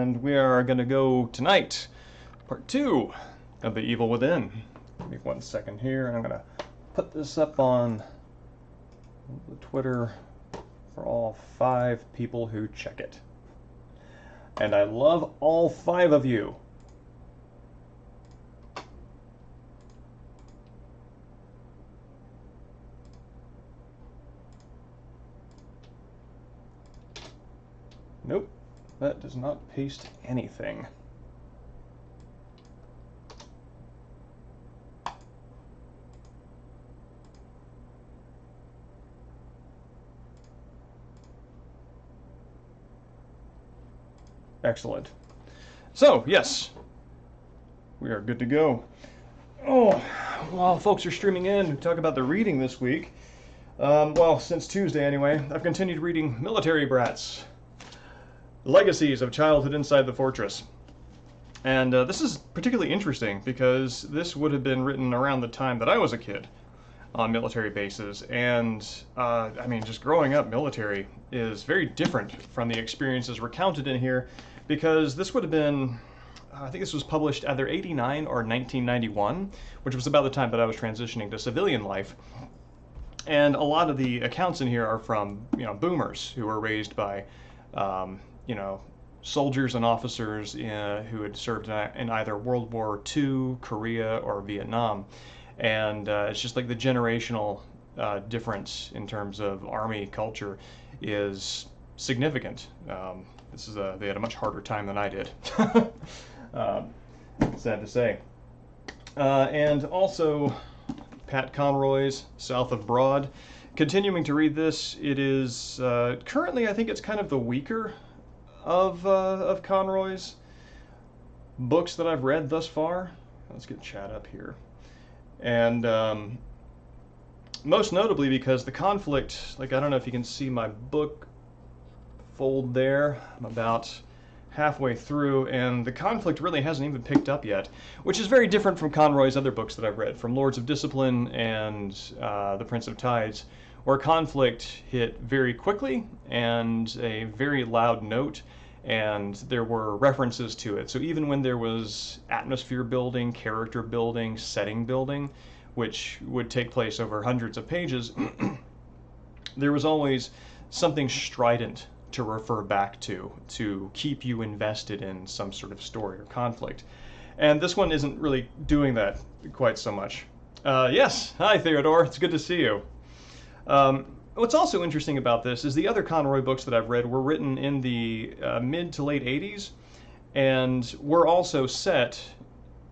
and we are going to go tonight, part 2 of The Evil Within. Give me 1 second here, and I'm going to put this up on the Twitter for all 5 people who check it. And I love all 5 of you. Nope, that does not paste anything. Excellent. So, yes, we are good to go. Oh, while folks are streaming in to talk about the reading this week, well, since Tuesday anyway, I've continued reading Military Brats, Legacies of Childhood Inside the Fortress. And this is particularly interesting because this would have been written around the time that I was a kid on military bases. And, I mean, just growing up military is very different from the experiences recounted in here, because this would have been, I think this was published either 89 or 1991, which was about the time that I was transitioning to civilian life. And a lot of the accounts in here are from, boomers who were raised by, soldiers and officers who had served in either World War II, Korea, or Vietnam. And it's just like the generational difference in terms of Army culture is significant. They had a much harder time than I did. Sad to say. And also Pat Conroy's South of Broad. Continuing to read this, it is currently, I think it's kind of the weaker of Conroy's books that I've read thus far. Let's get chat up here. And most notably because the conflict, I don't know if you can see my book fold there. I'm about halfway through, and the conflict really hasn't even picked up yet, which is very different from Conroy's other books that I've read, from Lords of Discipline and The Prince of Tides, where conflict hit very quickly and a very loud note, and there were references to it. So even when there was atmosphere building, character building, setting building, which would take place over hundreds of pages, there was always something strident to refer back to keep you invested in some sort of story or conflict. And this one isn't really doing that quite so much. Yes, hi Theodore, it's good to see you. What's also interesting about this is the other Conroy books that I've read were written in the mid to late 80s, and were also set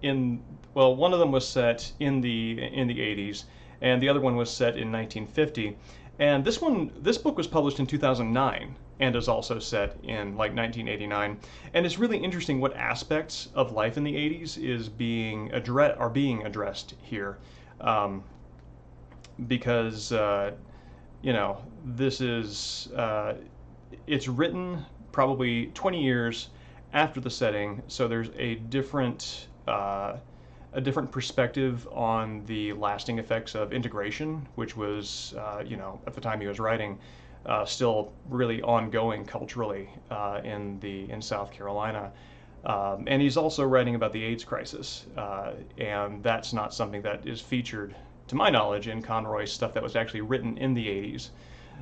in, well, one of them was set in the 80s, and the other one was set in 1950. And this book was published in 2009 and is also set in 1989. And it's really interesting what aspects of life in the 80s are being addressed here, because this is it's written probably 20 years after the setting, so there's a different perspective on the lasting effects of integration, which was, at the time he was writing, still really ongoing culturally in South Carolina. And he's also writing about the AIDS crisis, and that's not something that is featured, to my knowledge, in Conroy's stuff that was actually written in the 80s.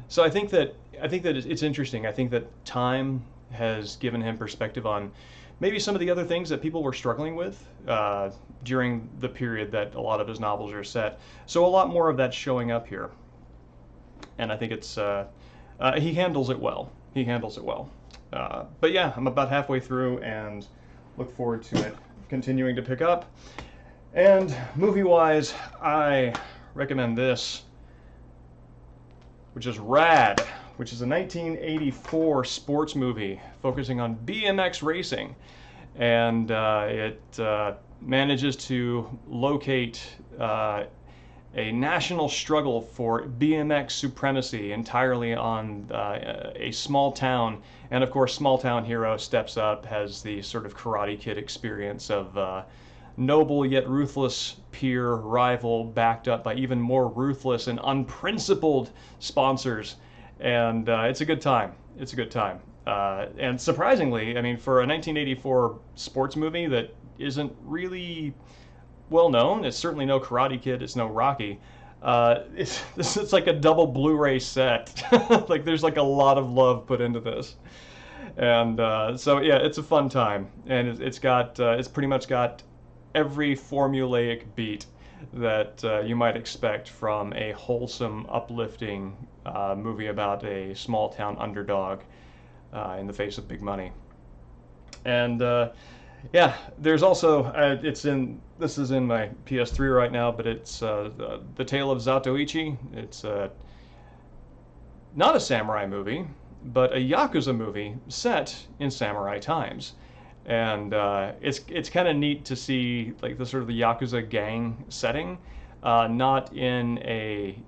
So I think that it's interesting. I think that time has given him perspective on maybe some of the other things that people were struggling with during the period that a lot of his novels are set. So a lot more of that's showing up here, and I think it's he handles it well. He handles it well. But yeah, I'm about halfway through and look forward to it continuing to pick up. And movie-wise, I recommend this, which is Rad, which is a 1984 sports movie focusing on BMX racing. And it manages to locate a national struggle for BMX supremacy entirely on a small town. And of course, small town hero steps up, has the sort of Karate Kid experience of noble yet ruthless peer rival backed up by even more ruthless and unprincipled sponsors. And it's a good time. It's a good time. And surprisingly, I mean, for a 1984 sports movie that isn't really well known, it's certainly no Karate Kid, it's no Rocky. It's like a double Blu-ray set. Like there's like a lot of love put into this, and so yeah, it's a fun time, and it's pretty much got every formulaic beat that you might expect from a wholesome, uplifting movie about a small town underdog in the face of big money. And yeah, there's also this is in my PS3 right now, but it's the Tale of Zatoichi. It's not a samurai movie, but a yakuza movie set in samurai times, and it's kind of neat to see like the sort of the yakuza gang setting, not in a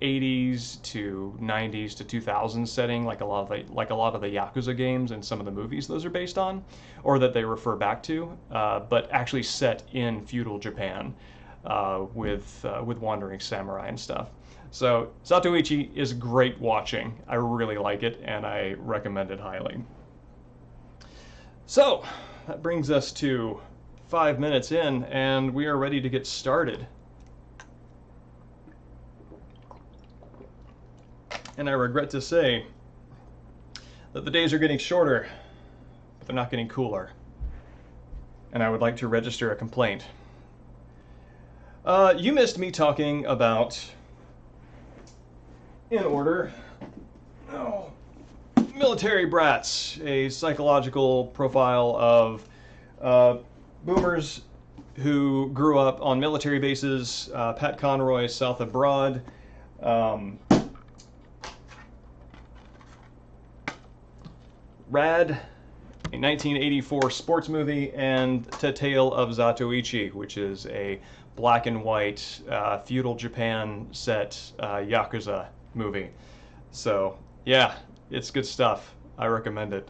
80s to 90s to 2000s setting like a lot of the yakuza games and some of the movies those are based on, or that they refer back to, but actually set in feudal Japan, with wandering samurai and stuff. So Zatoichi is great watching. I really like it, and I recommend it highly. So that brings us to 5 minutes in, and we are ready to get started. And I regret to say that the days are getting shorter, but they're not getting cooler. And I would like to register a complaint. You missed me talking about, in order, Military Brats, a psychological profile of boomers who grew up on military bases, Pat Conroy, south of Broad. Rad, a 1984 sports movie, and The Tale of Zatoichi, which is a black and white feudal Japan set Yakuza movie. So yeah, it's good stuff. I recommend it.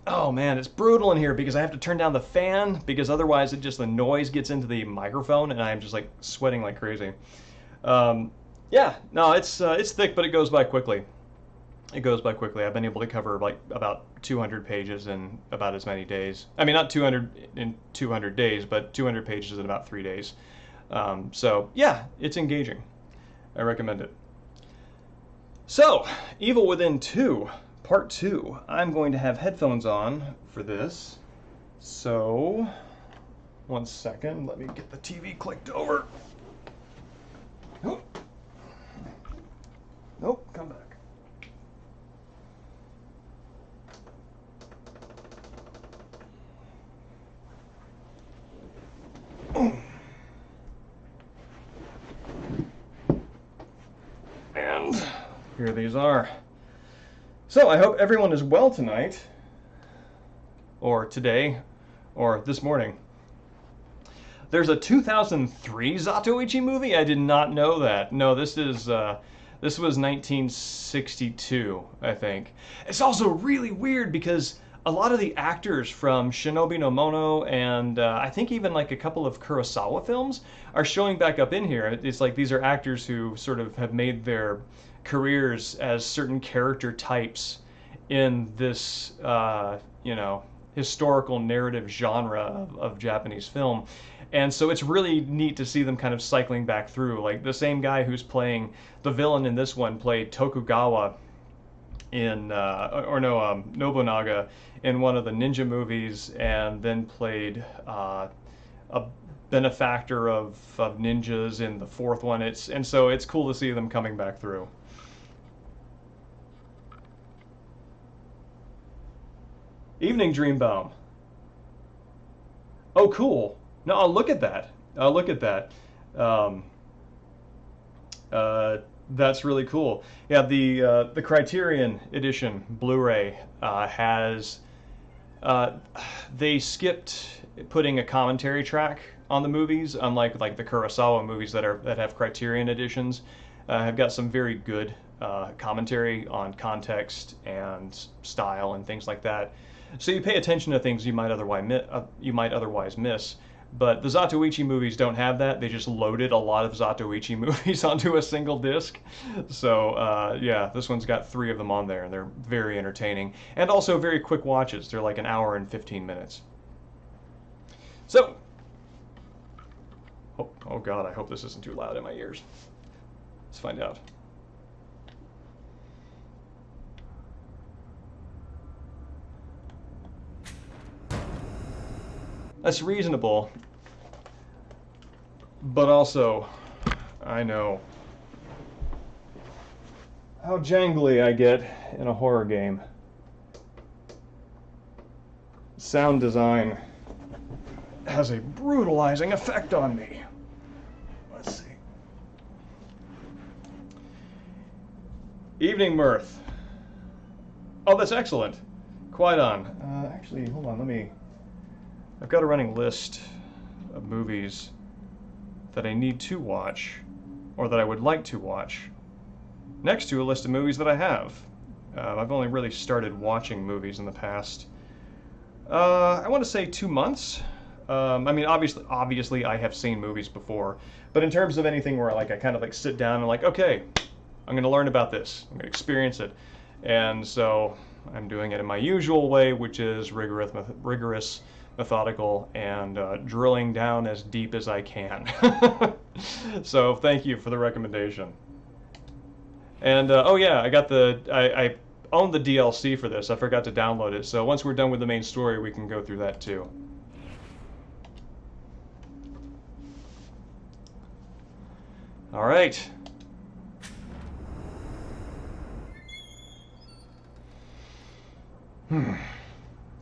Oh man, it's brutal in here because I have to turn down the fan because otherwise the noise gets into the microphone and I'm just like sweating like crazy. Yeah, no, it's thick, but it goes by quickly. It goes by quickly. I've been able to cover like about 200 pages in about as many days. I mean, not 200 in 200 days, but 200 pages in about 3 days. So yeah, it's engaging. I recommend it. So, Evil Within 2, Part 2. I'm going to have headphones on for this. So, 1 second. Let me get the TV clicked over. Oh. Nope, come back. And here these are. So I hope everyone is well tonight, or today, or this morning. There's a 2003 Zatoichi movie? I did not know that. No, this was 1962, I think. It's also really weird because a lot of the actors from Shinobi no Mono and I think even like a couple of Kurosawa films are showing back up in here. It's like these are actors who sort of have made their careers as certain character types in this, historical narrative genre of Japanese film. And so it's really neat to see them kind of cycling back through. Like the same guy who's playing the villain in this one played Tokugawa in Nobunaga in one of the ninja movies, and then played a benefactor of ninjas in the fourth one. So it's cool to see them coming back through. Evening Dreambaum. Oh, cool. No, I'll look at that. I'll look at that. Um, that's really cool. Yeah, the Criterion Edition Blu-ray has they skipped putting a commentary track on the movies, unlike like the Kurosawa movies that have Criterion editions. Have got some very good commentary on context and style and things like that. So you pay attention to things you might otherwise miss. But the Zatoichi movies don't have that. They just loaded a lot of Zatoichi movies onto a single disc. So yeah, this one's got 3 of them on there, and they're very entertaining. And also very quick watches. They're like an hour and 15 minutes. So, oh God, I hope this isn't too loud in my ears. Let's find out. That's reasonable, but also, I know how jangly I get in a horror game. Sound design has a brutalizing effect on me. Let's see. Evening Mirth. Oh, that's excellent. Quite on. Actually, hold on, I've got a running list of movies that I need to watch, or that I would like to watch, next to a list of movies that I have. I've only really started watching movies in the past, I want to say 2 months. I mean, obviously I have seen movies before, but in terms of anything where I kind of sit down and okay, I'm going to learn about this, I'm going to experience it, and so I'm doing it in my usual way, which is rigorous, methodical, and drilling down as deep as I can. So thank you for the recommendation. And oh yeah, I own the DLC for this. I forgot to download it, so once we're done with the main story, we can go through that too. All right.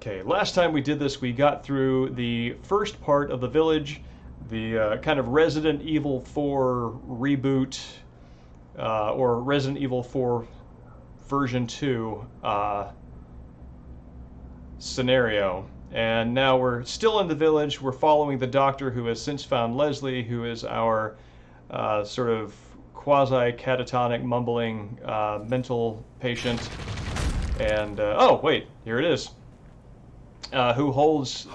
Okay, last time we did this, we got through the first part of the village, the kind of Resident Evil 4 reboot, or Resident Evil 4 version 2 scenario. And now we're still in the village. We're following the doctor who has since found Leslie, who is our sort of quasi-catatonic, mumbling mental patient. And, oh, wait, here it is. Who holds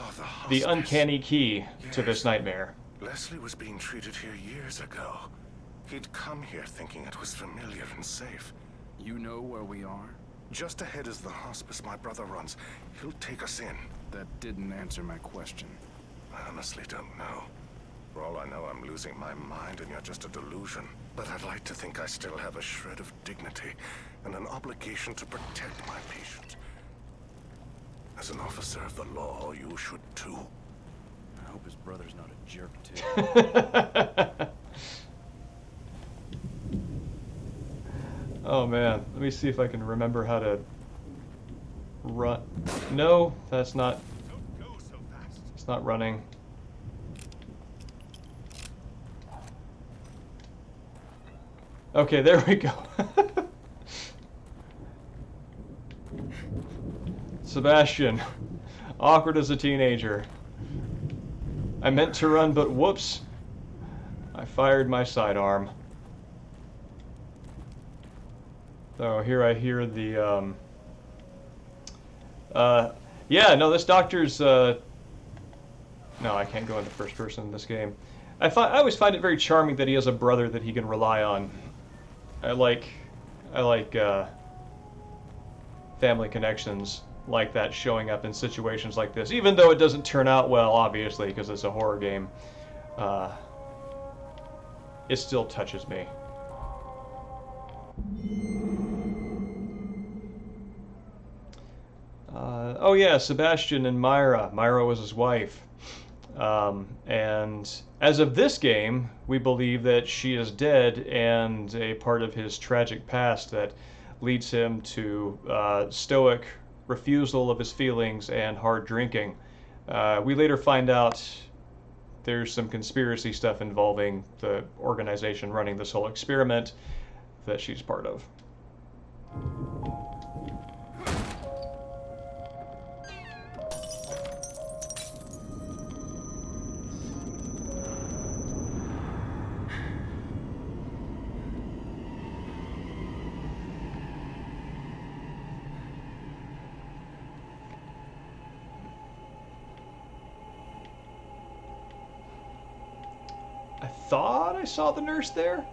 the uncanny key to this nightmare. Leslie was being treated here years ago. He'd come here thinking it was familiar and safe. You know where we are? Just ahead is the hospice my brother runs. He'll take us in. That didn't answer my question. I honestly don't know. For all I know, I'm losing my mind and you're just a delusion. But I'd like to think I still have a shred of dignity and an obligation to protect my patient. As an officer of the law, you should too. I hope his brother's not a jerk, too. Oh man, let me see if I can remember how to run. No, that's not. Don't go so fast. It's not running. Okay, there we go. Sebastian, awkward as a teenager. I meant to run, but whoops. I fired my sidearm. So here I hear the, yeah, no, this doctor's, no, I can't go into first person in this game. I always find it very charming that he has a brother that he can rely on. I like family connections like that showing up in situations like this, even though it doesn't turn out well, obviously, because it's a horror game. It still touches me. Oh yeah, Sebastian and Myra. Myra was his wife. And as of this game, we believe that she is dead, and a part of his tragic past that leads him to stoic refusal of his feelings and hard drinking. We later find out there's some conspiracy stuff involving the organization running this whole experiment that she's part of. thought I saw the nurse there.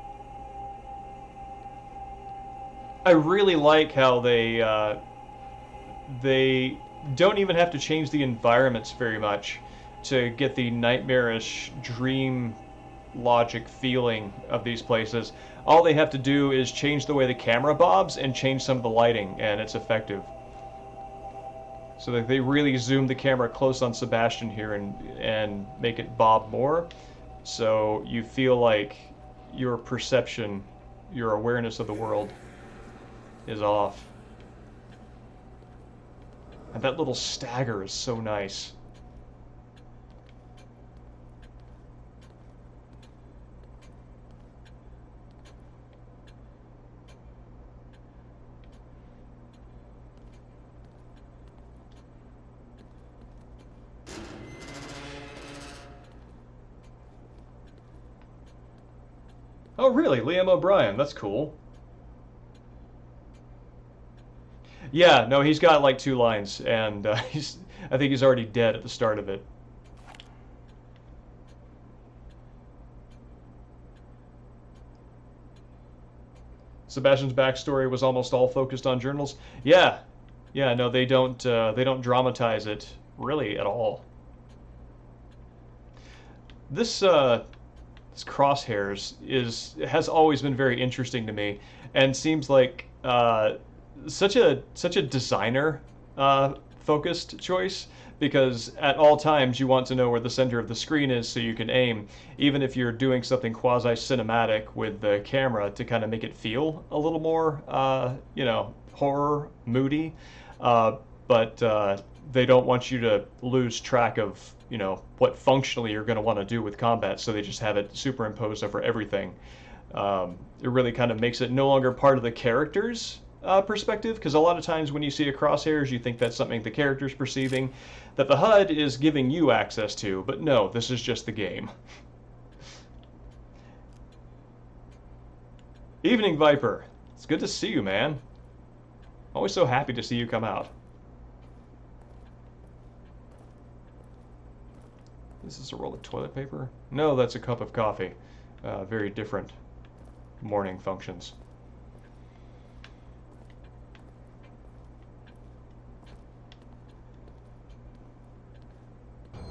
I really like how they don't even have to change the environments very much to get the nightmarish dream logic feeling of these places. All they have to do is change the way the camera bobs and change some of the lighting, and it's effective. So that they really zoom the camera close on Sebastian here and make it bob more, so you feel like your perception, your awareness of the world is off. And that little stagger is so nice. Oh, really? Liam O'Brien. That's cool. Yeah, no, he's got like 2 lines, and I think he's already dead at the start of it. Sebastian's backstory was almost all focused on journals. Yeah, yeah, no, they don't dramatize it really at all. This Crosshairs has always been very interesting to me, and seems like such a designer focused choice, because at all times you want to know where the center of the screen is so you can aim, even if you're doing something quasi cinematic with the camera to kind of make it feel a little more horror moody, but they don't want you to lose track of what functionally you're going to want to do with combat, so they just have it superimposed over everything. It really kind of makes it no longer part of the character's perspective, because a lot of times when you see a Crosshairs, you think that's something the character's perceiving, that the HUD is giving you access to, but no, this is just the game. Evening, Viper. It's good to see you, man. Always so happy to see you come out. Is this a roll of toilet paper? No, that's a cup of coffee. Very different morning functions.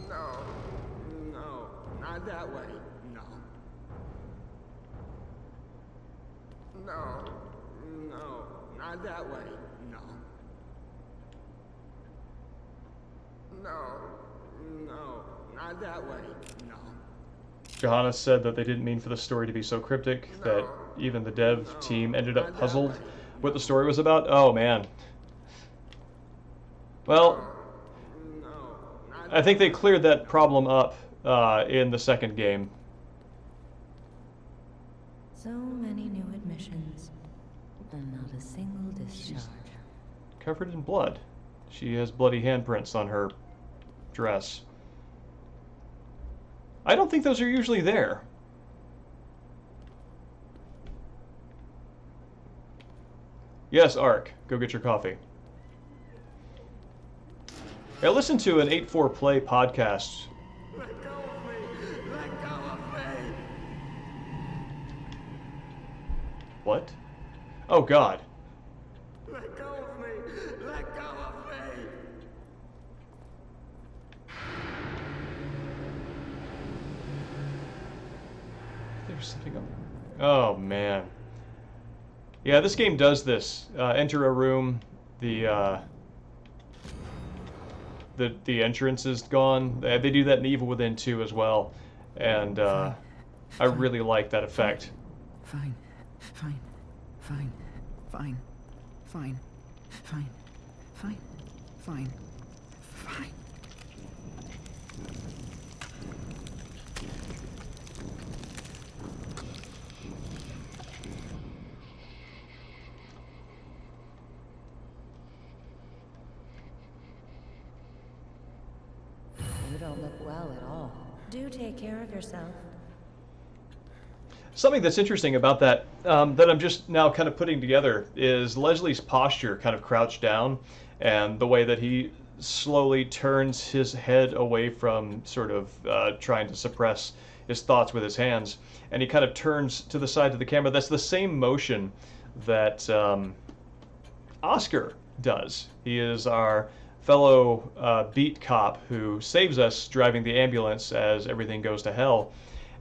No, not that way. No, not that way. No, not that way. No. Johannes said that they didn't mean for the story to be so cryptic, that even the dev team ended up puzzled what the story was about. Oh, man. Well, I think they cleared that problem up in the second game. So many new admissions, and not a single discharge. Covered in blood. She has bloody handprints on her dress. I don't think those are usually there. Yes, Ark. Go get your coffee. I listened to an 8-4 Play podcast. Let go of me! Let go of me! What? Oh, God. Let go of me! Let go of me! There's something up there. Oh, man. Yeah, this game does this. Enter a room, the entrance is gone. They do that in Evil Within 2 as well, and I really like that effect. Fine. You don't look well at all. Do take care of yourself. Something that's interesting about that, that I'm just now kind of putting together, is Leslie's posture, kind of crouched down, and the way that he slowly turns his head away from sort of trying to suppress his thoughts with his hands, and he kind of turns to the side of the camera. That's the same motion that Oscar does. He is our fellow beat cop who saves us driving the ambulance as everything goes to hell.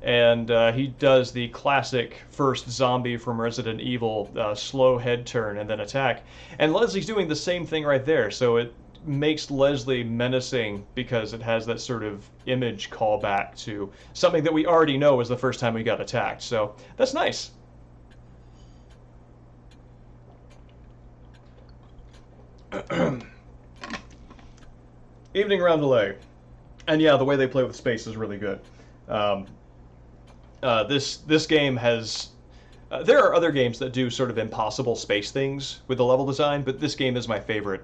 And he does the classic first zombie from Resident Evil slow head turn and then attack. And Leslie's doing the same thing right there, so it makes Leslie menacing because it has that sort of image callback to something that we already know was the first time we got attacked. So that's nice. Evening roundelay. And yeah, the way they play with space is really good. This game has... there are other games that do sort of impossible space things with the level design, but this game is my favorite.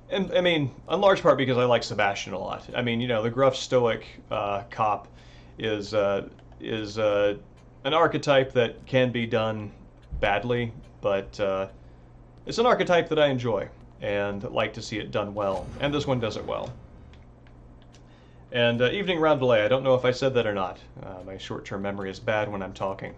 And I mean, in large part because I like Sebastian a lot. I mean, you know, the gruff, stoic cop is an archetype that can be done badly, but it's an archetype that I enjoy and like to see it done well. And this one does it well. And evening roundelay, I don't know if I said that or not. My short-term memory is bad when I'm talking.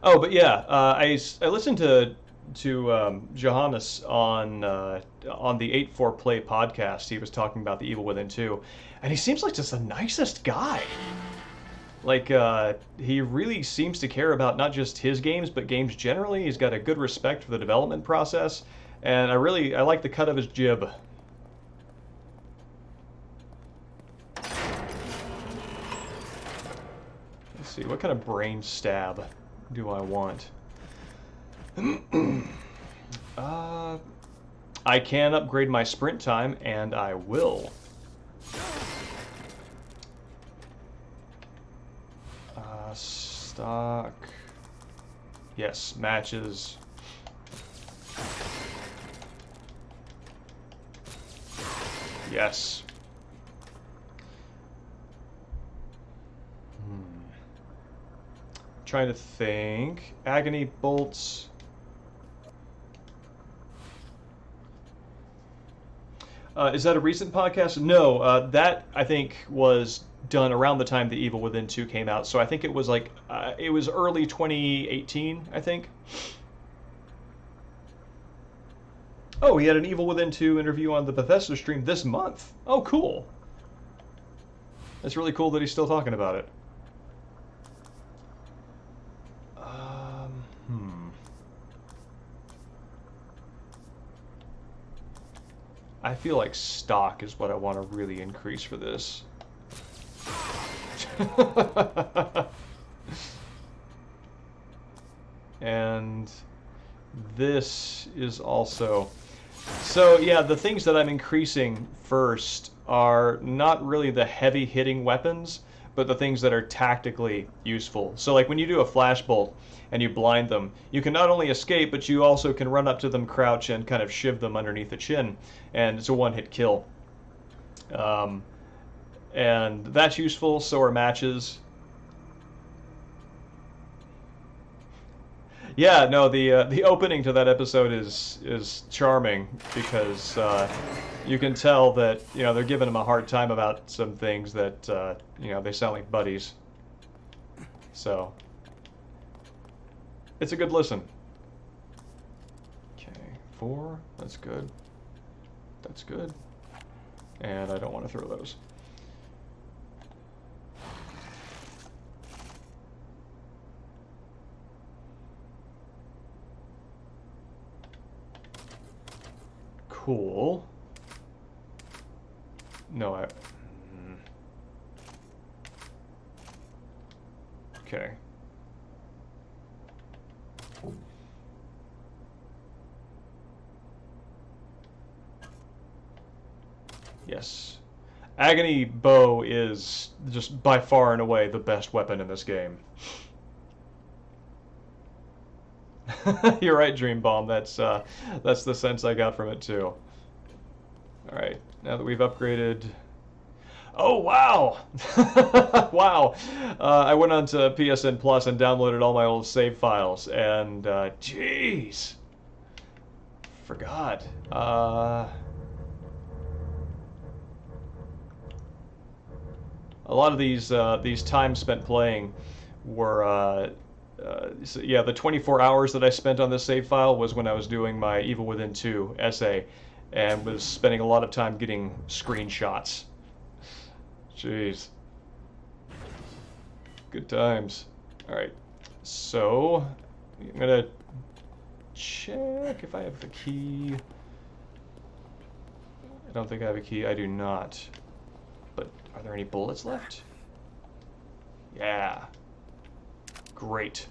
Oh, but yeah, I listened to Johannes on the 8-4 Play podcast. He was talking about The Evil Within 2, and he seems like just the nicest guy. Like, he really seems to care about not just his games, but games generally. He's got a good respect for the development process, and I like the cut of his jib. Let's see, what kind of brain stab do I want? I can upgrade my sprint time, and I will. Stock. Yes, matches. Yes. Trying to think. Agony bolts. Is that a recent podcast? No, that I think was done around the time The Evil Within 2 came out. So I think it was like, it was early 2018, I think. Oh, he had an Evil Within 2 interview on the Bethesda stream this month. Oh, cool. That's really cool that he's still talking about it. I feel like stock is what I want to really increase for this. And this is also... So yeah, the things that I'm increasing first are not really the heavy hitting weapons, but the things that are tactically useful. So like when you do a flashbolt and you blind them, you can not only escape, but you also can run up to them, crouch, and kind of shiv them underneath the chin, and it's a one-hit kill. And that's useful, so are matches. Yeah, no, the opening to that episode is charming because you can tell that, you know, they're giving him a hard time about some things that you know, they sound like buddies. So it's a good listen. Okay, 4, that's good. That's good. And I don't want to throw those. Cool. No, okay. Yes. Agony Bow is just by far and away the best weapon in this game. You're right, Dream Bomb. That's the sense I got from it too. All right, now that we've upgraded. Oh wow! Wow! I went on to PSN Plus and downloaded all my old save files, and jeez, forgot. A lot of these times spent playing were so yeah, the 24 hours that I spent on this save file was when I was doing my Evil Within 2 essay, and was spending a lot of time getting screenshots. Jeez. Good times. Alright, so I'm gonna check if I have the key. I don't think I have a key. I do not. But are there any bullets left? Yeah. Great.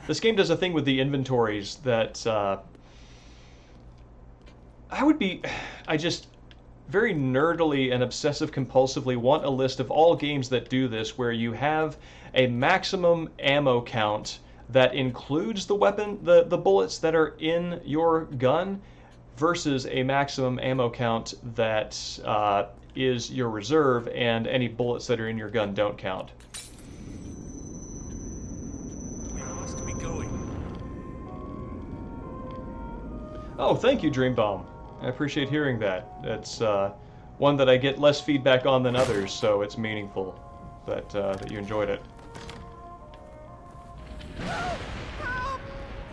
This game does a thing with the inventories that I just very nerdily and obsessive compulsively want a list of all games that do this, where you have a maximum ammo count that includes the weapon, the bullets that are in your gun, versus a maximum ammo count that is your reserve, and any bullets that are in your gun don't count. We must be going. Oh, thank you, Dreambalm. I appreciate hearing that. It's one that I get less feedback on than others, so it's meaningful that that you enjoyed it.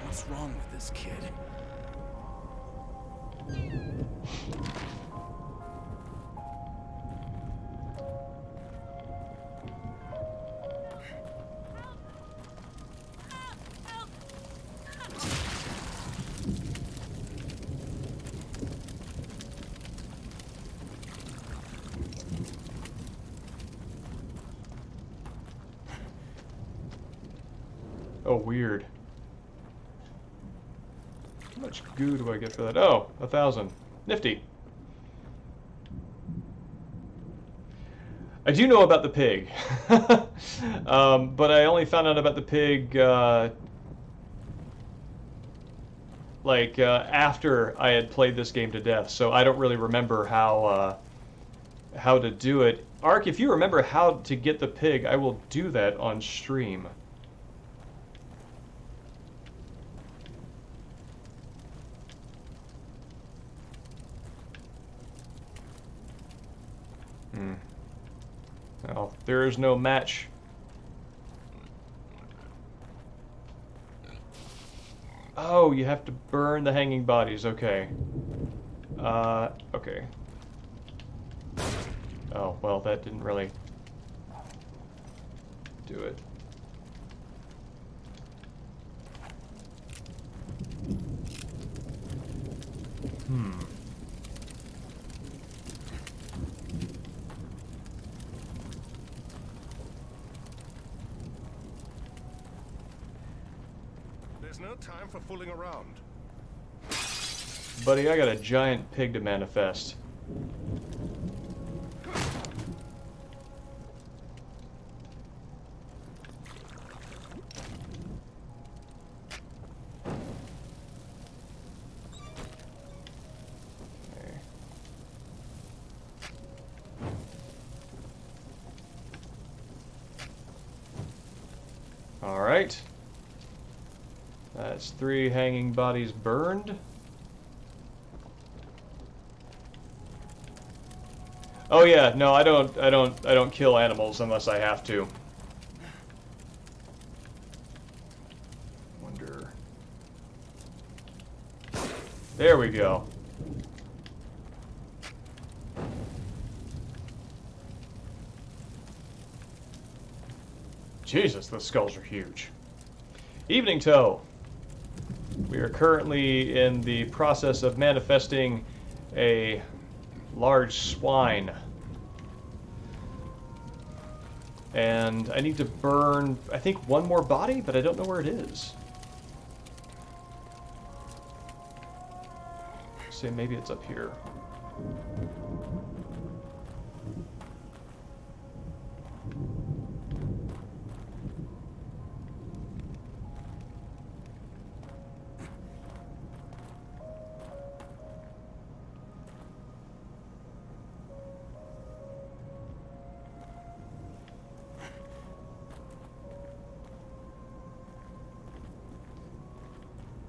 What's wrong with this kid? Oh, weird. How much goo do I get for that? Oh, 1,000. Nifty. I do know about the pig. But I only found out about the pig after I had played this game to death, so I don't really remember how to do it. Ark, if you remember how to get the pig, I will do that on stream. Well, there is no match. Oh, you have to burn the hanging bodies. Okay. Okay. Oh, well, that didn't really do it. There's no time for fooling around. Buddy, I got a giant pig to manifest. Alright. That's 3 hanging bodies burned. Oh yeah, no, I don't kill animals unless I have to. Wonder. There we go. Jesus, the skulls are huge. Evening Toe. We are currently in the process of manifesting a large swine. And I need to burn, I think, 1 more body, but I don't know where it is. Say maybe it's up here.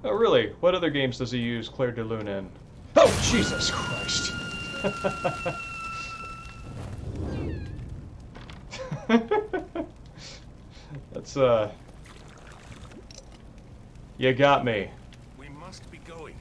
Oh, really? What other games does he use Claire de Lune in? Oh, Jesus Christ! That's, you got me. We must be going.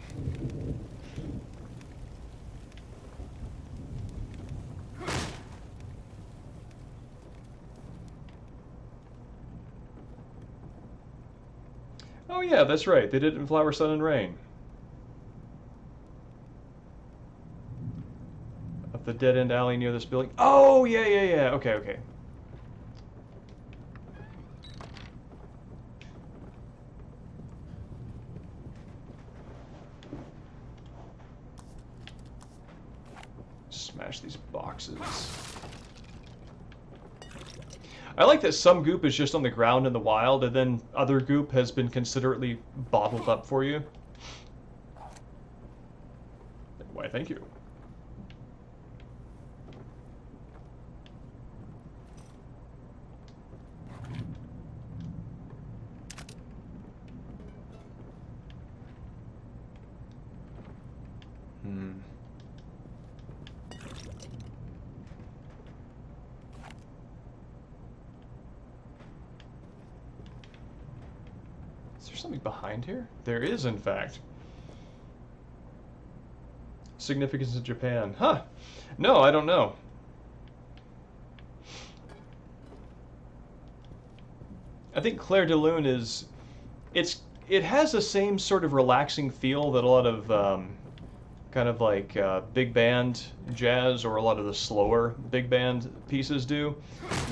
Oh yeah, that's right. They did it in Flower, Sun, and Rain. Up the dead-end alley near this building. Oh, yeah, yeah, yeah. Okay, okay. Smash these boxes. I like that some goop is just on the ground in the wild, and then other goop has been considerately bottled up for you. Why, thank you. Is there something behind here? There is, in fact. Significance of Japan. Huh. No, I don't know. I think Clair de Lune is... It has the same sort of relaxing feel that a lot of kind of like big band jazz or a lot of the slower big band pieces do,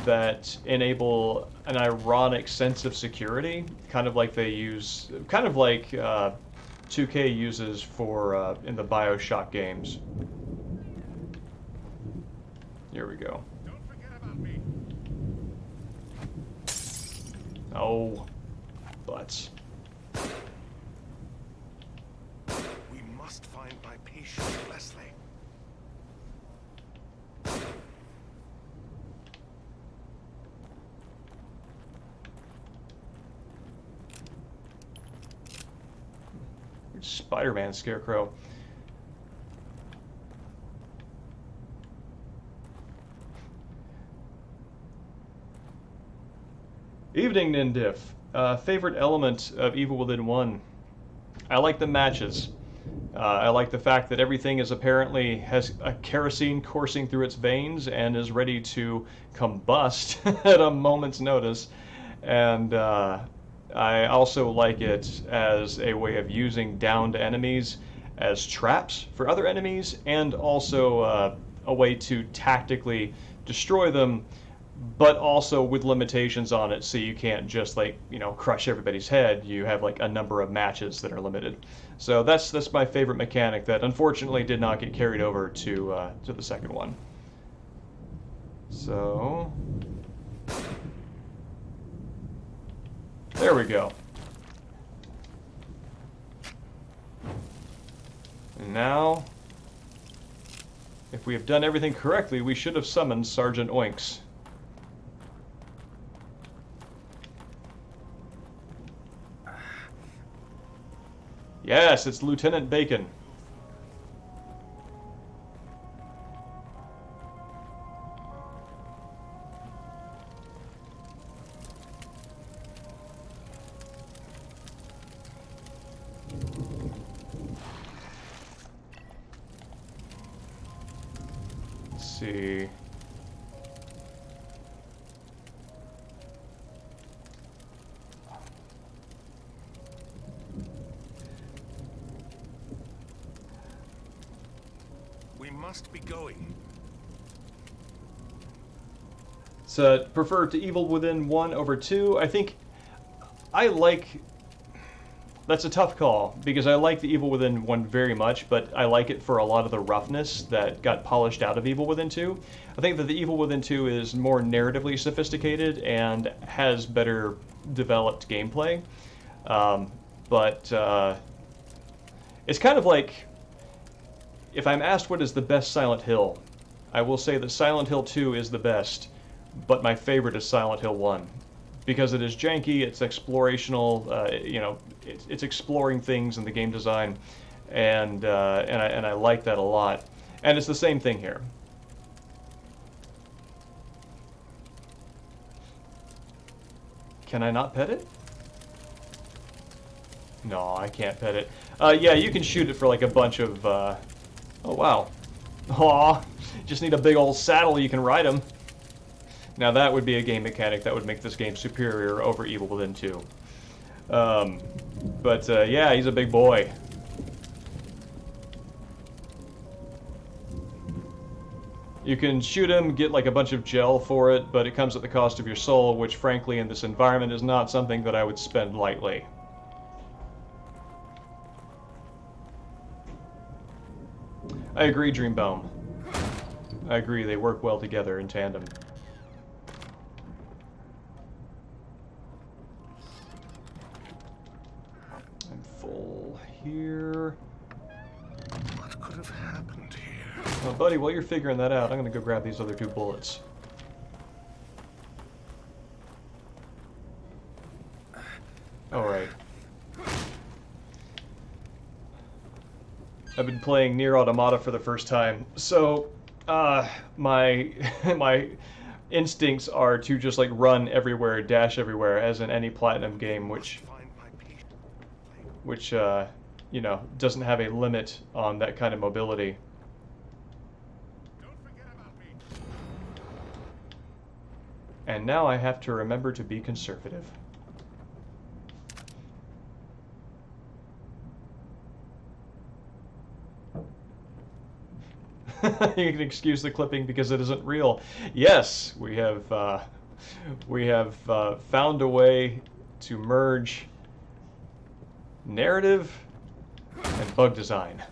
that enable an ironic sense of security, kind of like they use, kind of like 2K uses for in the BioShock games. Here we go. Don't forget about me. Oh, butts. We must find my patient, Leslie. Spider-Man Scarecrow. Evening, Nindiff. Favorite element of Evil Within 1? I like the matches. I like the fact that everything is apparently has a kerosene coursing through its veins and is ready to combust at a moment's notice. And I also like it as a way of using downed enemies as traps for other enemies, and also a way to tactically destroy them, but also with limitations on it, so you can't just, like, you know, crush everybody's head. You have like a number of matches that are limited. So that's my favorite mechanic that unfortunately did not get carried over to the second one. So there we go. And now, if we have done everything correctly, we should have summoned Sergeant Oinks. Yes, it's Lieutenant Bacon. Let's see. We must be going. So, prefer to Evil Within 1 over 2. I think I like... That's a tough call, because I like the Evil Within 1 very much, but I like it for a lot of the roughness that got polished out of Evil Within 2. I think that the Evil Within 2 is more narratively sophisticated and has better developed gameplay. But it's kind of like, if I'm asked what is the best Silent Hill, I will say that Silent Hill 2 is the best, but my favorite is Silent Hill 1. Because it is janky, it's explorational, you know, it's exploring things in the game design, and I like that a lot. And it's the same thing here. Can I not pet it? No, I can't pet it. Yeah, you can shoot it for like a bunch of, Oh, wow. Aw, just need a big old saddle you can ride him. Now that would be a game mechanic that would make this game superior over Evil Within 2. Yeah, he's a big boy. You can shoot him, get like a bunch of gel for it, but it comes at the cost of your soul, which frankly in this environment is not something that I would spend lightly. I agree, Dreambone. I agree, they work well together in tandem. I'm full here. What could have happened here? Well, buddy, while you're figuring that out, I'm gonna go grab these other 2 bullets. Alright. I've been playing Nier Automata for the first time, so my my instincts are to just like run everywhere, dash everywhere, as in any Platinum game, which you know, doesn't have a limit on that kind of mobility. And now I have to remember to be conservative. You can excuse the clipping because it isn't real. Yes, we have found a way to merge narrative and bug design.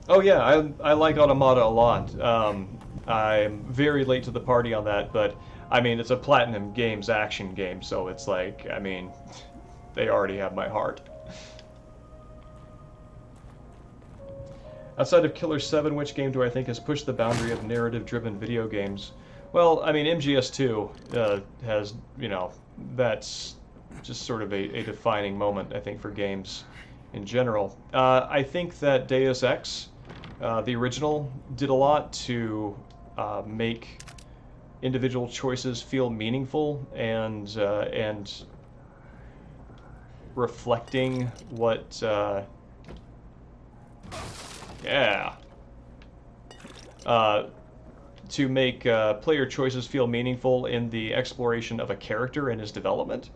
Oh yeah, I like Automata a lot. I'm very late to the party on that, but I mean, it's a Platinum Games action game, so it's like, I mean, they already have my heart. Outside of Killer 7, which game do I think has pushed the boundary of narrative-driven video games? Well, I mean, MGS2 has, you know, that's just sort of a defining moment, I think, for games in general. I think that Deus Ex, the original, did a lot to make individual choices feel meaningful and reflecting what to make player choices feel meaningful in the exploration of a character and his development.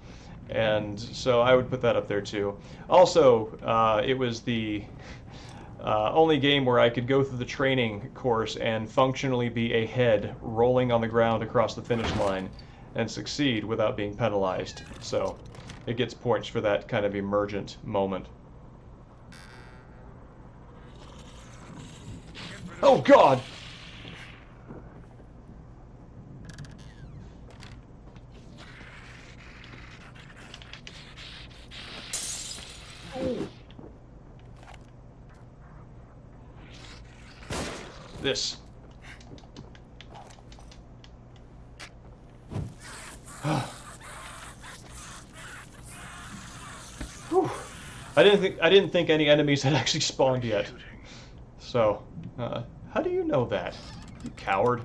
And so I would put that up there too. Also, it was the only game where I could go through the training course and functionally be a head rolling on the ground across the finish line and succeed without being penalized. So it gets points for that kind of emergent moment. Oh God! This. I didn't think any enemies had actually spawned yet. So, how do you know that, you coward?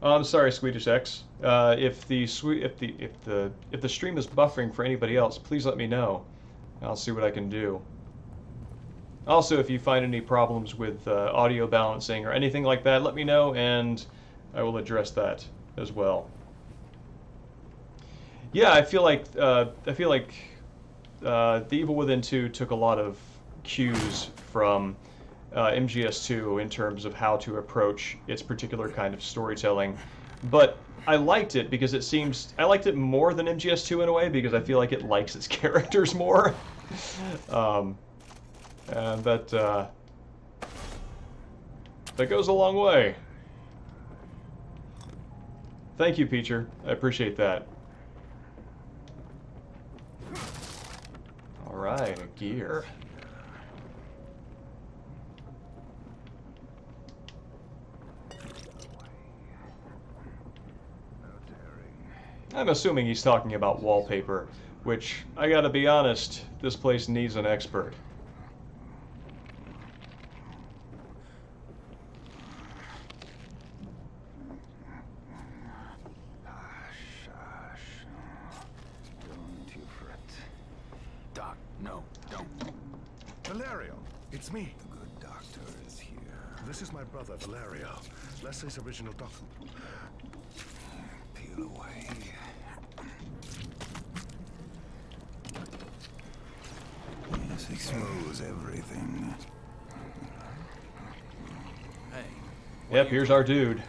I'm sorry, Swedish X. If the stream is buffering for anybody else, please let me know. I'll see what I can do. Also, if you find any problems with audio balancing or anything like that, let me know, and I will address that as well. Yeah, I feel like The Evil Within 2 took a lot of cues from MGS2 in terms of how to approach its particular kind of storytelling, but I liked it because I liked it more than MGS2 in a way because I feel like it likes its characters more. And that goes a long way. Thank you, Peacher. I appreciate that. Alright, a gear. I'm assuming he's talking about wallpaper, which, I gotta be honest, this place needs an expert. Valerio, it's me. The good doctor is here. This is my brother, Valerio. Leslie's original doctor. Peel away. Yes, expose everything. Hey. Yep, here's our dude.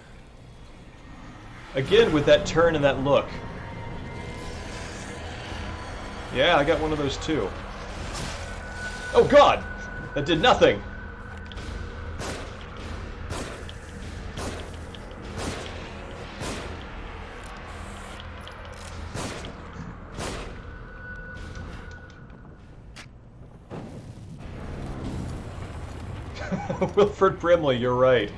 Again with that turn and that look. Yeah, I got one of those too. Oh god! That did nothing! Wilford Brimley, you're right.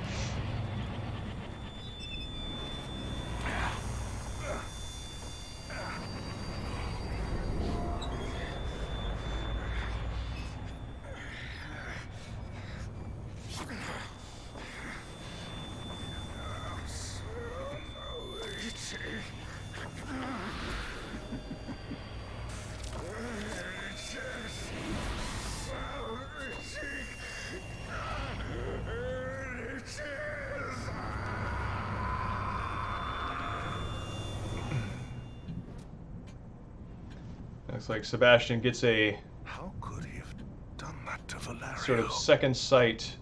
Looks like Sebastian gets a How could he have done that to Valerio? sort of second sight.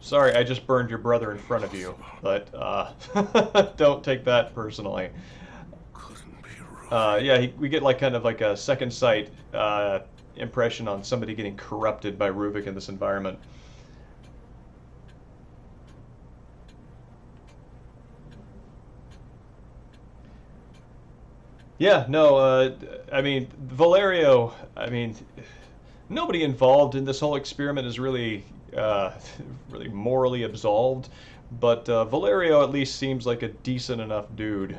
Sorry, I just burned your brother in front of you, but don't take that personally. Couldn't be Rufik. Yeah, we get like kind of like a second sight impression on somebody getting corrupted by Ruvik in this environment. Yeah, no, I mean, Valerio, I mean, nobody involved in this whole experiment is really, really morally absolved, but Valerio at least seems like a decent enough dude,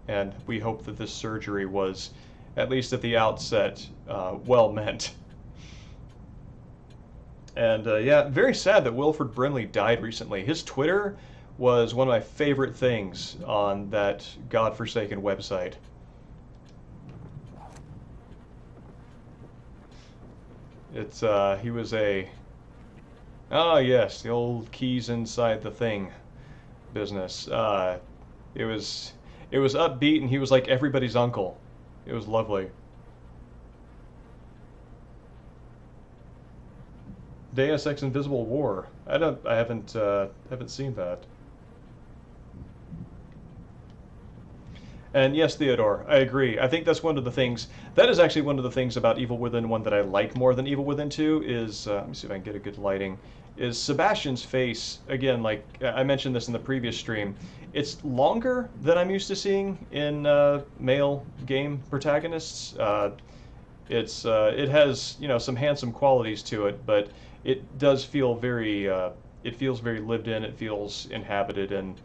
and we hope that this surgery was, at least at the outset, well meant. And yeah, very sad that Wilford Brimley died recently. His Twitter was one of my favorite things on that godforsaken website. It's, he was a... Oh, yes, the old keys inside the thing business. It was upbeat, and he was like everybody's uncle. It was lovely. Deus Ex Invisible War. I haven't seen that. And yes, Theodore, I agree. I think that's one of the things, that is actually one of the things about Evil Within 1 that I like more than Evil Within 2 is, let me see if I can get a good lighting, is Sebastian's face, again, like I mentioned this in the previous stream, it's longer than I'm used to seeing in male game protagonists. It has, you know, some handsome qualities to it, but it does feel very, it feels very lived in, it feels inhabited, and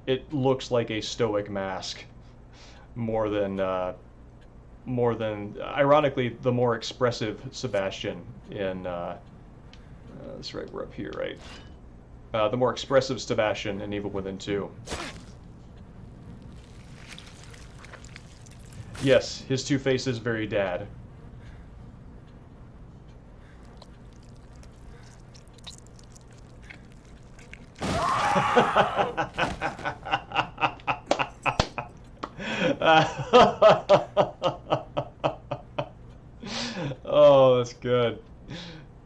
it looks like a stoic mask. More than, ironically, the more expressive Sebastian in, that's right, we're up here, right? The more expressive Sebastian in Evil Within 2. Yes, his Two-Face is very dad. Oh, that's good.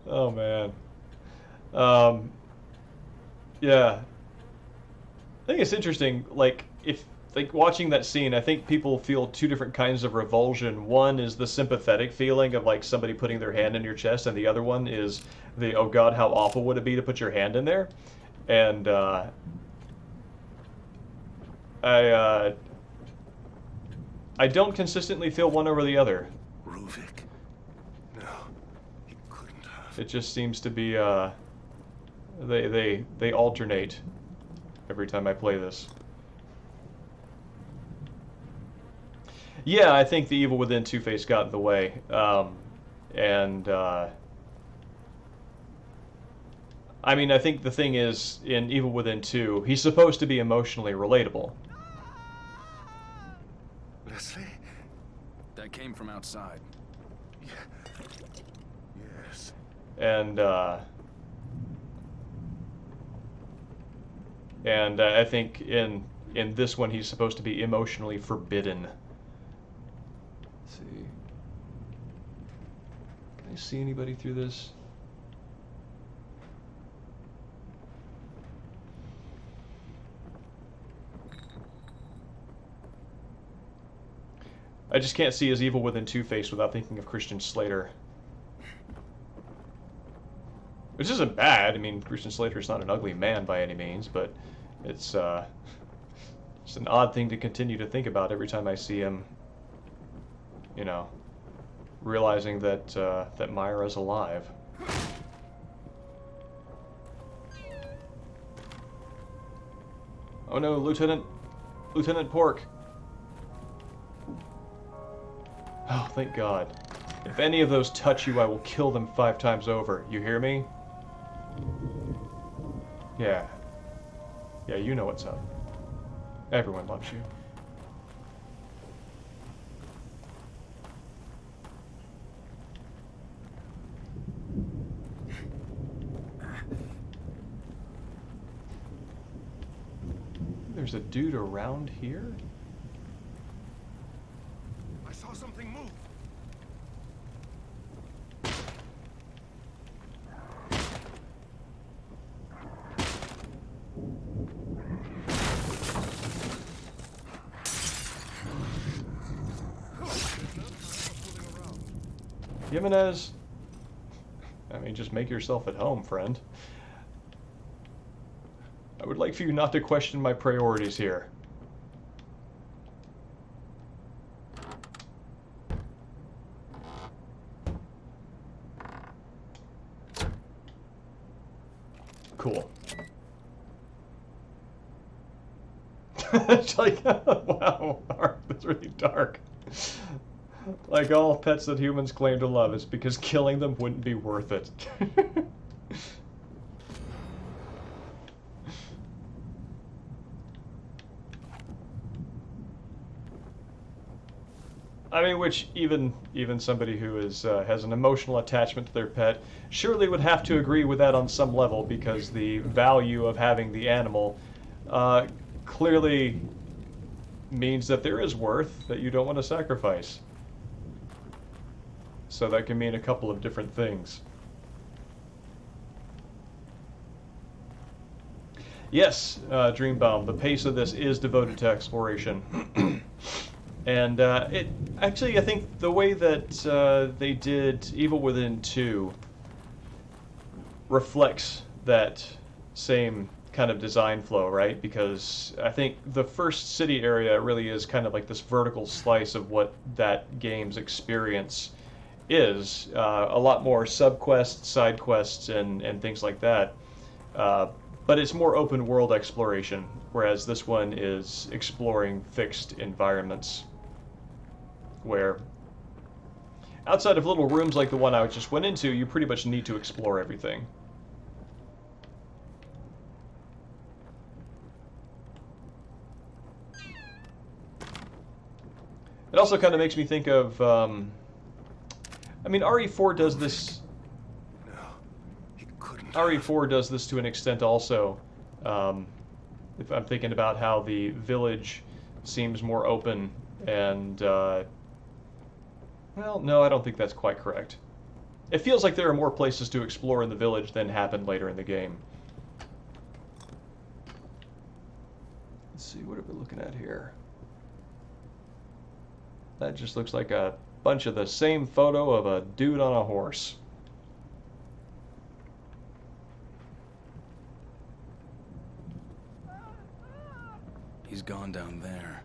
Oh man. Yeah. I think it's interesting, like, if, like, watching that scene, I think people feel two different kinds of revulsion. One is the sympathetic feeling of, like, somebody putting their hand in your chest, and the other one is the, oh god, how awful would it be to put your hand in there? And, I don't consistently feel one over the other. Ruvik? No, he couldn't have. It just seems to be, they alternate every time I play this. Yeah, I think the Evil Within Two-Face got in the way. I mean, I think the thing is, in Evil Within 2, he's supposed to be emotionally relatable. Leslie? That came from outside. Yes. and I think in this one he's supposed to be emotionally forbidden. Let's see. Can I see anybody through this? I just can't see his evil within Two-Face without thinking of Christian Slater. Which isn't bad. I mean, Christian Slater's not an ugly man by any means, but it's an odd thing to continue to think about every time I see him, you know, realizing that that Myra's alive. Oh no, Lieutenant Pork. Oh, thank God. If any of those touch you, I will kill them 5 times over. You hear me? Yeah. Yeah, you know what's up. Everyone loves you. There's a dude around here? I saw something move. Jimenez. I mean, just make yourself at home, friend. I would like for you not to question my priorities here. Cool. It's like, wow, that's really dark. Like all pets that humans claim to love, is because killing them wouldn't be worth it. I mean, which even somebody who is has an emotional attachment to their pet surely would have to agree with that on some level, because the value of having the animal clearly means that there is worth that you don't want to sacrifice. So that can mean a couple of different things. Yes, Dreambaum, the pace of this is devoted to exploration. And it actually, I think the way that they did Evil Within 2 reflects that same kind of design flow, right? Because I think the first city area really is kind of like this vertical slice of what that game's experience is. A lot more subquests, side quests, and things like that. But it's more open world exploration, whereas this one is exploring fixed environments where outside of little rooms like the one I just went into, you pretty much need to explore everything. It also kind of makes me think of, I mean, RE4 does this. No, he couldn't. RE4 does this to an extent also. If I'm thinking about how the village seems more open and, well, no, I don't think that's quite correct. It feels like there are more places to explore in the village than happen later in the game. Let's see, what are we looking at here? That just looks like a bunch of the same photo of a dude on a horse. He's gone down there.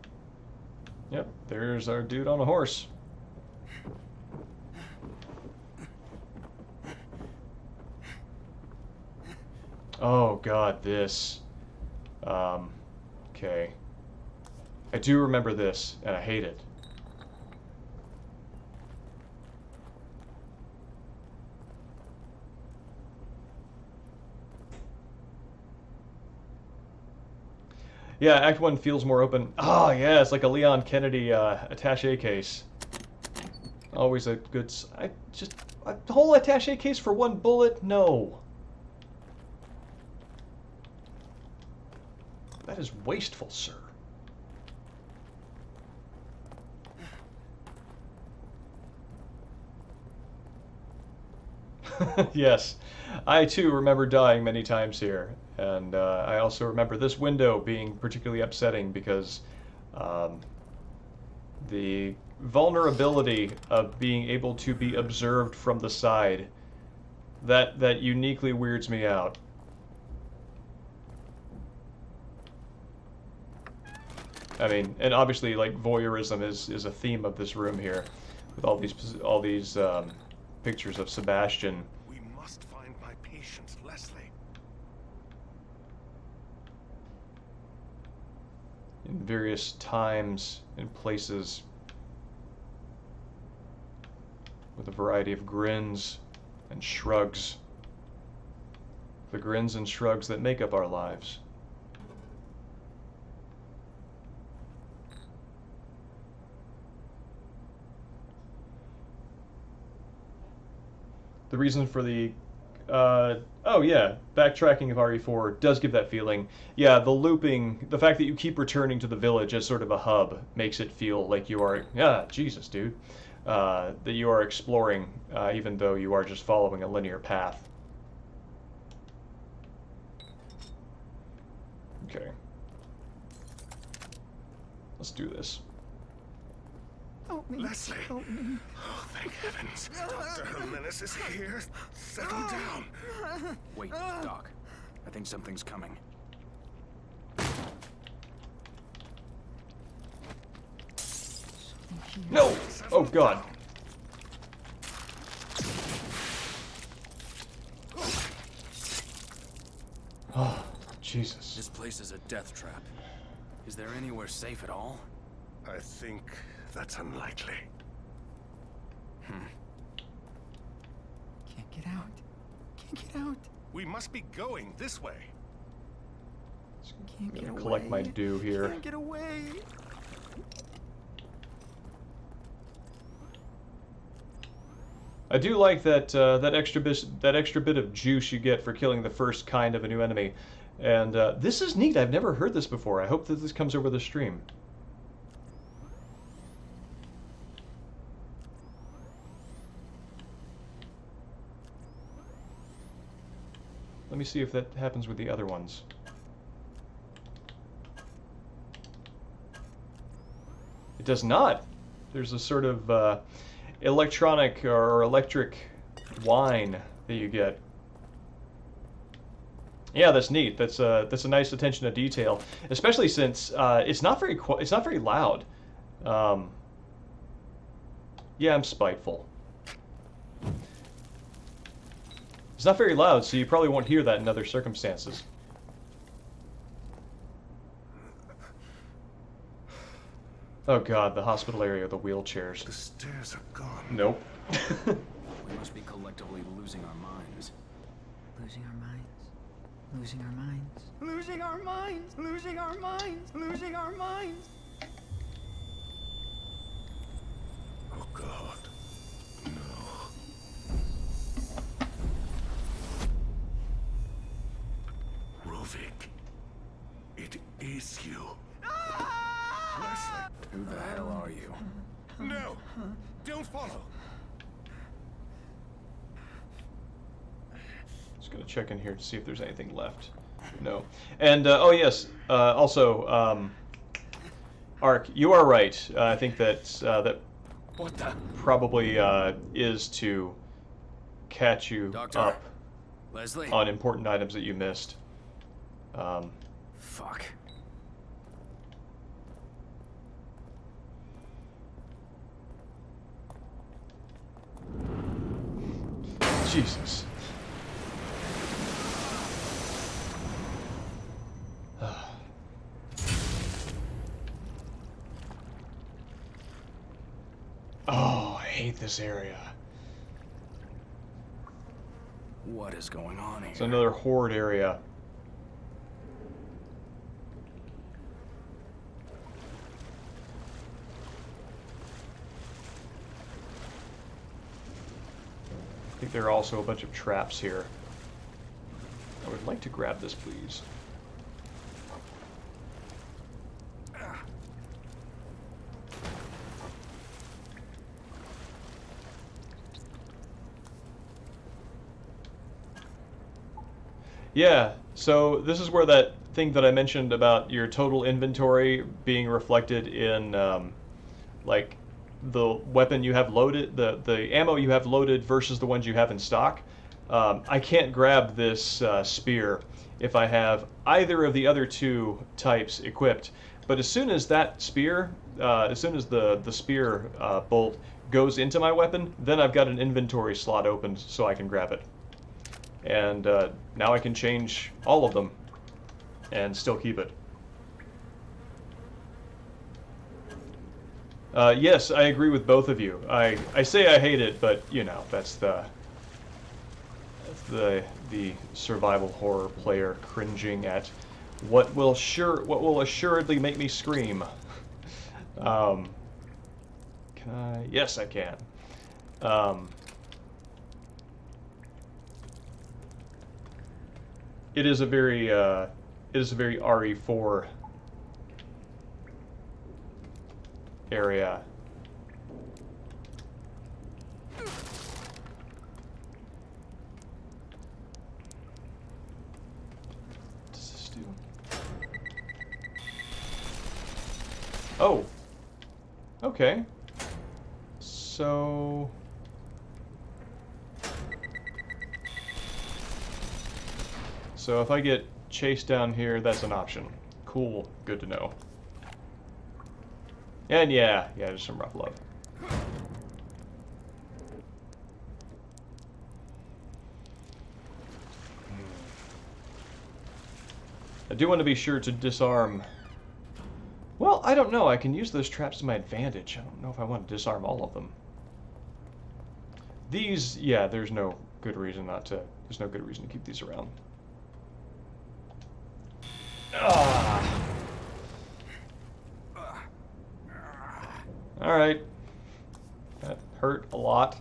Yep, there's our dude on a horse. Oh god, this. Okay. I do remember this, and I hate it. Yeah, Act 1 feels more open. Oh, yeah, it's like a Leon Kennedy attaché case. Always a good... I just... A whole attaché case for one bullet? No. That is wasteful, sir. Yes, I too remember dying many times here, and I also remember this window being particularly upsetting because the vulnerability of being able to be observed from the side, that uniquely weirds me out. I mean, and obviously, like, voyeurism is a theme of this room here, with all these pictures of Sebastian. We must find my patients, Leslie. In various times and places, with a variety of grins and shrugs. The grins and shrugs that make up our lives. The reason for the oh yeah, backtracking of RE4 does give that feeling. Yeah, the looping, the fact that you keep returning to the village as sort of a hub makes it feel like you are, yeah, Jesus, dude, that you are exploring, even though you are just following a linear path. Okay. Let's do this. Help me. Leslie! Help me. Oh, thank heavens. Dr. Jimenez is here. Settle down. Wait, Doc. I think something's coming. No! Oh God. Oh, Jesus. This place is a death trap. Is there anywhere safe at all? I think that's unlikely. Can't get out. Can't get out. We must be going this way. Can't I'm get gonna away. collect my due here. Can't get away. I do like that that extra bit of juice you get for killing the first kind of a new enemy, and this is neat. I've never heard this before. I hope that this comes over the stream. Let me see if that happens with the other ones. It does not. There's a sort of electronic or electric wine that you get. Yeah, that's neat. That's a nice attention to detail, especially since it's not very loud. Yeah, I'm spiteful. It's not very loud, so you probably won't hear that in other circumstances. Oh God, the hospital area with the wheelchairs. The stairs are gone. Nope. We must be collectively losing our minds. Losing our minds. Losing our minds. Losing our minds. Losing our minds. Losing our minds. Oh God. No. Rovik. It is you. Leslie. Who the hell are you? No! Don't follow! Just gonna check in here to see if there's anything left. No. And oh yes. Also, Ark, you are right. I think that that What the? probably is to catch you Doctor? up Leslie? on important items that you missed. Fuck. Jesus. Oh, I hate this area. What is going on here? It's another horde area. there are also a bunch of traps here. I would like to grab this, please. Yeah, so this is where that thing that I mentioned about your total inventory being reflected in, like, the weapon you have loaded, the ammo you have loaded versus the ones you have in stock. I can't grab this spear if I have either of the other two types equipped. But as soon as that spear, as soon as the spear bolt goes into my weapon, then I've got an inventory slot opened so I can grab it. And now I can change all of them and still keep it. Yes, I agree with both of you. I say I hate it, but you know, that's the survival horror player cringing at what will assuredly make me scream. Can I? Yes, I can. It is a very RE4 area. What does this do? Oh. Okay. So if I get chased down here, that's an option. Cool. Good to know. And yeah, there's some rough love. I do want to be sure to disarm. Well, I don't know. I can use those traps to my advantage. I don't know if I want to disarm all of them. These, yeah, there's no good reason to keep these around. Ah. All right. That hurt a lot.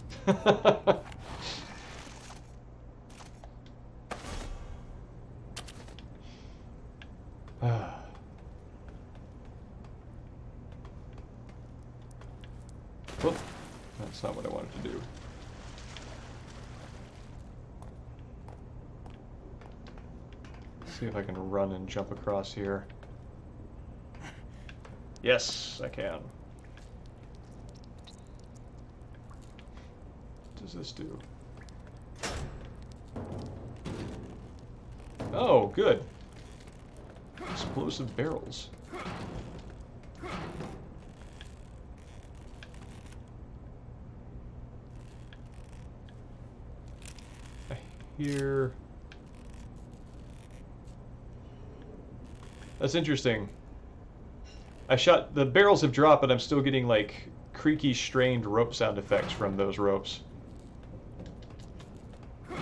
Whoop. That's not what I wanted to do. Let's see if I can run and jump across here. Yes, I can. What does this do? Oh, good. Explosive barrels. I hear... That's interesting. The barrels have dropped, but I'm still getting like creaky, strained rope sound effects from those ropes.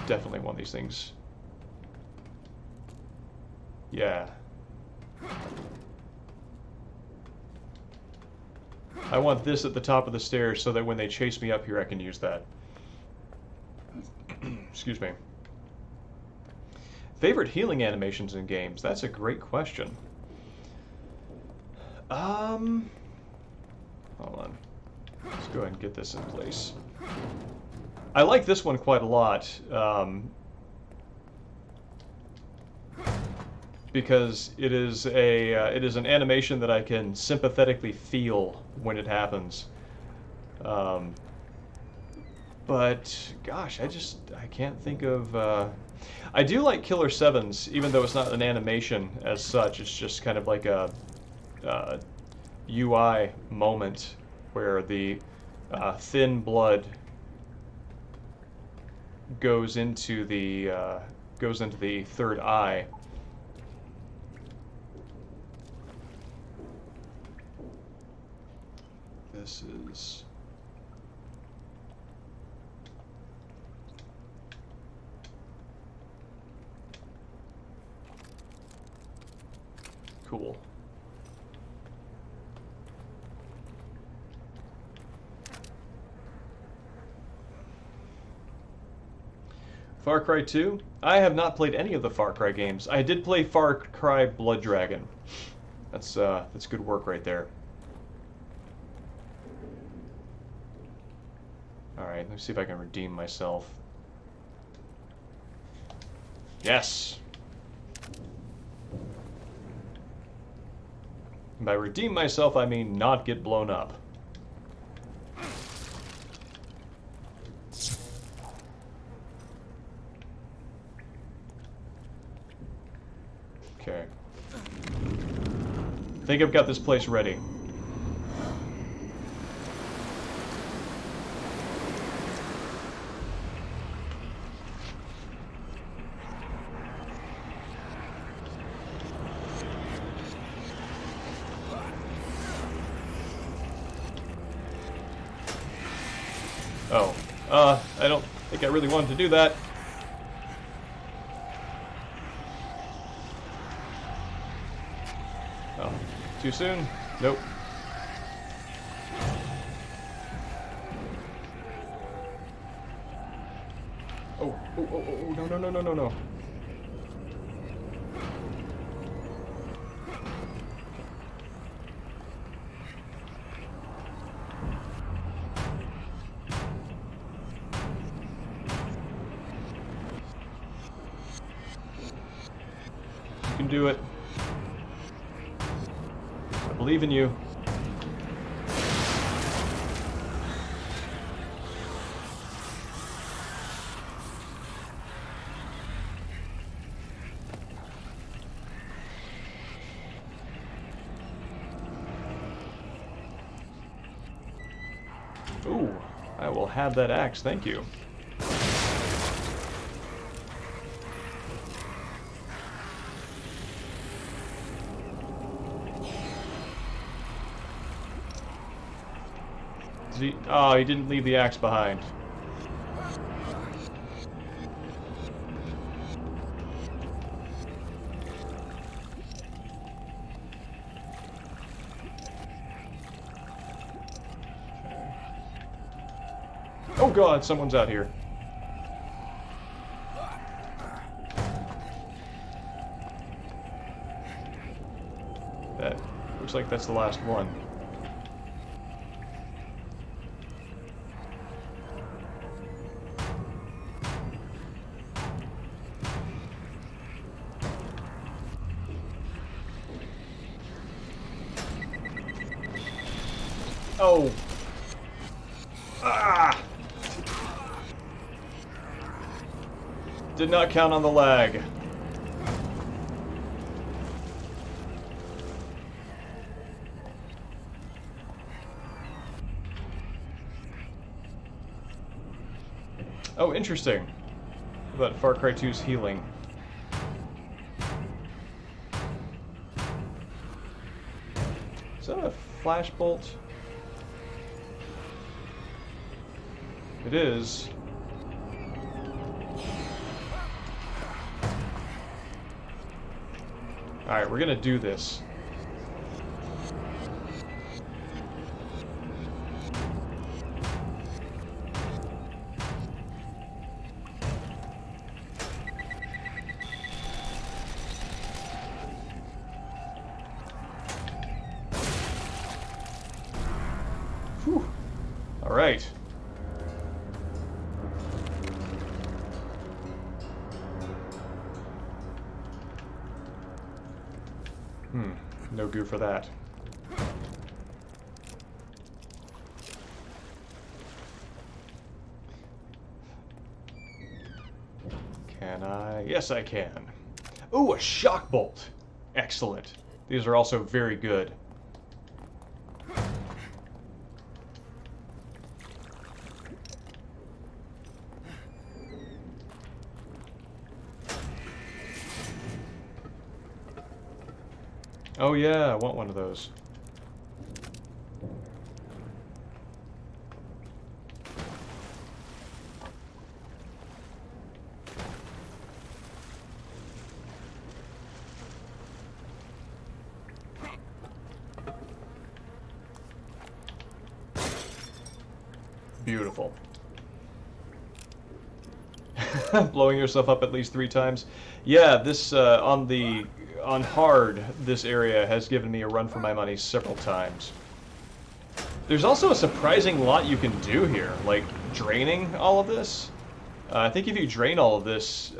Definitely want these things. Yeah. I want this at the top of the stairs so that when they chase me up here, I can use that. Excuse me. Favorite healing animations in games? That's a great question. Hold on. Let's go ahead and get this in place. I like this one quite a lot, because it is an animation that I can sympathetically feel when it happens. But gosh, I can't think of. I do like Killer 7's, even though it's not an animation as such. It's just kind of like a UI moment where the thin blood goes into the third eye. This is cool. Far Cry 2? I have not played any of the Far Cry games. I did play Far Cry Blood Dragon. That's good work right there. Alright, let me see if I can redeem myself. Yes! And by redeem myself, I mean not get blown up. Okay. I think I've got this place ready. Oh, I don't think I really wanted to do that. Oh, too soon? Nope. Oh, no. You can do it. I believe in you. Ooh, I will have that axe, thank you. Oh, he didn't leave the axe behind. Oh god, someone's out here. That looks like that's the last one. Oh. Ah! Did not count on the lag. Oh, interesting. About Far Cry 2's healing. Is that a flash bolt? It is. Alright, we're gonna do this. Whew. Alright. No goo for that. Can I? Yes, I can. Ooh, a shock bolt. Excellent. These are also very good. Oh yeah, I want one of those. Beautiful. Blowing yourself up at least 3 times. Yeah, this on hard, this area has given me a run for my money several times. There's also a surprising lot you can do here, like draining all of this. I think if you drain all of this,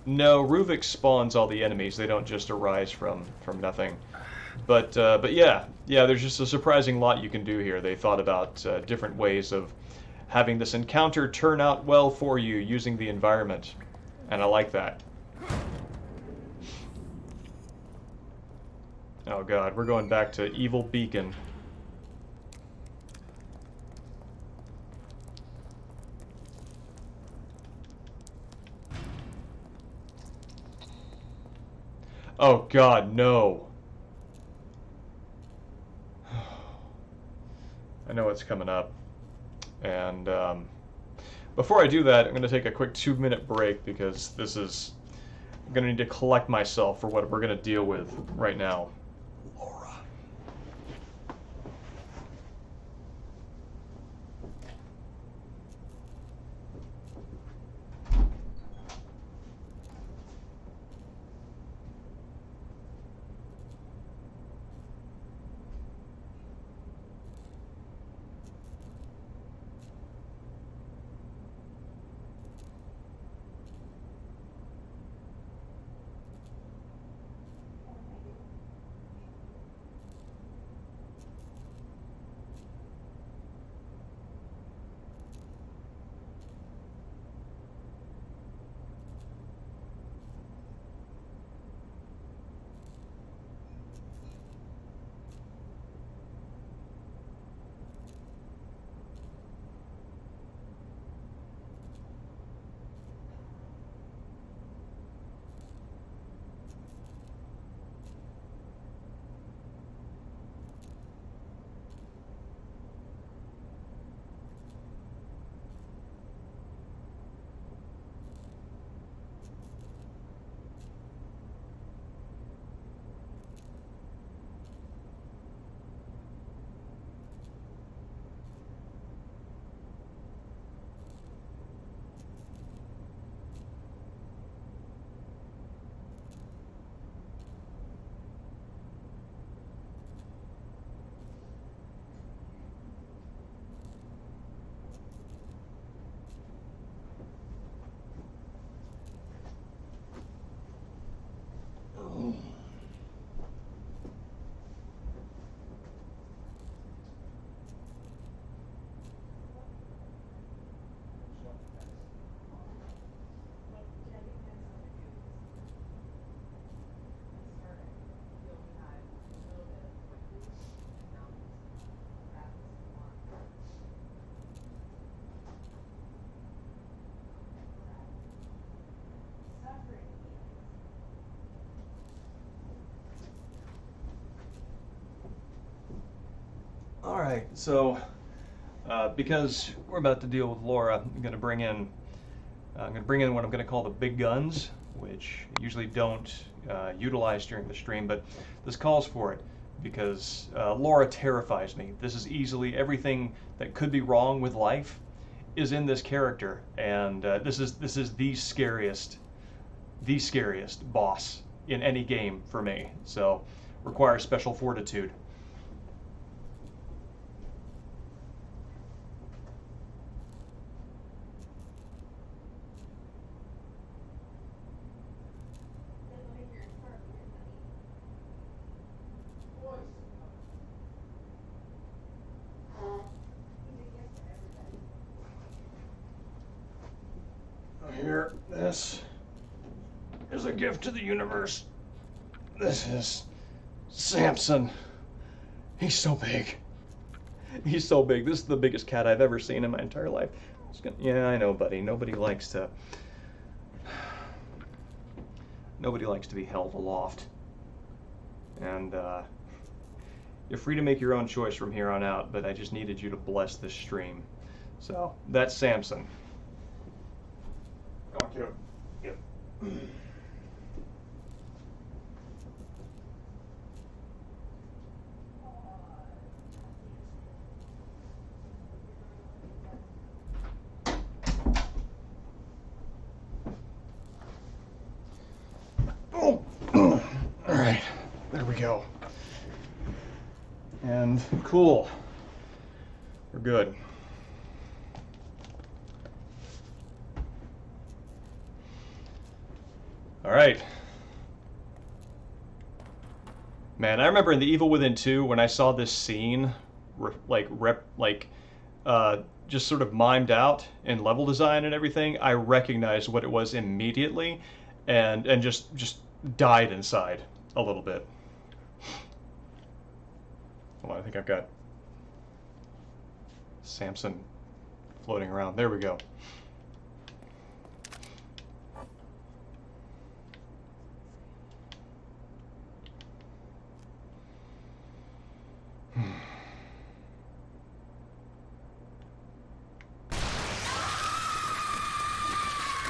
no, Ruvik spawns all the enemies. They don't just arise from nothing. But yeah, there's just a surprising lot you can do here. They thought about different ways of having this encounter turn out well for you using the environment, and I like that. Oh god, we're going back to Evil Beacon. Oh god, no. I know what's coming up. And before I do that, I'm going to take a quick 2-minute break because I'm going to need to collect myself for what we're going to deal with right now. Laura. Alright, so because we're about to deal with Laura, I'm going to bring in what I'm going to call the big guns, which I usually don't utilize during the stream, but this calls for it because Laura terrifies me. This is easily everything that could be wrong with life is in this character, and this is the scariest boss in any game for me. So requires special fortitude. Here, this is a gift to the universe. This is Samson. He's so big. He's so big. This is the biggest cat I've ever seen in my entire life. Yeah, I know, buddy. Nobody likes to be held aloft. And you're free to make your own choice from here on out, but I just needed you to bless this stream. So, that's Samson. Thank you. Yep. go. And cool. We're good. All right. Man, I remember in The Evil Within 2 when I saw this scene, just sort of mimed out in level design and everything. I recognized what it was immediately, and just died inside a little bit. Hold on, I think I've got Samson floating around. There we go.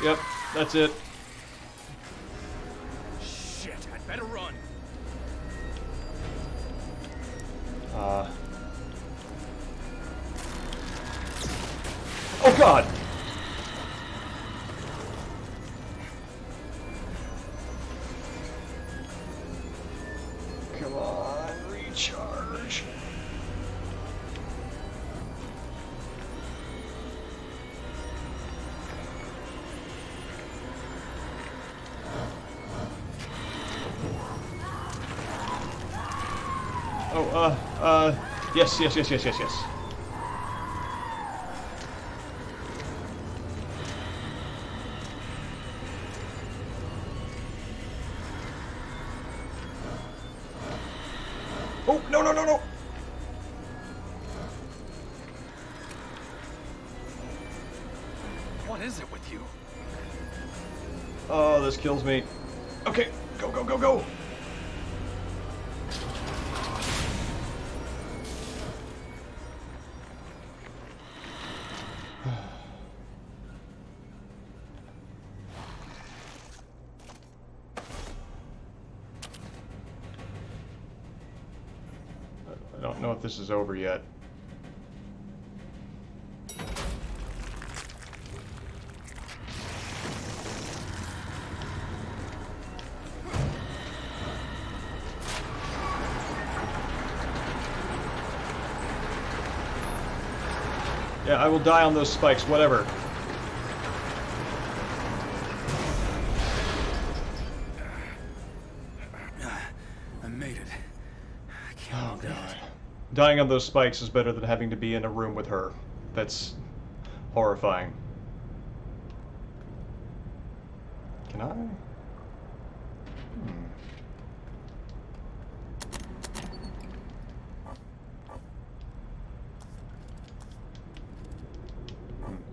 Yep, that's it. Shit, I'd better run. Oh God! Come on, recharge. Yes. Oh, no. What is it with you? Oh, this kills me. Okay, go. I don't know if this is over yet. Yeah, I will die on those spikes, whatever. I made it. I can't Oh believe God. it. Dying on those spikes is better than having to be in a room with her. That's horrifying. Can I?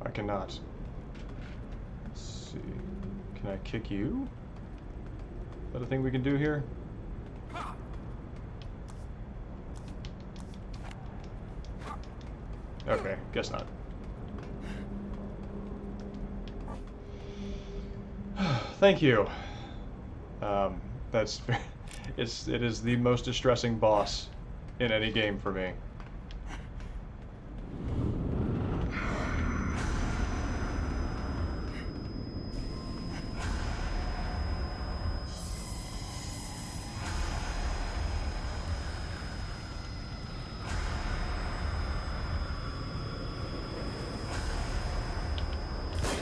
I cannot. Let's see. Can I kick you? Is that a thing we can do here? Okay, guess not. Thank you. That's it is the most distressing boss in any game for me.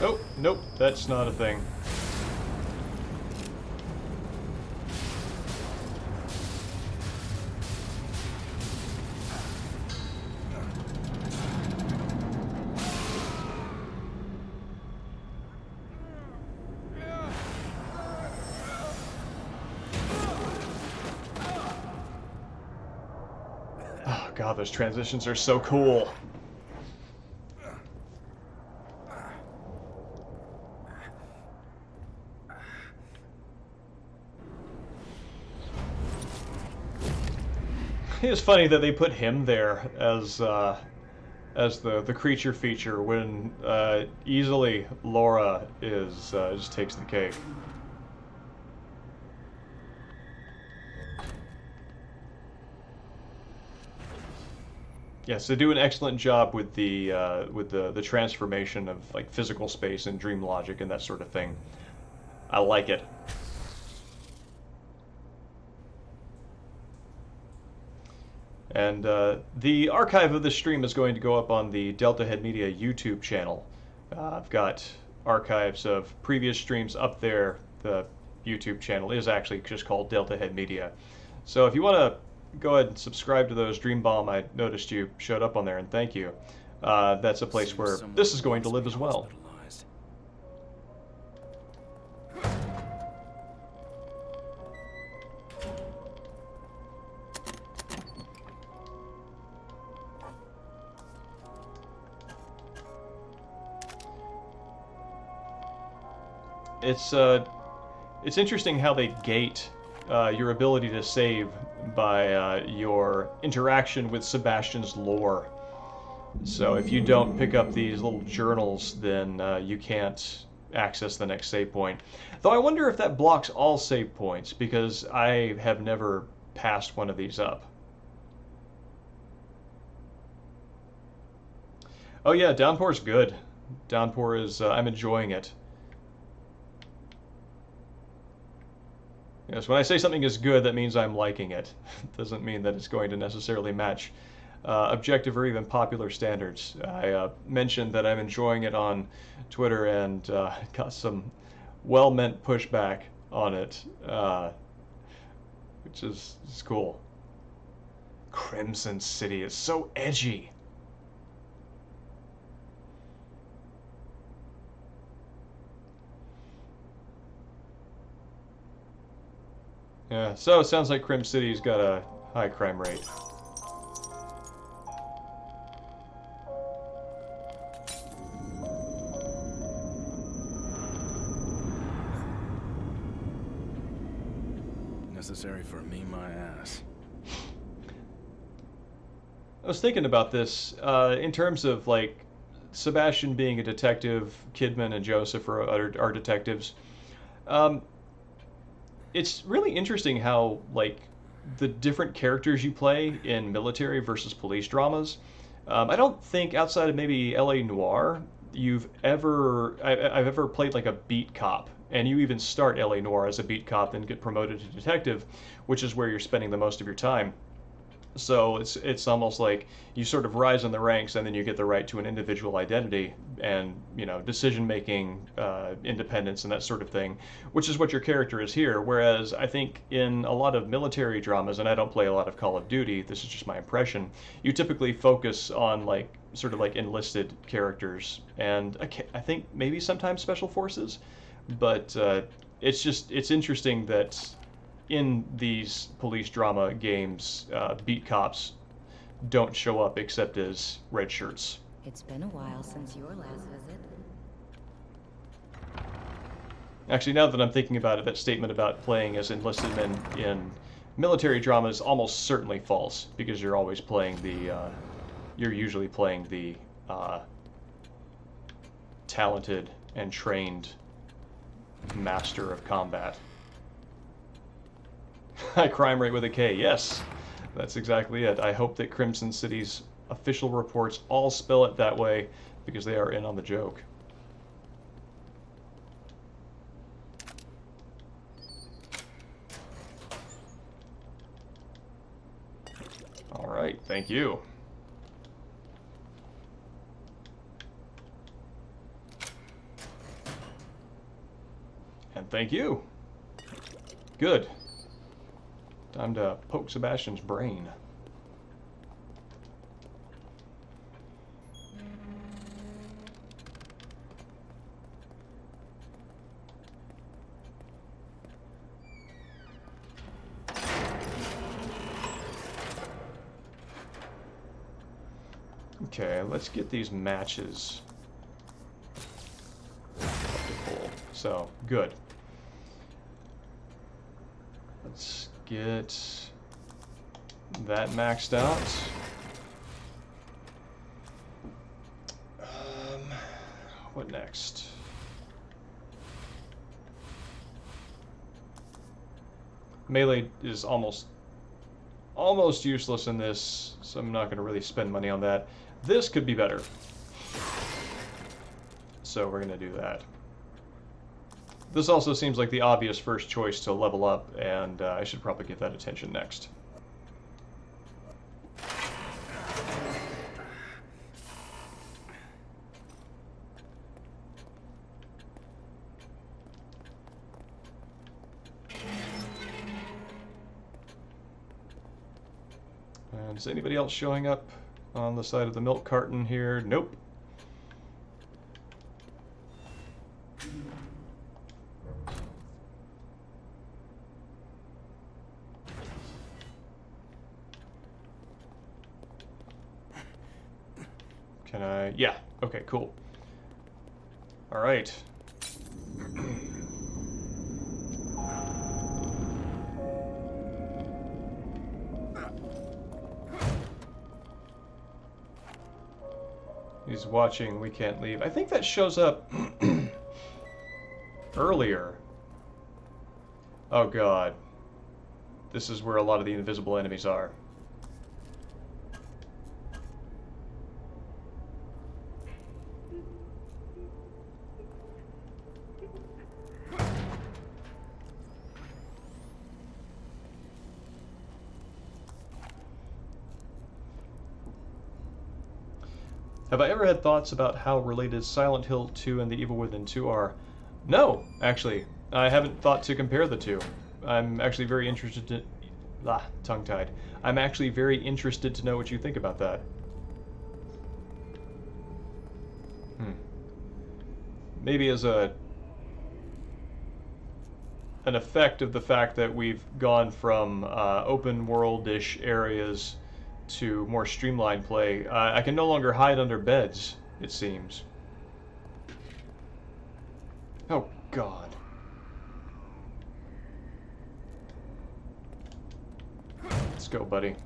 Oh, nope, that's not a thing. Oh God, those transitions are so cool. It's funny that they put him there as the creature feature when easily Laura is just takes the cake. Yes, they do an excellent job with the transformation of like physical space and dream logic and that sort of thing. I like it. And the archive of this stream is going to go up on the Deltahead Media YouTube channel. I've got archives of previous streams up there. The YouTube channel is actually just called Deltahead Media. So if you want to go ahead and subscribe to those, Dreambomb, I noticed you showed up on there, and thank you. That's a place where this is going to live as well. It's interesting how they gate your ability to save by your interaction with Sebastian's lore. So if you don't pick up these little journals, then you can't access the next save point. Though I wonder if that blocks all save points, because I have never passed one of these up. Oh yeah, Downpour's good. Downpour is, I'm enjoying it. Yes, when I say something is good, that means I'm liking it. It doesn't mean that it's going to necessarily match objective or even popular standards. I mentioned that I'm enjoying it on Twitter and got some well-meant pushback on it, which is cool. Crimson City is so edgy. Yeah, so it sounds like Crim City's got a high crime rate. Necessary for me, my ass. I was thinking about this in terms of like Sebastian being a detective, Kidman and Joseph are detectives. It's really interesting how like the different characters you play in military versus police dramas. I don't think outside of maybe L.A. Noire I've ever played like a beat cop, and you even start L.A. Noire as a beat cop and get promoted to detective, which is where you're spending the most of your time. So it's almost like you sort of rise in the ranks, and then you get the right to an individual identity and, you know, decision making, independence, and that sort of thing, which is what your character is here. Whereas I think in a lot of military dramas, and I don't play a lot of Call of Duty, this is just my impression, you typically focus on like sort of like enlisted characters, and I think maybe sometimes special forces, but it's interesting that in these police drama games, beat cops don't show up except as red shirts. It's been a while since your last visit. Actually, now that I'm thinking about it, that statement about playing as enlisted men in military drama is almost certainly false, because you're always playing you're usually playing the talented and trained master of combat. High crime rate with a K, yes. That's exactly it. I hope that Crimson City's official reports all spell it that way, because they are in on the joke. All right, thank you. And thank you. Good. Time to poke Sebastian's brain. Okay, let's get these matches up to full. So, good. Let's get that maxed out. What next? Melee is almost useless in this, so I'm not going to really spend money on that. This could be better, so we're going to do that. This also seems like the obvious first choice to level up, and I should probably give that attention next. And is anybody else showing up on the side of the milk carton here? Nope. Can I? Yeah. Okay, cool. All right. He's watching. We can't leave. I think that shows up earlier. Oh god. This is where a lot of the invisible enemies are. Have I ever had thoughts about how related Silent Hill 2 and The Evil Within 2 are? No, actually. I haven't thought to compare the two. I'm actually very interested to... tongue-tied. I'm actually very interested to know what you think about that. Maybe as an effect of the fact that we've gone from open world-ish areas to more streamlined play, I can no longer hide under beds, it seems. Oh, God. Let's go, buddy.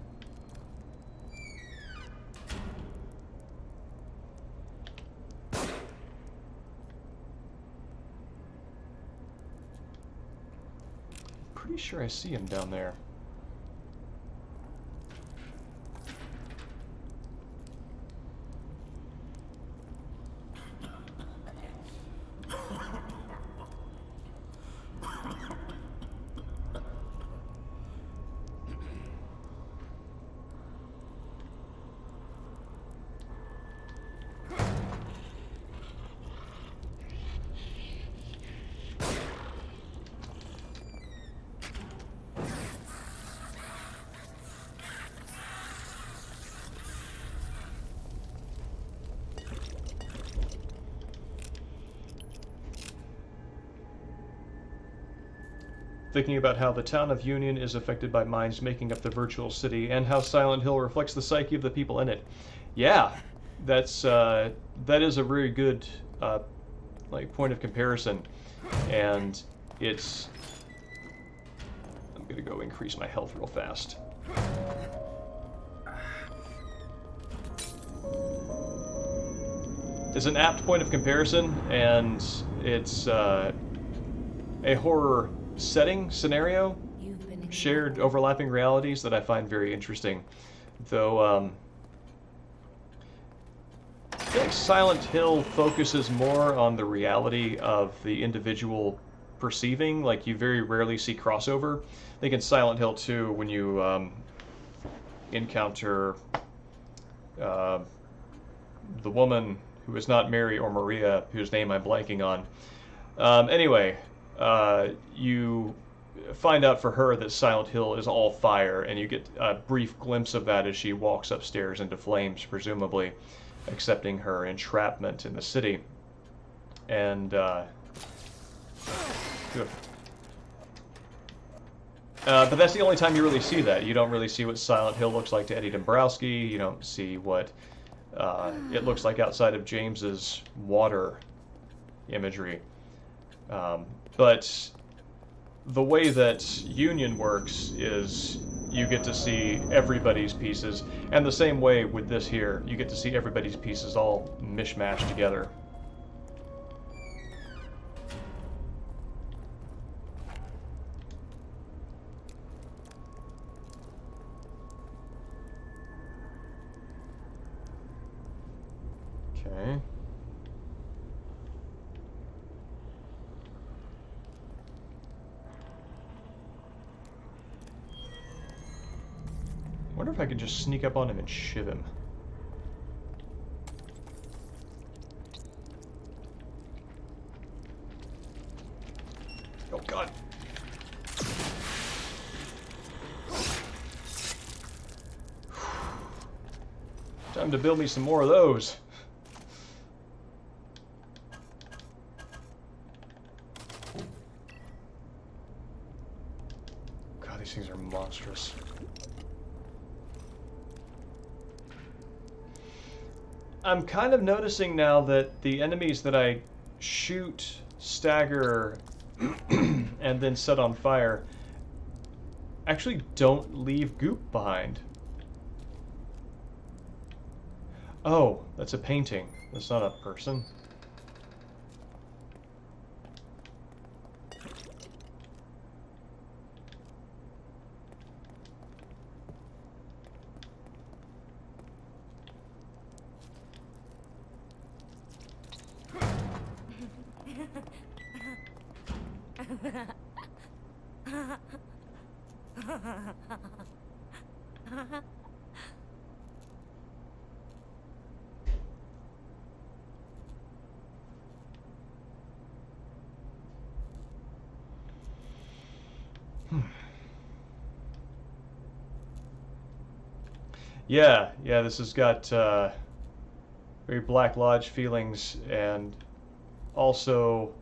Pretty sure I see him down there. Thinking about how the town of Union is affected by minds making up the virtual city, and how Silent Hill reflects the psyche of the people in it. Yeah, that is a very good point of comparison, and it's. I'm gonna go increase my health real fast. It's an apt point of comparison, and it's a horror setting scenario, shared overlapping realities that I find very interesting. Though I feel like Silent Hill focuses more on the reality of the individual perceiving. Like, you very rarely see crossover. I think in Silent Hill 2, when you encounter the woman who is not Mary or Maria, whose name I'm blanking on. Anyway, you find out for her that Silent Hill is all fire, and you get a brief glimpse of that as she walks upstairs into flames, presumably accepting her entrapment in the city. And but that's the only time you really see that. You don't really see what Silent Hill looks like to Eddie Dombrowski. You don't see what it looks like outside of James's water imagery. But the way that Union works is you get to see everybody's pieces, and the same way with this here, you get to see everybody's pieces all mishmashed together. Okay. I wonder if I could just sneak up on him and shiv him. Oh god. Time to build me some more of those. God, these things are monstrous. I'm kind of noticing now that the enemies that I shoot, stagger, and then set on fire actually don't leave goop behind. Oh, that's a painting. That's not a person. Yeah, this has got very Black Lodge feelings, and also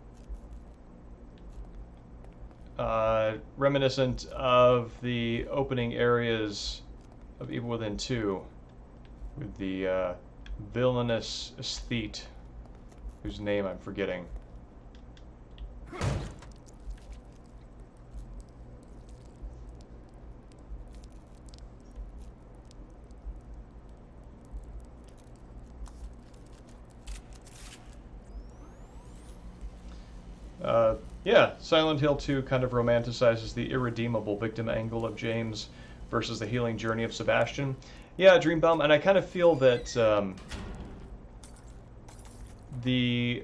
reminiscent of the opening areas of Evil Within 2, with the villainous aesthete, whose name I'm forgetting. Yeah, Silent Hill 2 kind of romanticizes the irredeemable victim angle of James versus the healing journey of Sebastian. Yeah, Dreambomb, and I kind of feel that the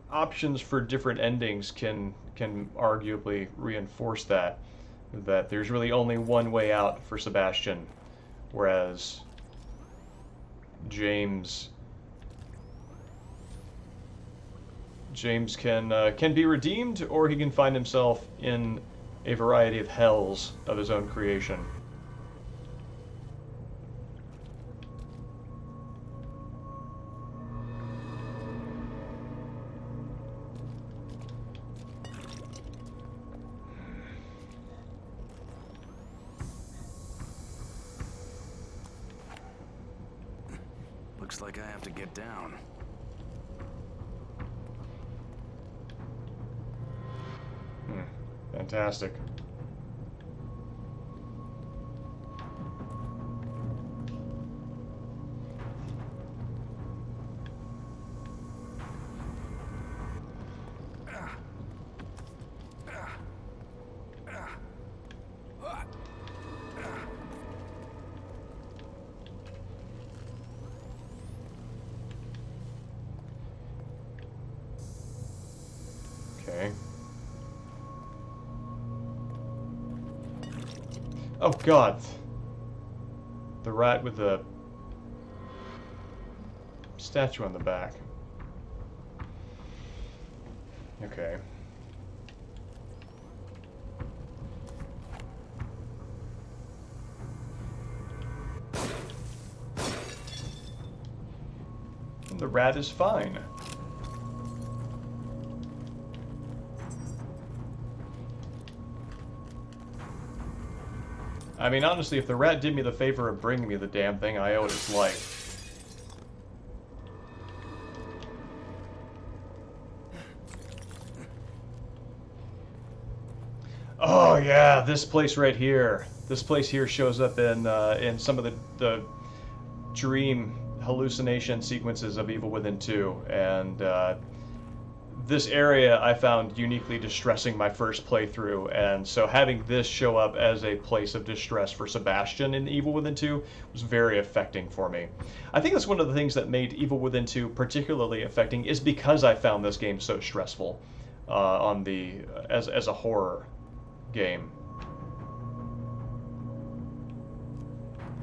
options for different endings can arguably reinforce that there's really only one way out for Sebastian, whereas James can be redeemed, or he can find himself in a variety of hells of his own creation. Looks like I have to get down. Fantastic. Okay. Oh God! The rat with the statue on the back. Okay. And the rat is fine. I mean, honestly, if the rat did me the favor of bringing me the damn thing, I owe it its life. Oh yeah, this place right here. This place here shows up in some of the dream hallucination sequences of Evil Within 2, and this area I found uniquely distressing my first playthrough, and so having this show up as a place of distress for Sebastian in Evil Within 2 was very affecting for me. I think that's one of the things that made Evil Within 2 particularly affecting, is because I found this game so stressful as a horror game.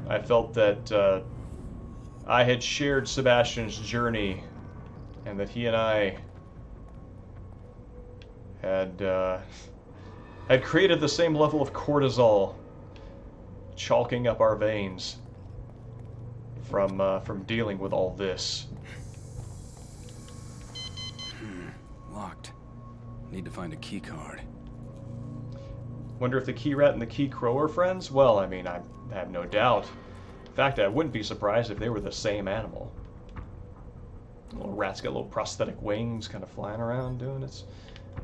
I felt that I had shared Sebastian's journey, and that he and I had created the same level of cortisol chalking up our veins. It from dealing with all this. Locked. Need to find a key card. Wonder if the key rat and the key crow are friends? Well, I mean, I have no doubt. In fact, I wouldn't be surprised if they were the same animal. The little rat's got little prosthetic wings, kind of flying around doing its,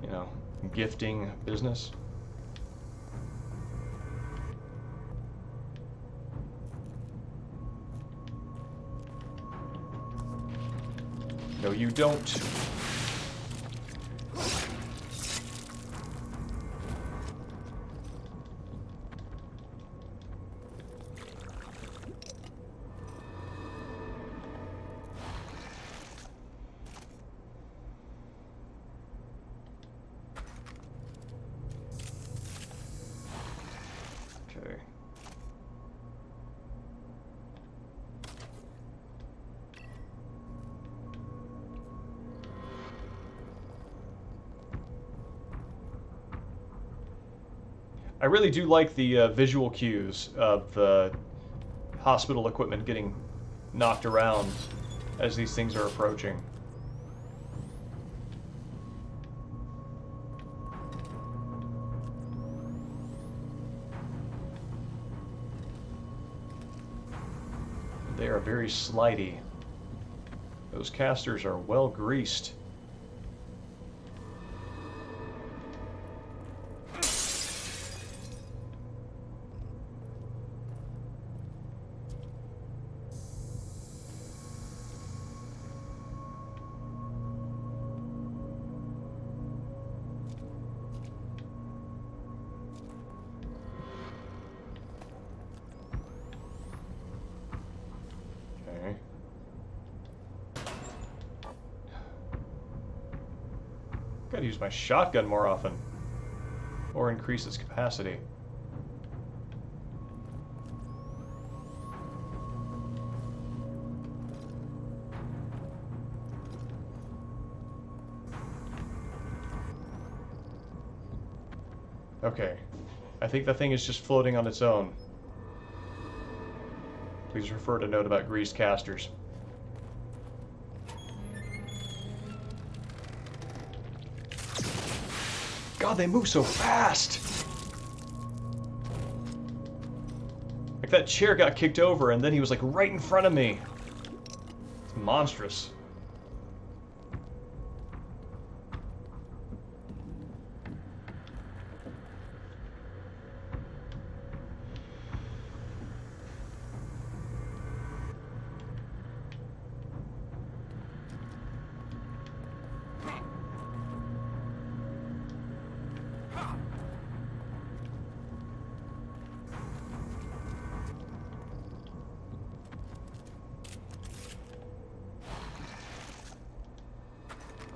you know, gifting business. No, you don't. Okay. I really do like the visual cues of the hospital equipment getting knocked around as these things are approaching. They are very slidey. Those casters are well greased. Okay. Gotta use my shotgun more often. Or increase its capacity. Okay. I think the thing is just floating on its own. Please refer to note about greased casters. God, they move so fast! Like that chair got kicked over and then he was like right in front of me. It's monstrous.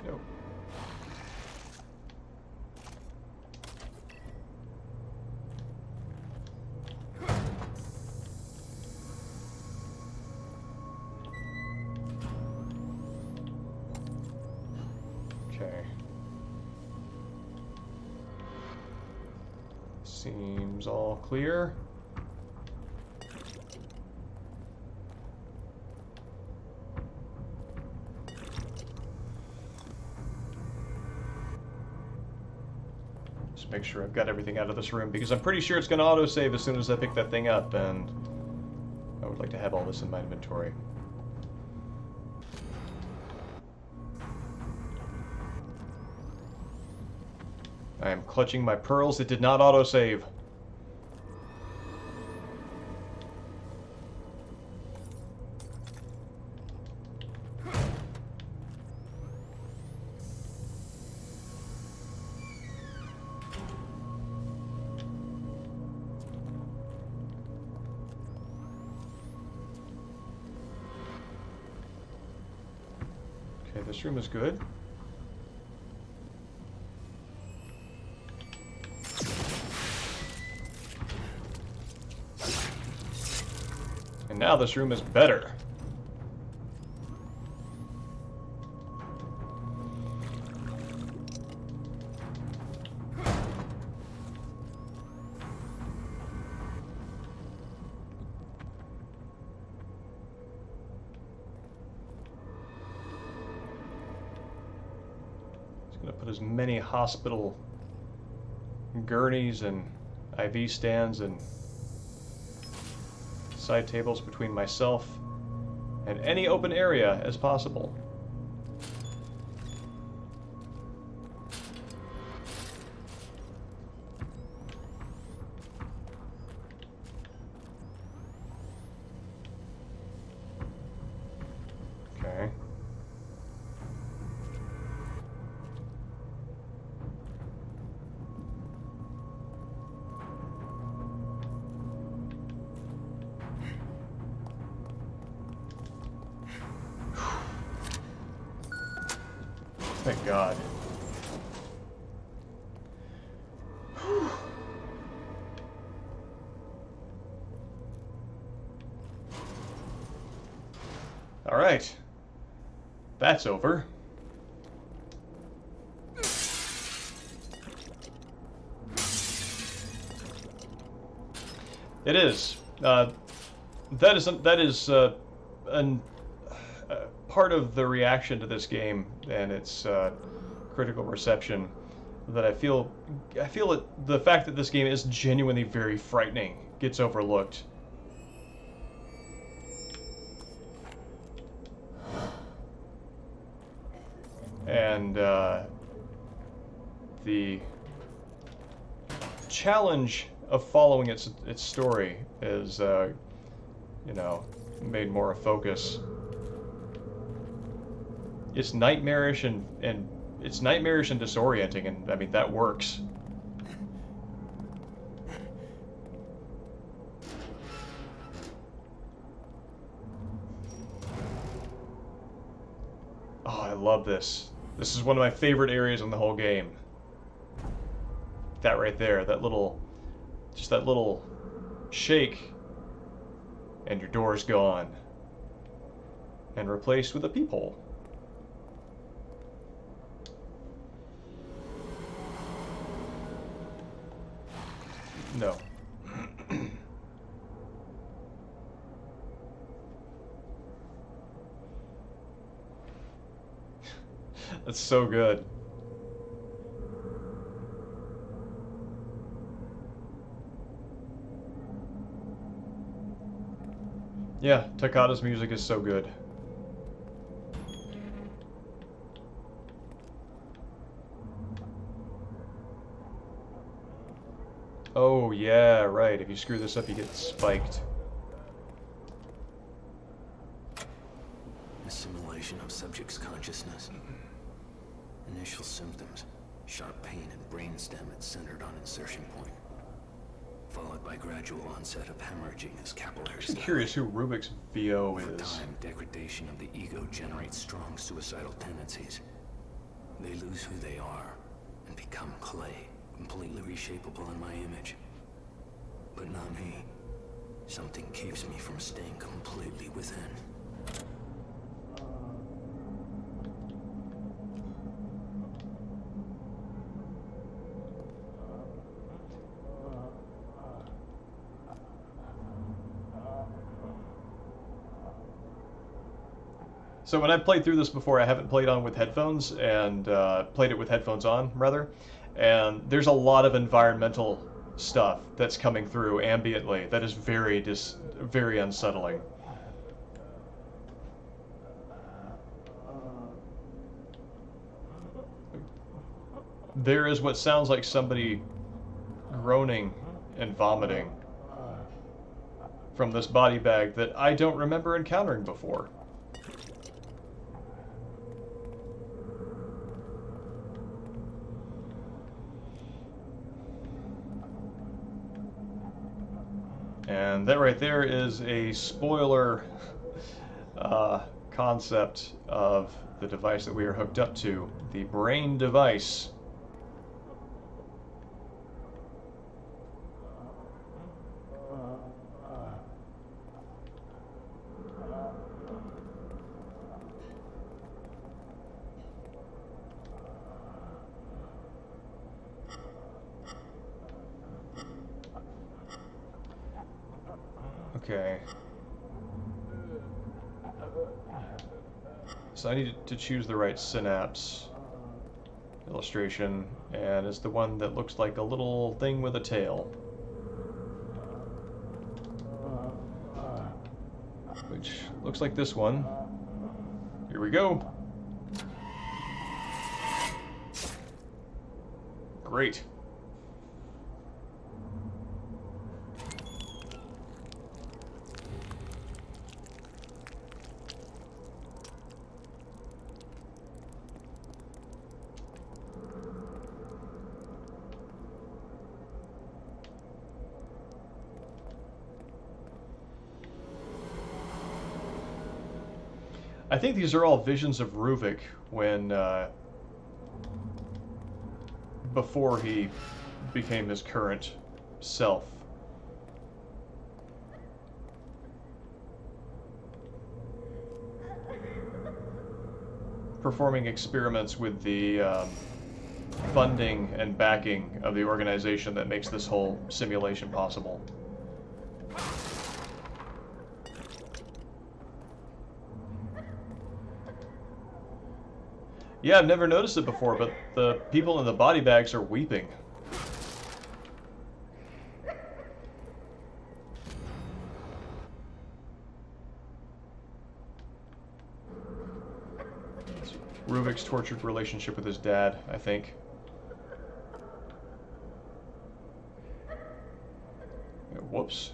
Nope. Okay. Seems all clear. Just make sure I've got everything out of this room because I'm pretty sure it's going to autosave as soon as I pick that thing up, and I would like to have all this in my inventory. I am clutching my pearls. It did not autosave. Okay, this room is good. And now this room is better. Gonna put as many hospital gurneys and IV stands and side tables between myself and any open area as possible. Okay. Thank God. All right. That's over. It is. That is part of the reaction to this game and its critical reception. That I feel that the fact that this game is genuinely very frightening gets overlooked. And the challenge of following its story is, you know, made more a focus. It's nightmarish and it's nightmarish and disorienting, and I mean that works. Oh, I love this. This is one of my favorite areas in the whole game. That right there, just that little shake, and your door's gone. And replaced with a peephole. No. That's so good. Yeah, Takata's music is so good. Oh, yeah, right. If you screw this up, you get spiked. Assimilation of subject's consciousness. Initial symptoms: sharp pain and brainstem centered on insertion point, followed by gradual onset of hemorrhaging as capillaries. I'm curious who Rubik's VO Over is. time, degradation of the ego generates strong suicidal tendencies. They lose who they are and become clay, completely reshapeable in my image. But not me. Something keeps me from staying completely within. So when I've played through this before, I haven't played on with headphones, and played it with headphones on, rather. And there's a lot of environmental stuff that's coming through ambiently that is very unsettling. There is what sounds like somebody groaning and vomiting from this body bag that I don't remember encountering before. And that right there is a spoiler concept of the device that we are hooked up to, the brain device. Okay. So I need to choose the right synapse. illustration, and it's the one that looks like a little thing with a tail. Which looks like this one. Here we go. Great. I think these are all visions of Ruvik when, before he became his current self. Performing experiments with the funding and backing of the organization that makes this whole simulation possible. Yeah, I've never noticed it before, but the people in the body bags are weeping. It's Ruvik's tortured relationship with his dad, I think. Yeah, whoops.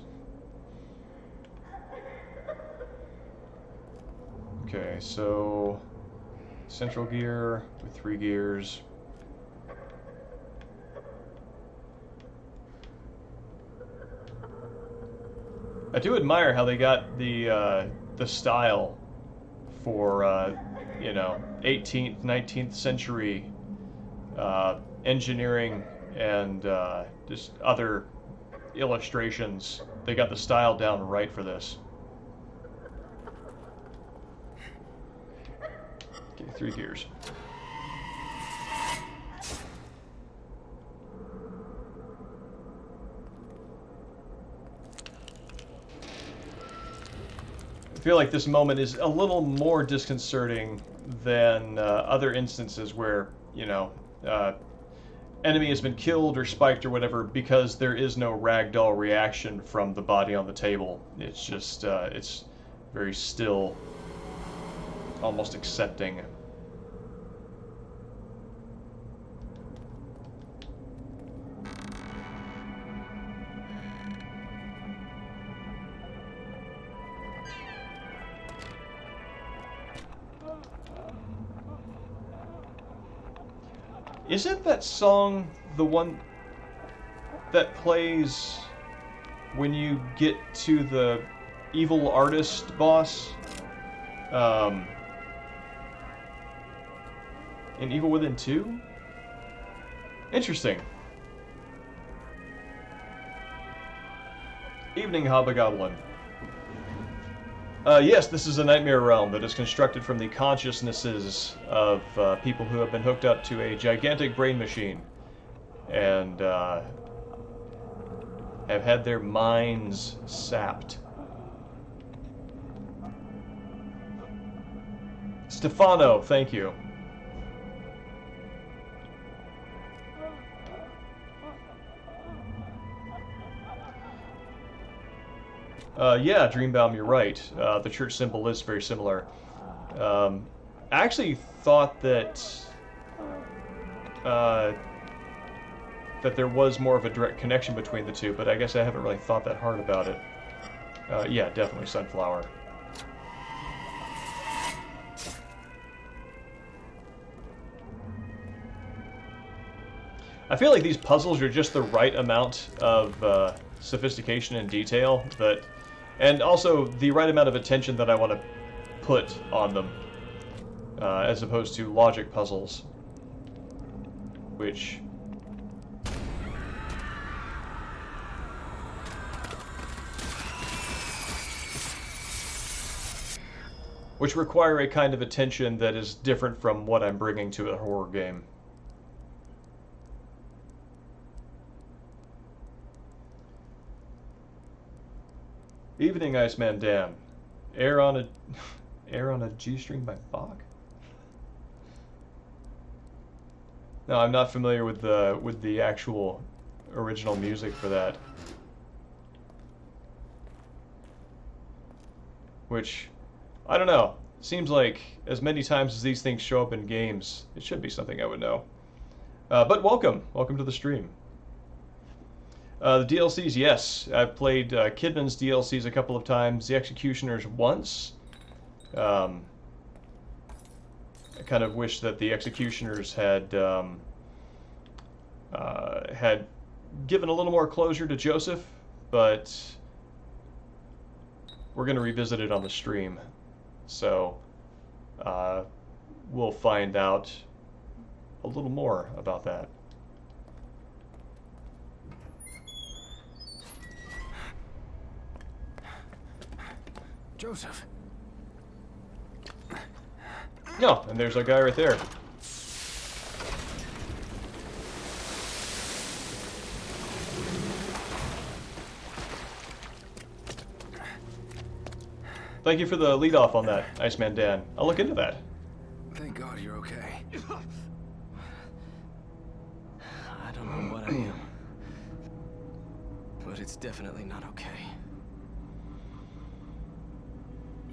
Okay, so... central gear with 3 gears. I do admire how they got the style for you know, 18th, 19th century engineering and just other illustrations. They got the style down right for this. Okay, 3 gears. I feel like this moment is a little more disconcerting than other instances where, you know, enemy has been killed or spiked or whatever, because there is no ragdoll reaction from the body on the table. It's just, it's very still, almost accepting. Isn't that song the one that plays when you get to the evil artist boss? In Evil Within 2? Interesting. Evening, Hobgoblin. Yes, this is a nightmare realm that is constructed from the consciousnesses of people who have been hooked up to a gigantic brain machine and have had their minds sapped. Stefano, thank you. Yeah, Dreambaum, you're right. The church symbol is very similar. I actually thought that that there was more of a direct connection between the two, but I guess I haven't really thought that hard about it. Yeah, definitely Sunflower. I feel like these puzzles are just the right amount of sophistication and detail that, and also the right amount of attention that I want to put on them, as opposed to logic puzzles, which require a kind of attention that is different from what I'm bringing to a horror game. Evening, Iceman Dan. Air on a G-string by Bach? No, I'm not familiar with the actual original music for that. Which, I don't know. Seems like as many times as these things show up in games, it should be something I would know. But welcome to the stream. The DLCs, yes, I've played Kidman's DLCs a couple of times. The Executioners once. I kind of wish that the Executioners had had given a little more closure to Joseph, but we're going to revisit it on the stream, so we'll find out a little more about that. Joseph. No, and there's our guy right there. Thank you for the lead off on that, Iceman Dan. I'll look into that. Thank God you're okay. I don't know what I am, but it's definitely not okay.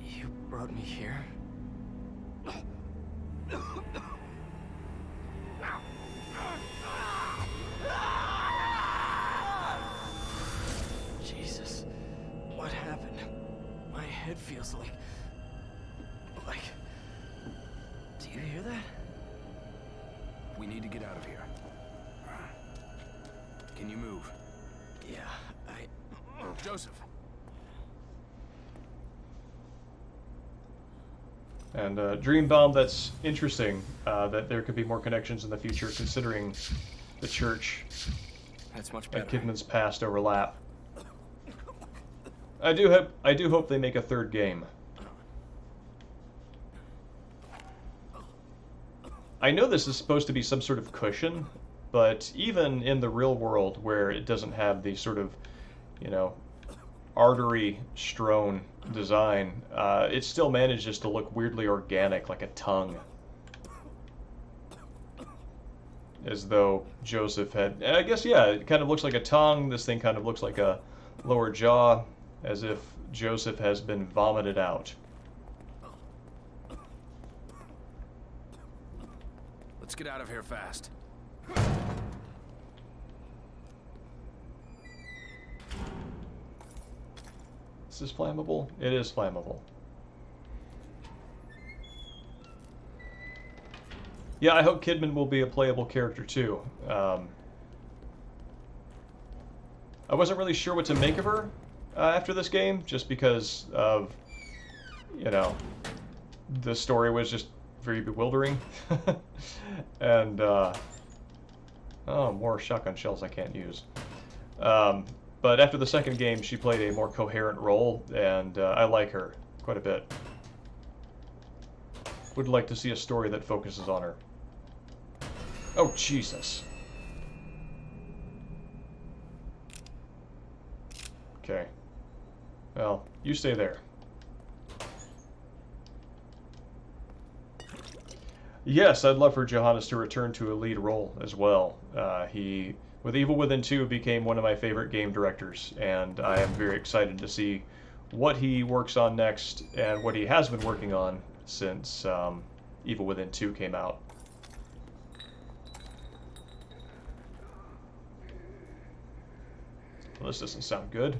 You brought me here? Jesus, what happened? My head feels like... Do you hear that? We need to get out of here. Can you move? Yeah, Joseph. And Dream Bomb, that's interesting, that there could be more connections in the future, considering the church That's much and better. Kidman's past overlap. I do hope they make a third game. I know this is supposed to be some sort of cushion, but even in the real world where it doesn't have the sort of, you know, artery-strewn design, it still manages to look weirdly organic, like a tongue. As though Joseph had... And I guess, yeah, it kind of looks like a tongue. This thing kind of looks like a lower jaw, as if Joseph has been vomited out. Let's get out of here fast. Is this flammable? It is flammable. Yeah, I hope Kidman will be a playable character too. I wasn't really sure what to make of her after this game, just because of, you know, the story was just very bewildering. And, oh, more shotgun shells I can't use. But after the second game, she played a more coherent role, and I like her quite a bit. Would like to see a story that focuses on her. Oh, Jesus. Okay. Well, you stay there. Yes, I'd love for Johannes to return to a lead role as well. He, with Evil Within 2, became one of my favorite game directors, and I am very excited to see what he works on next and what he has been working on since Evil Within 2 came out. Well, this doesn't sound good.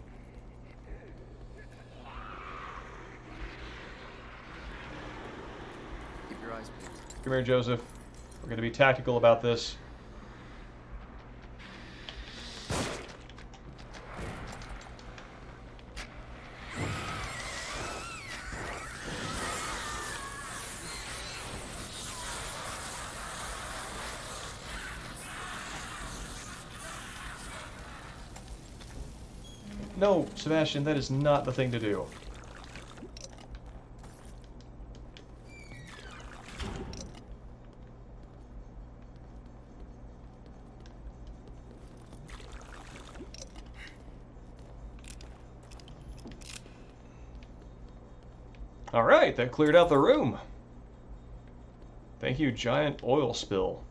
Keep your eyes peeled. Come here, Joseph. We're going to be tactical about this. No, Sebastian, that is not the thing to do. Alright, that cleared out the room. Thank you, giant oil spill.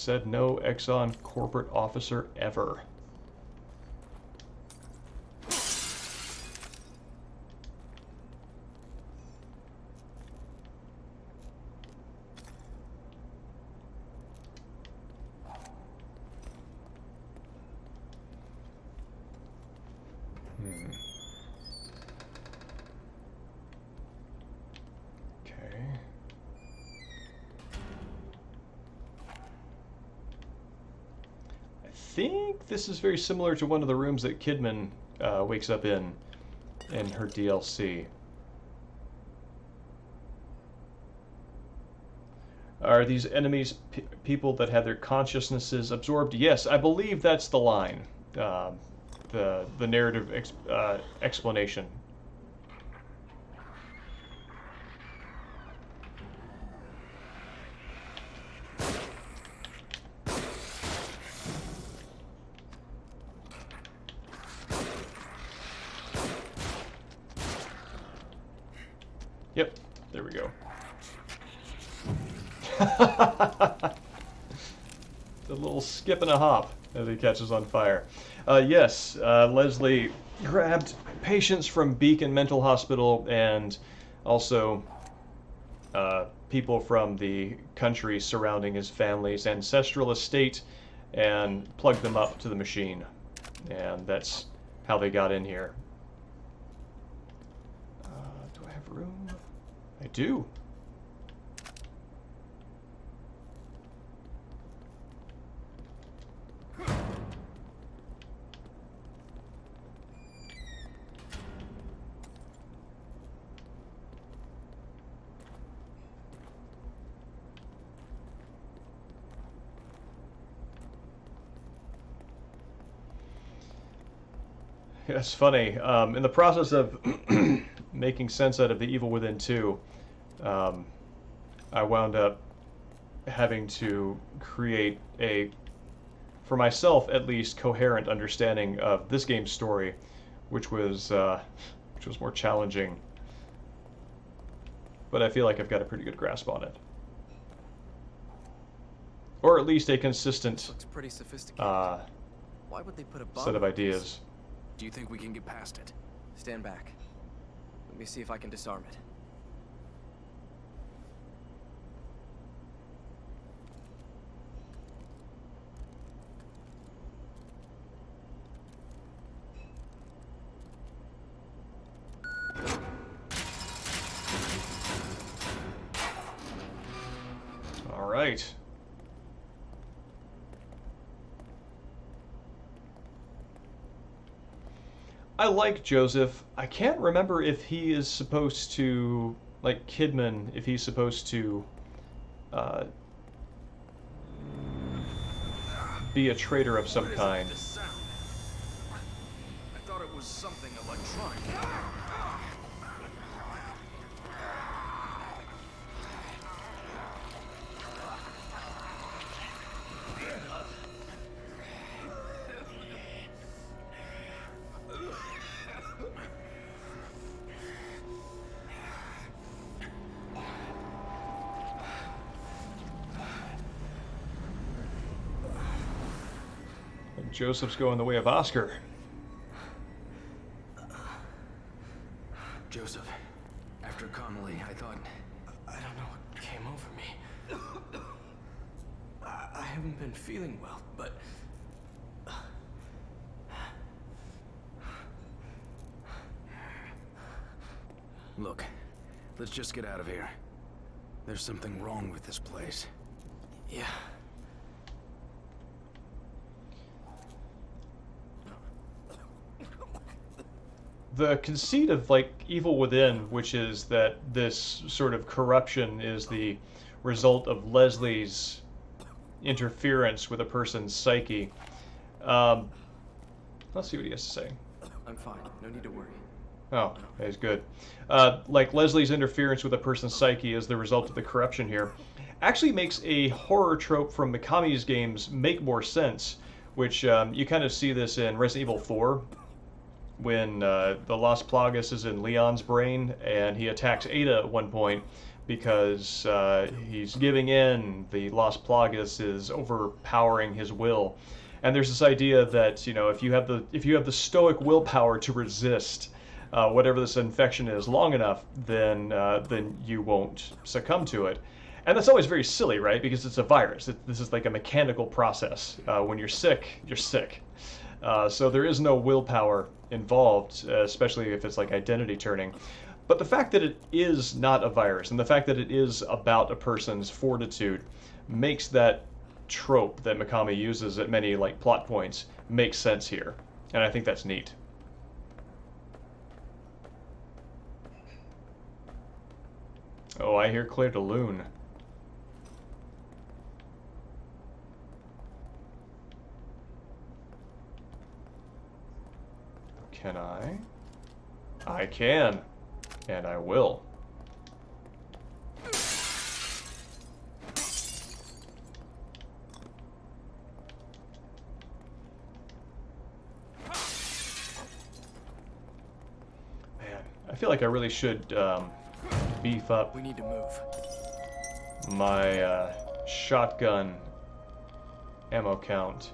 Said no Exxon corporate officer ever. Okay. I think this is very similar to one of the rooms that Kidman wakes up in her DLC. Are these enemies people that have their consciousnesses absorbed? Yes, I believe that's the line. The narrative explanation. Yep, there we go. The little skip and a hop as he catches on fire. Yes, Leslie grabbed patients from Beacon Mental Hospital and also people from the country surrounding his family's ancestral estate and plugged them up to the machine. And that's how they got in here. Do I have room? I do. It's funny. In the process of making sense out of The Evil Within 2, I wound up having to create a, for myself at least, coherent understanding of this game's story, which was more challenging. But I feel like I've got a pretty good grasp on it, or at least a consistent Looks pretty sophisticated. Why would they put a bomb set of like this? ideas. Do you think we can get past it? Stand back. Let me see if I can disarm it. All right. I like Joseph. I can't remember if he is supposed to, like Kidman, if he's supposed to be a traitor of some kind. This sound? I thought it was something electronic. Joseph's going the way of Oscar. Joseph, after Connolly, I thought... I don't know what came over me. I haven't been feeling well, but... Look, let's just get out of here. There's something wrong with this place. Yeah. The conceit of like Evil Within, which is that this sort of corruption is the result of Leslie's interference with a person's psyche. Let's see what he has to say. I'm fine. No need to worry. Oh, that's good. Like Leslie's interference with a person's psyche as the result of the corruption here actually makes a horror trope from Mikami's games make more sense, which you kind of see this in Resident Evil 4 when the Las Plagas is in Leon's brain and he attacks Ada at one point, because he's giving in. The Las Plagas is overpowering his will, and there's this idea that if you have the stoic willpower to resist whatever this infection is long enough, then you won't succumb to it. And that's always very silly, right? Because it's a virus. This is like a mechanical process. When you're sick, you're sick. So there is no willpower involved, especially if it's like identity turning. But the fact that it is not a virus, and the fact that it is about a person's fortitude, makes that trope that Mikami uses at many like plot points make sense here. And I think that's neat. Oh, I hear Claire de Lune. Can I? I can. And I will. Man, I feel like I really should beef up. We need to move. My shotgun ammo count.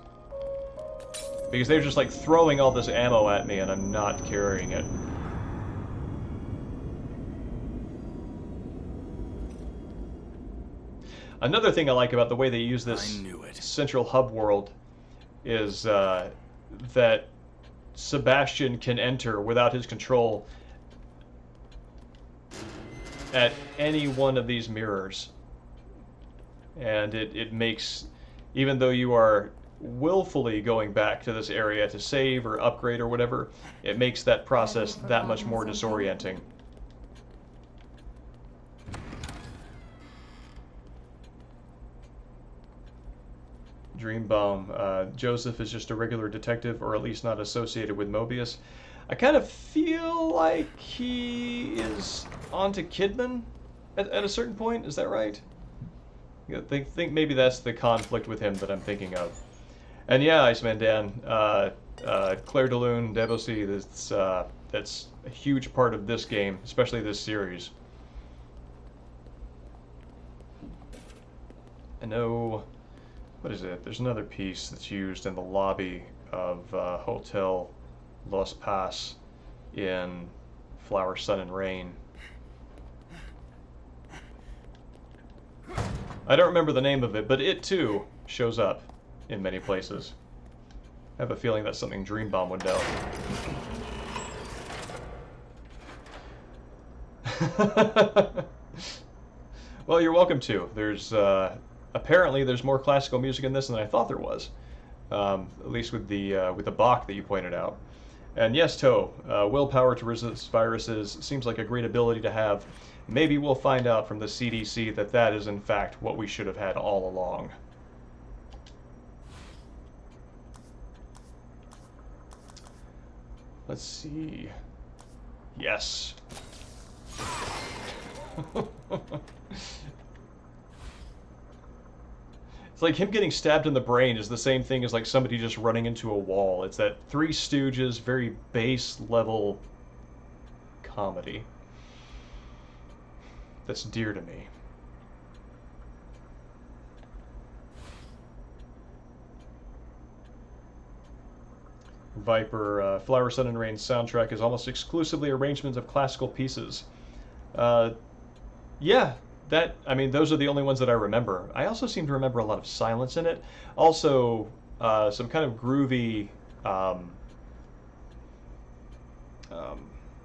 Because they're just like throwing all this ammo at me and I'm not carrying it. Another thing I like about the way they use this central hub world is that Sebastian can enter without his control at any one of these mirrors. And it makes, even though you are willfully going back to this area to save or upgrade or whatever, it makes that process that much more disorienting. Dreambaum, Joseph is just a regular detective, or at least not associated with Mobius. I kind of feel like he is onto Kidman at a certain point. Is that right? I think maybe that's the conflict with him that I'm thinking of. And yeah, Iceman Dan, Claire de Lune, Debussy, that's a huge part of this game, especially this series. I know, what is it? There's another piece that's used in the lobby of Hotel Los Paz in Flower, Sun, and Rain. I don't remember the name of it, but it too shows up in many places. I have a feeling that's something Dreambomb would know. Well, you're welcome to. There's apparently there's more classical music in this than I thought there was. At least with the Bach that you pointed out. And yes, Toe, willpower to resist viruses seems like a great ability to have. Maybe we'll find out from the CDC that that is in fact what we should have had all along. Let's see. Yes. It's like him getting stabbed in the brain is the same thing as like somebody just running into a wall. It's that Three Stooges, very base level comedy that's dear to me. Viper, Flower, Sun, and Rain soundtrack is almost exclusively arrangements of classical pieces. Yeah, I mean, those are the only ones that I remember. I also seem to remember a lot of silence in it. Also, some kind of groovy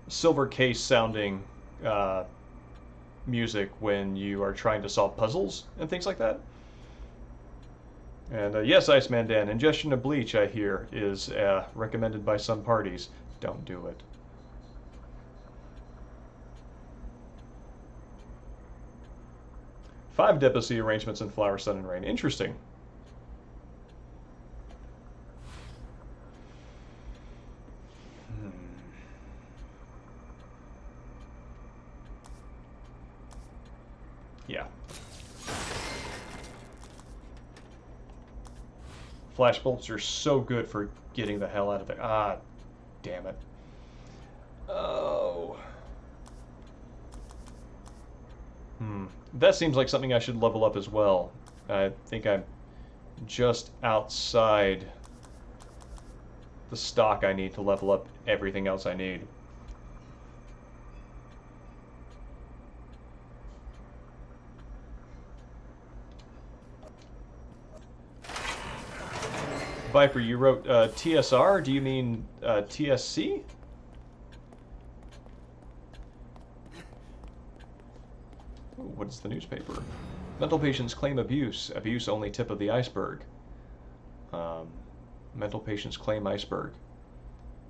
silver case sounding music when you are trying to solve puzzles and things like that. And yes, Iceman Dan, ingestion of bleach, I hear, is recommended by some parties. Don't do it. Five Debussy arrangements in Flower, Sun, and Rain. Interesting. Yeah. Flash bolts are so good for getting the hell out of there. Ah, damn it. Oh. That seems like something I should level up as well. I think I'm just outside the stock I need to level up everything else I need. Viper, you wrote TSR? Do you mean TSC? Ooh, what is the newspaper? Mental patients claim abuse. Abuse only tip of the iceberg. Mental patients claim iceberg.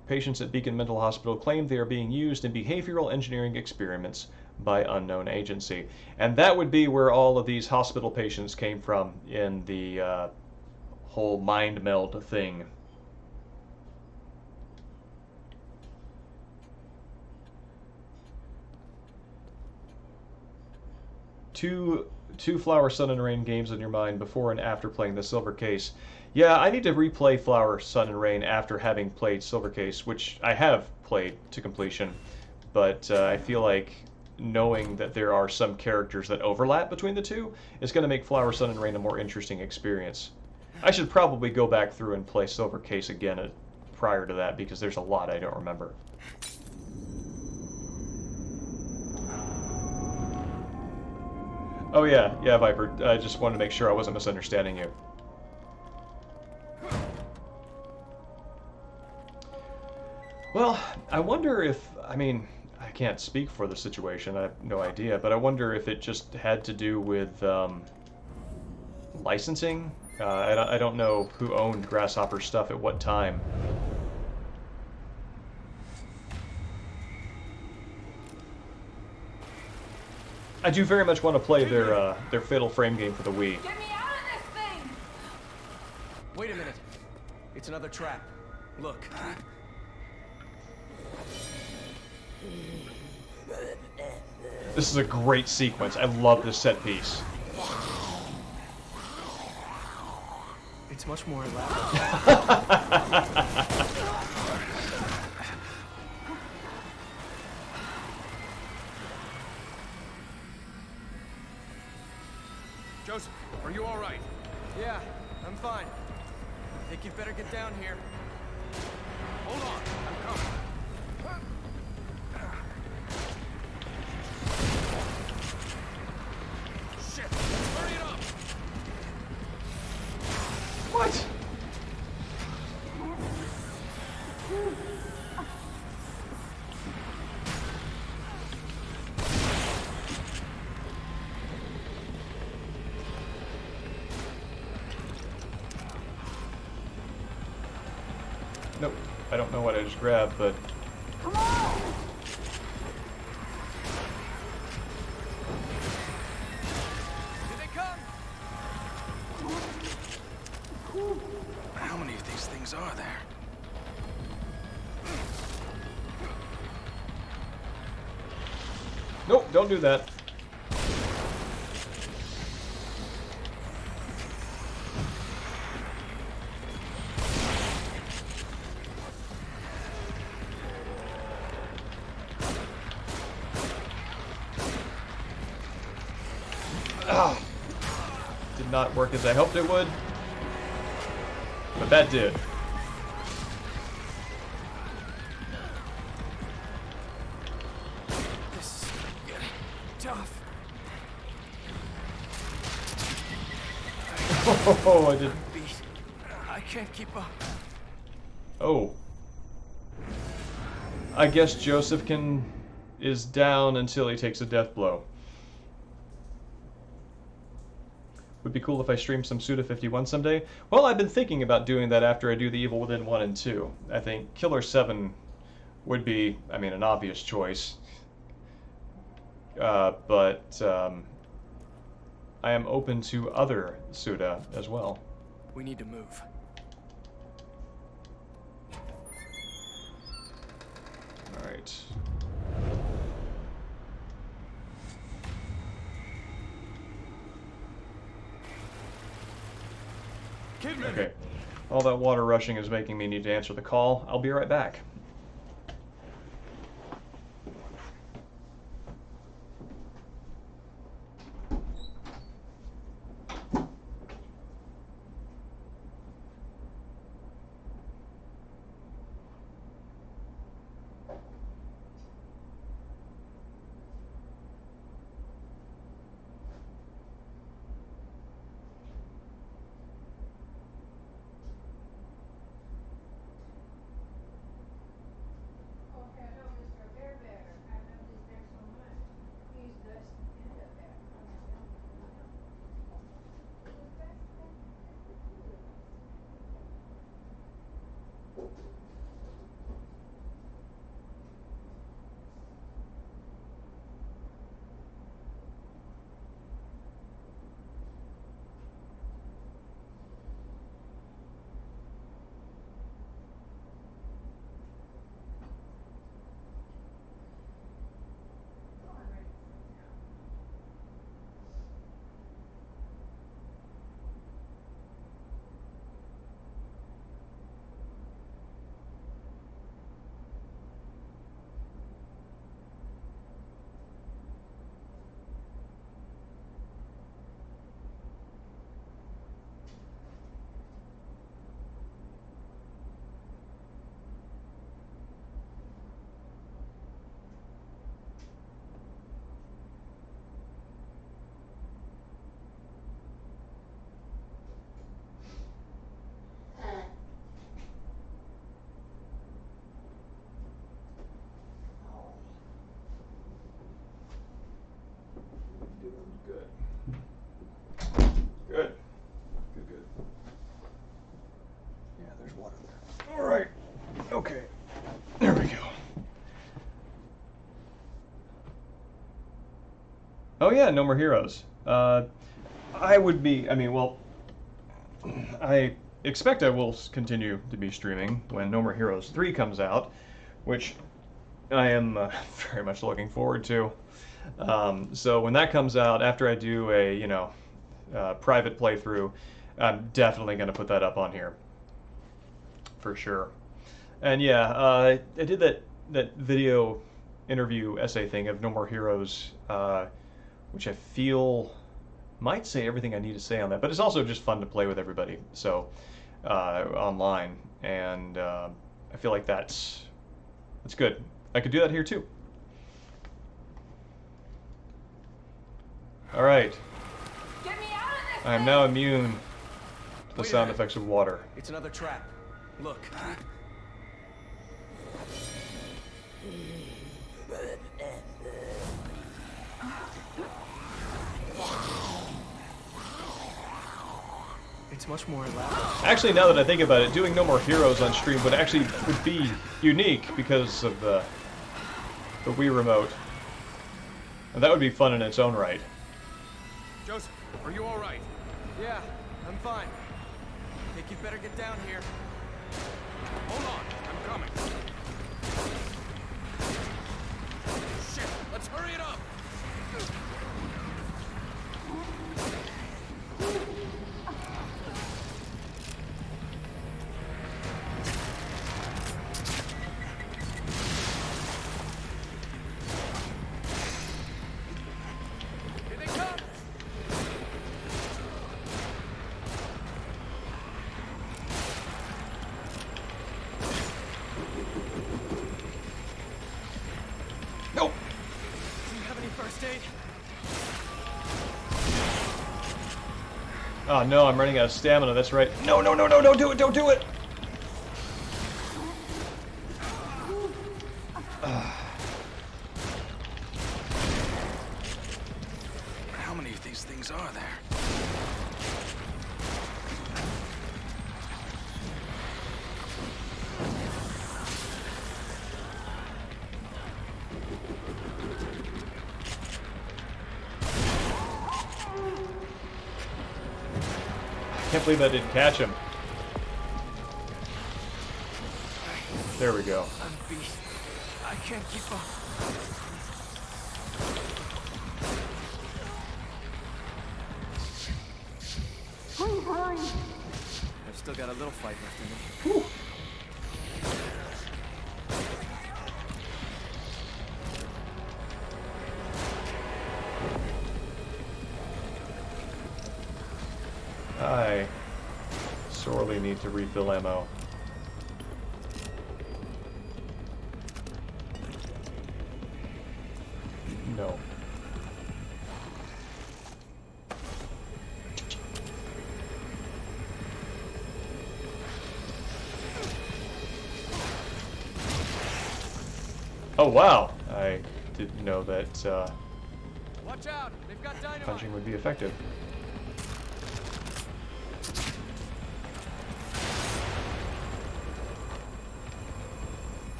Patients at Beacon Mental Hospital claim they are being used in behavioral engineering experiments by unknown agency. And that would be where all of these hospital patients came from in the whole mind meld thing. Two Flower, Sun, and Rain games in your mind before and after playing the Silver Case. Yeah, I need to replay Flower, Sun, and Rain after having played Silver Case, which I have played to completion, but I feel like knowing that there are some characters that overlap between the two is going to make Flower, Sun, and Rain a more interesting experience. I should probably go back through and play Silver Case again prior to that, because there's a lot I don't remember. Oh yeah, Viper. I just wanted to make sure I wasn't misunderstanding you. Well, I wonder if, I mean, I can't speak for the situation, I have no idea, but I wonder if it just had to do with licensing. I don't know who owned Grasshopper stuff at what time. I do very much want to play their Fatal Frame game for the Wii. Get me out of this thing! Wait a minute. It's another trap. Look. This is a great sequence. I love this set piece. It's much more elaborate. Joseph, are you all right? Yeah, I'm fine. I think you'd better get down here. Hold on, I'm coming. Shit, let's hurry it up. What? Nope. I don't know what I just grabbed, but... Come on! Here they come! How many of these things are there? Nope, don't do that. Did not work as I hoped it would, but that did. This is getting tough. Oh, I did. Beat. I can't keep up. Oh. I guess Joseph is down until he takes a death blow. Would be cool if I streamed some Suda 51 someday. Well, I've been thinking about doing that after I do The Evil Within 1 and 2. I think Killer 7 would be, I mean, an obvious choice. But I am open to other Suda as well. We need to move. Alright. Okay. All that water rushing is making me need to answer the call. I'll be right back. Oh yeah, No More Heroes. I would be. I mean, well, I expect I will continue to be streaming when No More Heroes 3 comes out, which I am very much looking forward to. So when that comes out, after I do a private playthrough, I'm definitely going to put that up on here for sure. And yeah, I did that video interview essay thing of No More Heroes, which I feel might say everything I need to say on that, but it's also just fun to play with everybody. So online, and I feel like that's good. I could do that here too. All right. Get me out of this! I am now immune to the Wait a sound minute. effects of water. It's another trap. Look. It's much more elaborate. Actually, now that I think about it, doing No More Heroes on stream would be unique because of the Wii remote, and that would be fun in its own right. Joseph, are you all right? Yeah, I'm fine. I think you'd better get down here. Hold on, I'm coming. Shit, let's hurry it up. Here they come. Nope. Do you have any first aid? Oh no, I'm running out of stamina. That's right. No, no, no, no! Don't do it! Don't do it! How many of these things are there? I can't believe I didn't catch him. There we go. I'm beat. I can't keep up. Please hurry! I've still got a little fight left in me. I sorely need to refill ammo. No. Oh wow! I didn't know that Watch out! They've got dynamite. punching would be effective.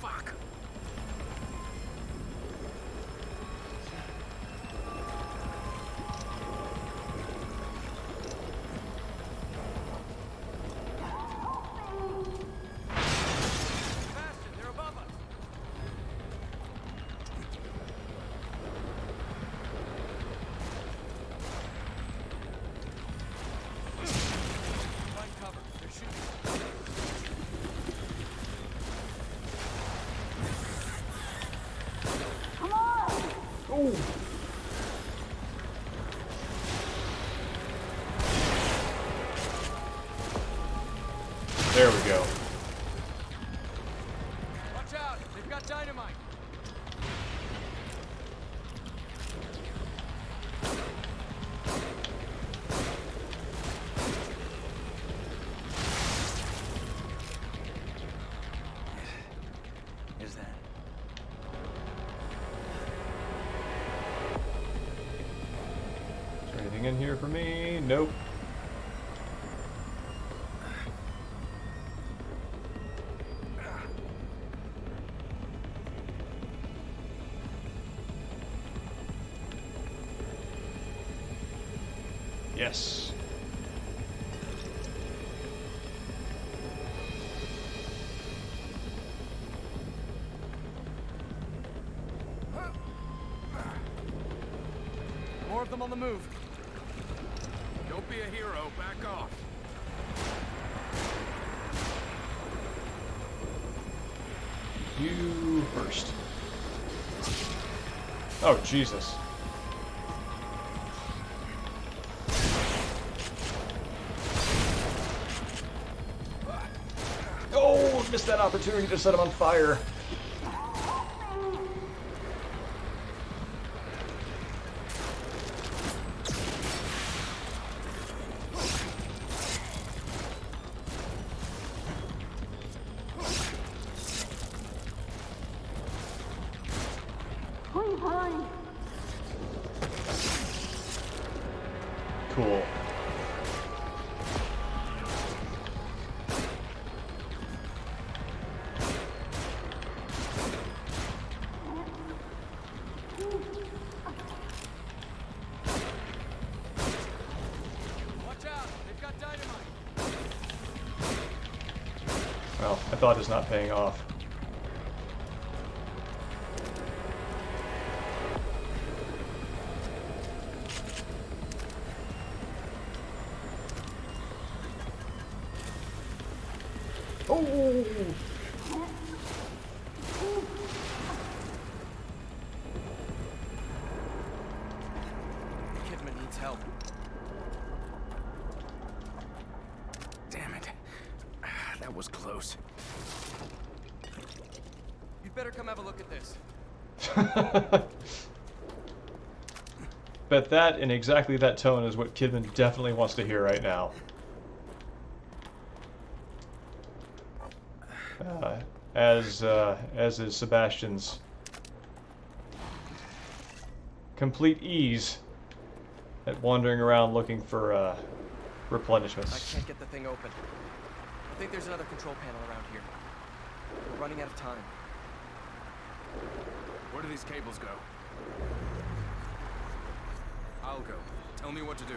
Fuck. Sebastian, they're above us. Find cover. They're shooting. Come on! Ooh. There we go. Watch out! They've got dynamite. Is that? Is there anything in here for me? Nope. Yes. More of them on the move. Don't be a hero. Back off. You first. Oh, Jesus. Oh, missed that opportunity to set him on fire. Please hurry. Cool. Watch out! They've got dynamite. Well, I thought it's not paying off. Oh! Kidman needs help. Damn it. That was close. You'd better come have a look at this. Bet that in exactly that tone is what Kidman definitely wants to hear right now. As is Sebastian's complete ease at wandering around looking for replenishments. I can't get the thing open. I think there's another control panel around here. We're running out of time. Where do these cables go? I'll go. Tell me what to do.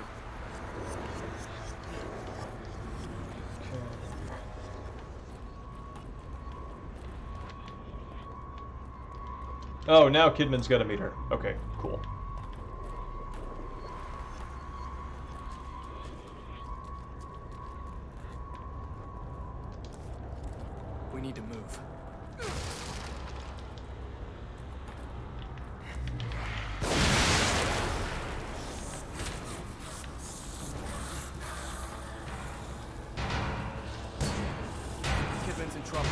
Oh, now Kidman's got to meet her. Okay, cool. We need to move. Kidman's in trouble.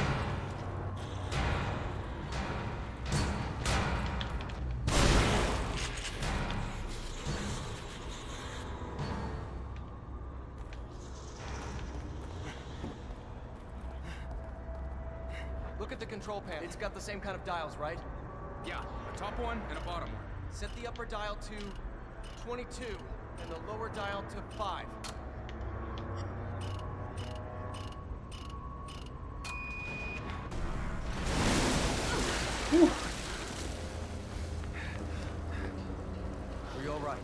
Look at the control panel. It's got the same kind of dials, right? Yeah, a top one and a bottom one. Set the upper dial to 22 and the lower dial to 5. Are you all right?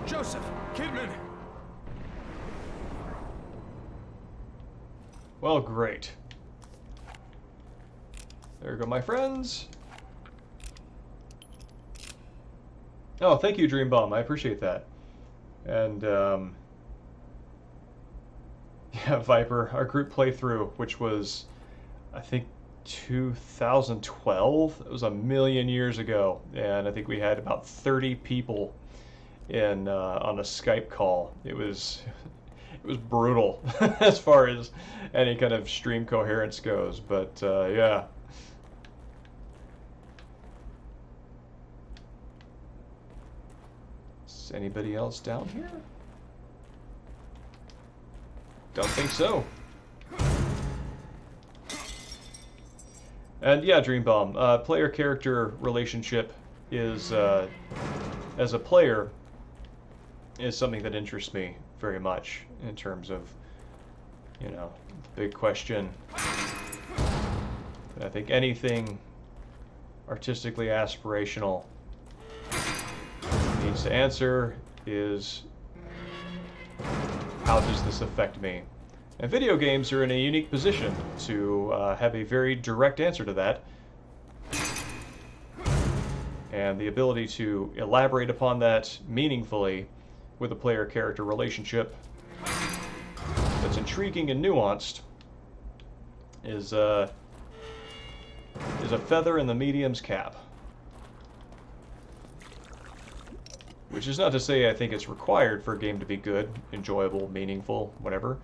Joseph! Kidman! Well, great. There go my friends. Oh, thank you, Dream Bomb. I appreciate that. And, yeah, Viper, our group playthrough, which was, I think, 2012. It was a million years ago. And I think we had about 30 people in on a Skype call. It was brutal as far as any kind of stream coherence goes, but yeah. Is anybody else down here? Don't think so. And yeah, Dream Bomb, player-character relationship is, as a player, is something that interests me very much in terms of, you know, big question. I think anything artistically aspirational needs to answer is, how does this affect me? And video games are in a unique position to have a very direct answer to that. And the ability to elaborate upon that meaningfully with a player-character relationship that's intriguing and nuanced is a feather in the medium's cap. Which is not to say I think it's required for a game to be good, enjoyable, meaningful, whatever.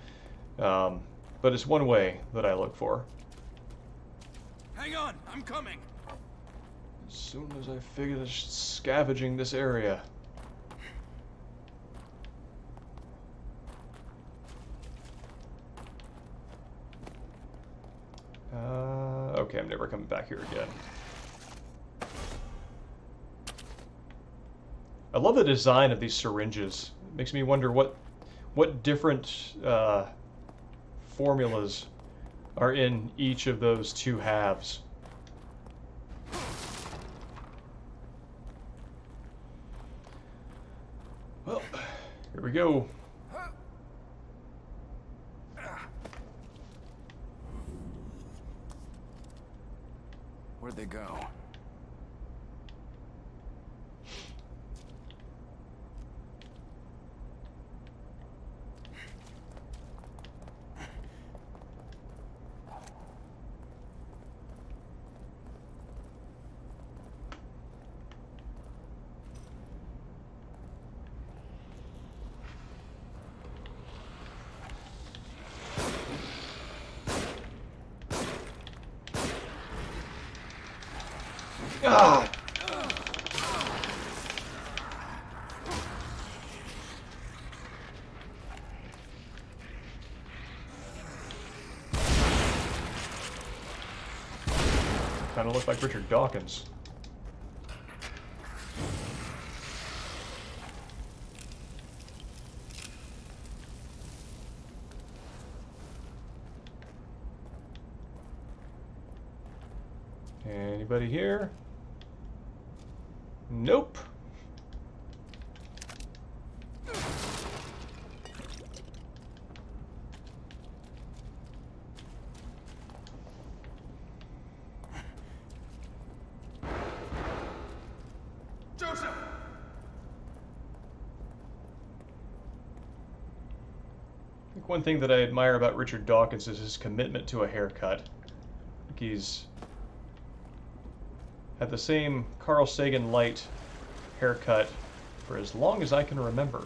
But it's one way that I look for. Hang on, I'm coming. As soon as I figure scavenging this area. Okay, I'm never coming back here again. I love the design of these syringes. It makes me wonder what different formulas are in each of those two halves. Well, here we go. Where'd they go? Ah! Kind of look like Richard Dawkins. Anybody here? Nope. Joseph! I think one thing that I admire about Richard Dawkins is his commitment to a haircut. I think he's had the same Carl Sagan light haircut for as long as I can remember.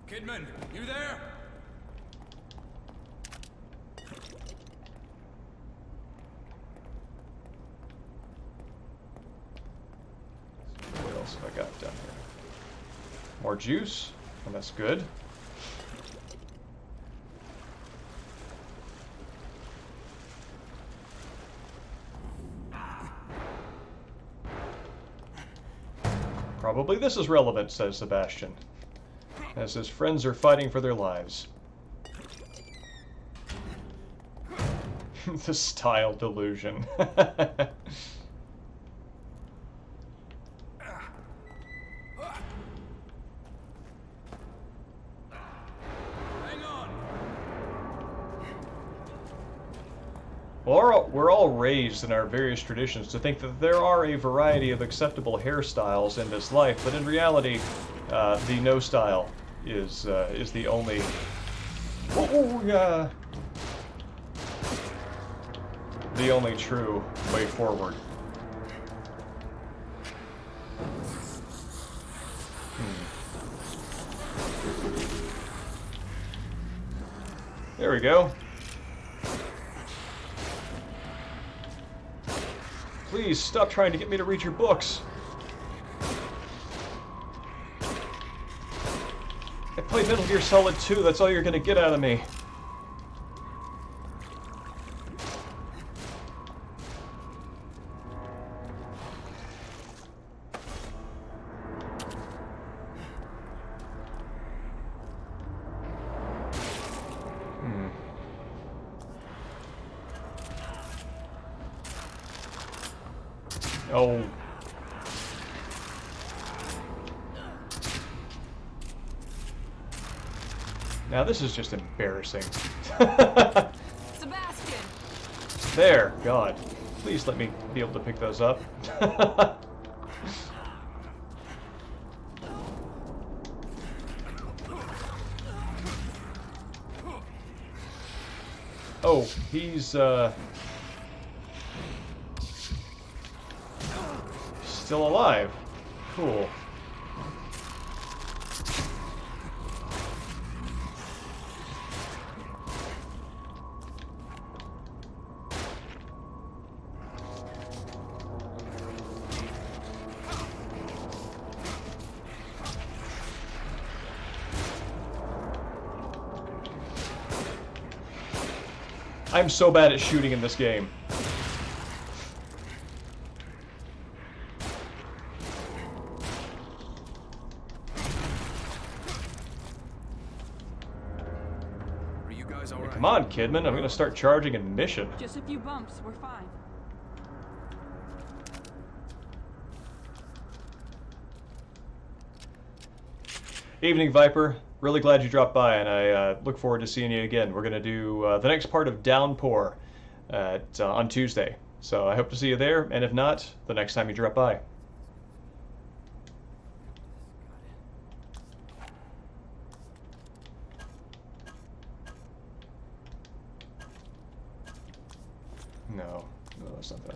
Kidman, you there? What else have I got down here? More juice, and that's good. Probably this is relevant, says Sebastian, as his friends are fighting for their lives. The style delusion. Hang on! Well, we're all raised in our various traditions to think that there are a variety of acceptable hairstyles in this life, but in reality, the no style is the only. The only true way forward. There we go. Please stop trying to get me to read your books. I played Metal Gear Solid 2, that's all you're gonna get out of me. Oh. Now this is just embarrassing. Sebastian! There, God. Please let me be able to pick those up. Oh, he's still alive. Cool. I'm so bad at shooting in this game. Are you guys all right? Come on, Kidman. I'm gonna start charging in mission. Just a few bumps, we're fine. Evening, Viper. Really glad you dropped by, and I look forward to seeing you again. We're gonna do the next part of Downpour on Tuesday. So I hope to see you there, and if not, the next time you drop by. No, that's not that.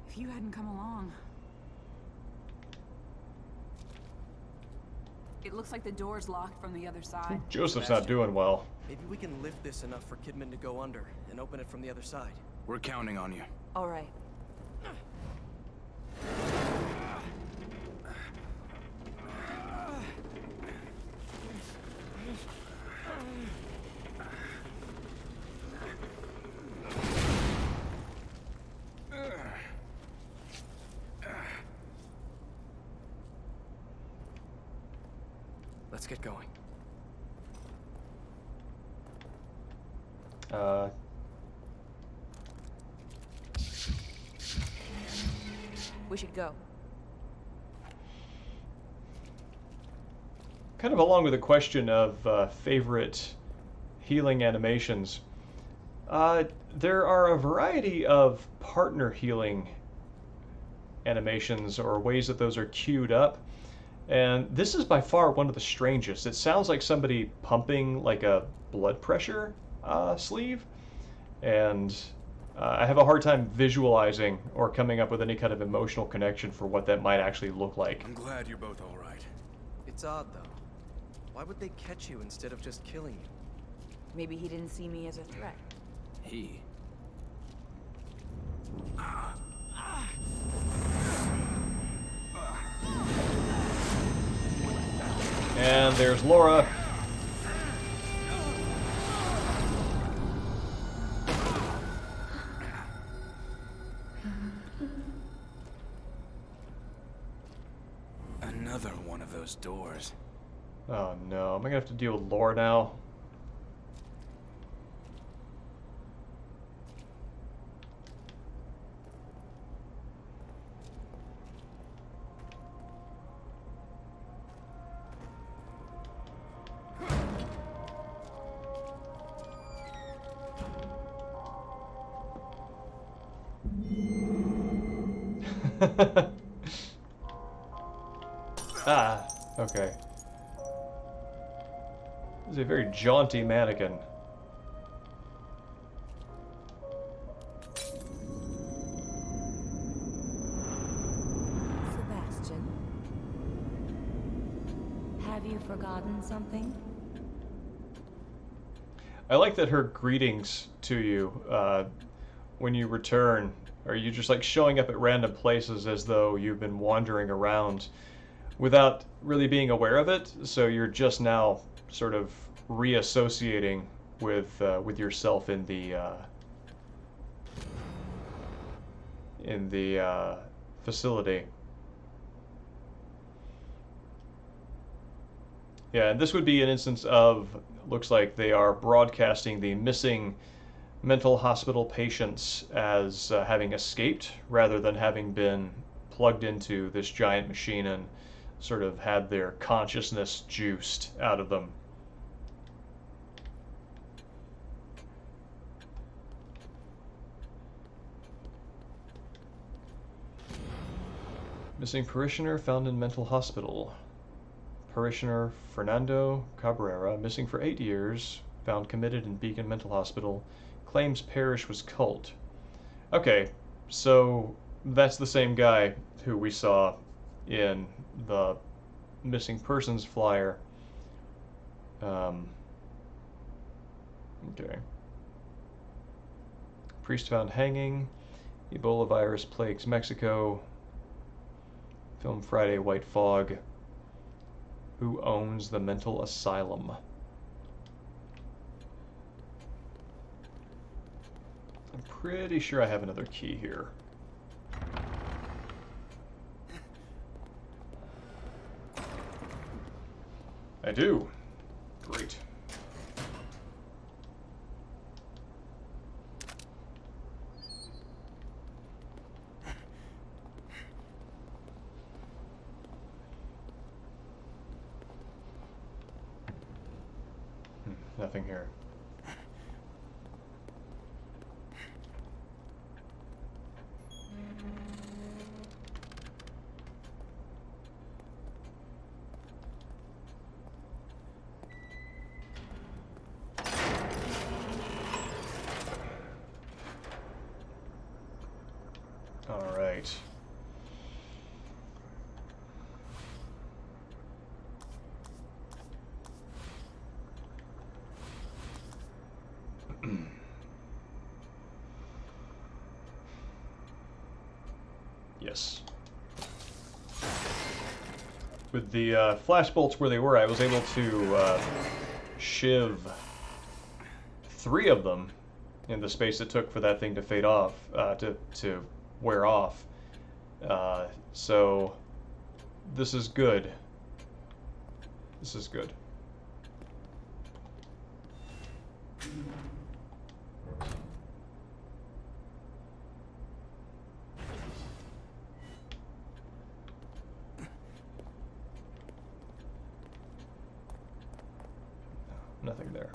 If you hadn't come along. It looks like the door's locked from the other side. Joseph's not doing well. Maybe we can lift this enough for Kidman to go under and open it from the other side. We're counting on you. All right. Let's get going. We should go. Kind of along with the question of favorite healing animations, there are a variety of partner healing animations or ways that those are queued up. And this is by far one of the strangest. It sounds like somebody pumping like a blood pressure sleeve. And I have a hard time visualizing or coming up with any kind of emotional connection for what that might actually look like. I'm glad you're both all right. It's odd, though. Why would they catch you instead of just killing you? Maybe he didn't see me as a threat. He. And there's Laura. Another one of those doors. Oh no, am I gonna have to deal with Laura now? Ah, okay. This is a very jaunty mannequin. Sebastian, have you forgotten something? I like that her greetings to you when you return are you just like showing up at random places as though you've been wandering around without really being aware of it. So you're just now sort of reassociating with yourself in the facility. Yeah, and this would be an instance of, looks like they are broadcasting the missing mental hospital patients as having escaped rather than having been plugged into this giant machine and sort of had their consciousness juiced out of them. Missing parishioner found in mental hospital. Parishioner Fernando Cabrera, missing for 8 years, found committed in Beacon Mental Hospital, claims parish was cult. Okay, so that's the same guy who we saw in the missing persons flyer. Okay. Priest found hanging. Ebola virus plagues Mexico. Film Friday, White Fog. Who owns the mental asylum? I'm pretty sure I have another key here. I do. Great. Nothing here. All right. Yes. With the flash bolts where they were, I was able to shiv 3 of them in the space it took for that thing to fade off, to wear off. So this is good. This is good. Nothing there.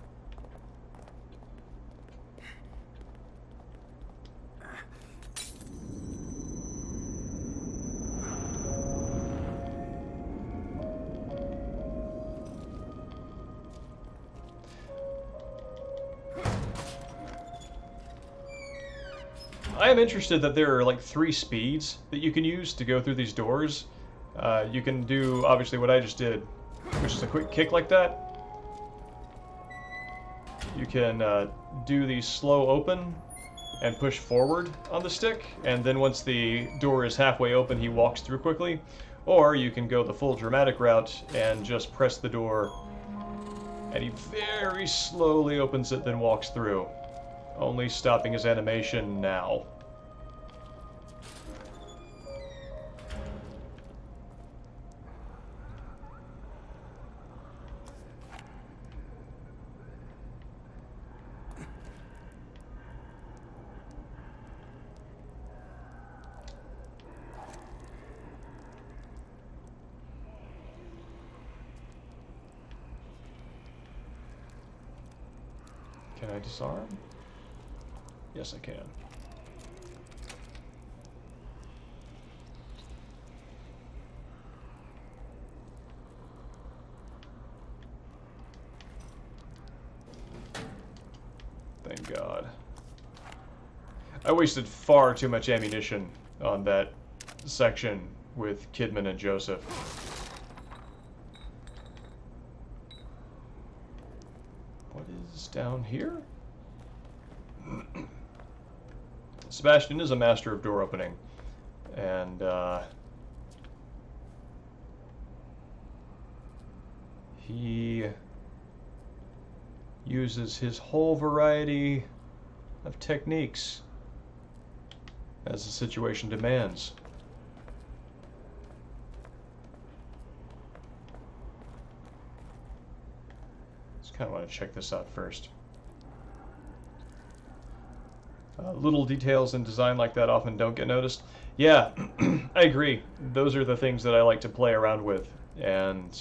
I am interested that there are like 3 speeds that you can use to go through these doors. You can do obviously what I just did, which is a quick kick like that. You can do the slow open and push forward on the stick, and then once the door is halfway open, he walks through quickly. Or you can go the full dramatic route and just press the door, and he very slowly opens it, then walks through, only stopping his animation now. Can I disarm? Yes, I can. Thank God. I wasted far too much ammunition on that section with Kidman and Joseph. What is down here? Sebastian is a master of door opening, and he uses his whole variety of techniques as the situation demands. Just kind of want to check this out first. Little details in design like that often don't get noticed. Yeah, I agree. Those are the things that I like to play around with and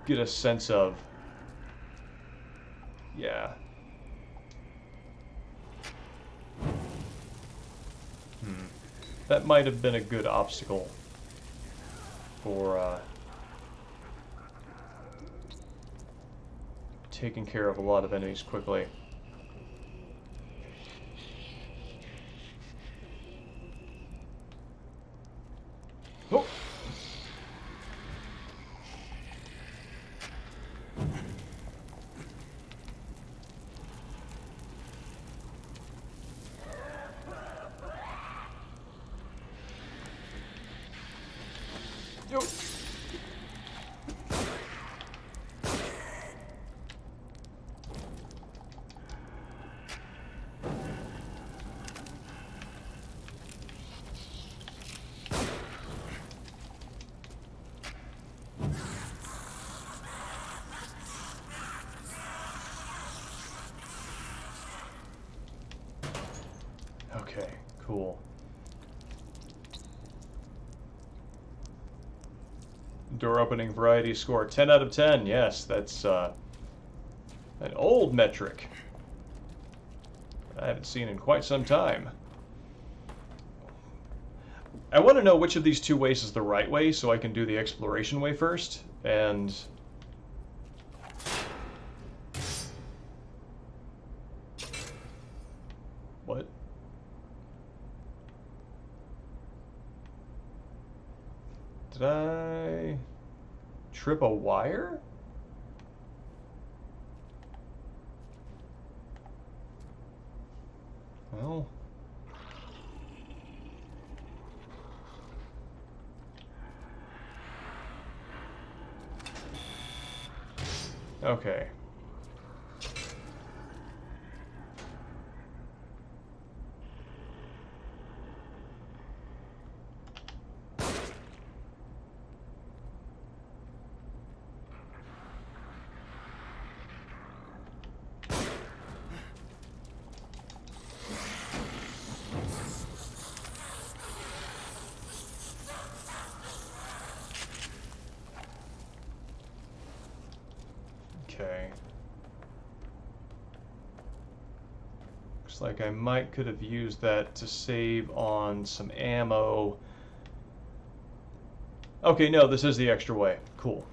get a sense of. Yeah. That might have been a good obstacle for taking care of a lot of enemies quickly. Oh. Yo. Okay, cool. Door opening variety score 10 out of 10. Yes, that's an old metric I haven't seen in quite some time. I want to know which of these two ways is the right way so I can do the exploration way first. And what? Did I trip a wire? Well, okay. Okay. Looks like I might could have used that to save on some ammo. Okay, no, this is the extra way. Cool.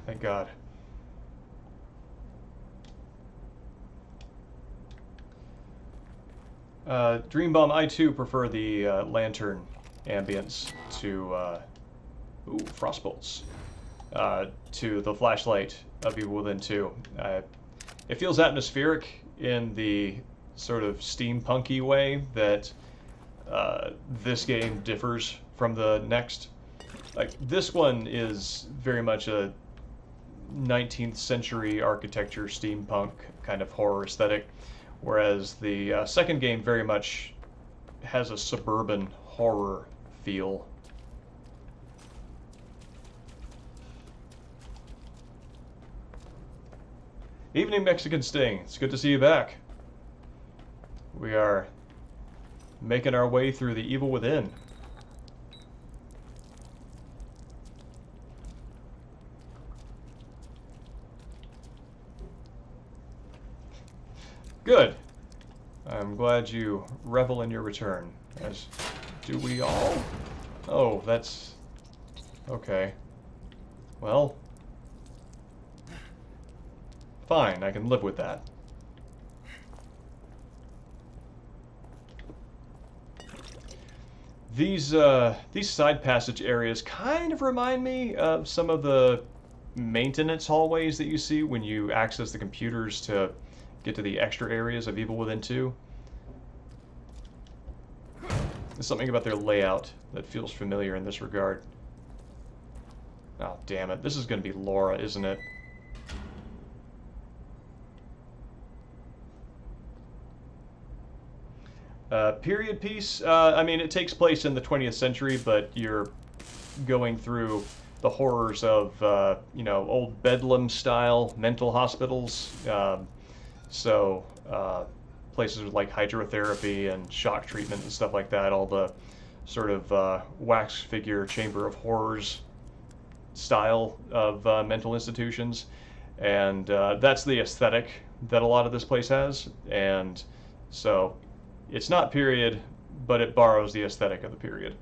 Thank God. Dream Bomb, I too prefer the lantern ambience to ooh, frostbolts to the flashlight of Evil Within 2. It feels atmospheric in the sort of steampunky way that this game differs from the next. Like, this one is very much a 19th century architecture steampunk kind of horror aesthetic, whereas the second game very much has a suburban horror feel. Evening, Mexican Sting. It's good to see you back. We are making our way through the Evil Within. Good. I'm glad you revel in your return, as do we all. Oh, that's... okay. Well... fine, I can live with that. These side passage areas kind of remind me of some of the maintenance hallways that you see when you access the computers to get to the extra areas of Evil Within 2. There's something about their layout that feels familiar in this regard. Oh, damn it. This is going to be Laura, isn't it? Period piece. I mean, it takes place in the 20th century, but you're going through the horrors of, you know, old Bedlam-style mental hospitals. So, places like hydrotherapy and shock treatment and stuff like that, all the sort of wax figure Chamber of Horrors style of mental institutions. And that's the aesthetic that a lot of this place has. And so it's not period, but it borrows the aesthetic of the period.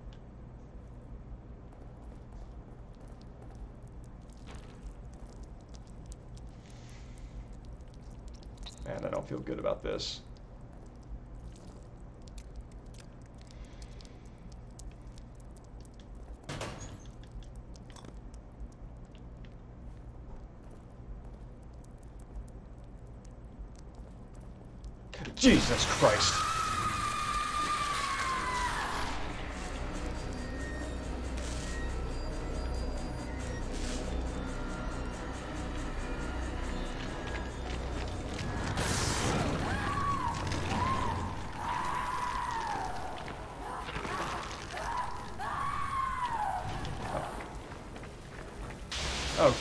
Man, I don't feel good about this. Jesus Christ. Oh.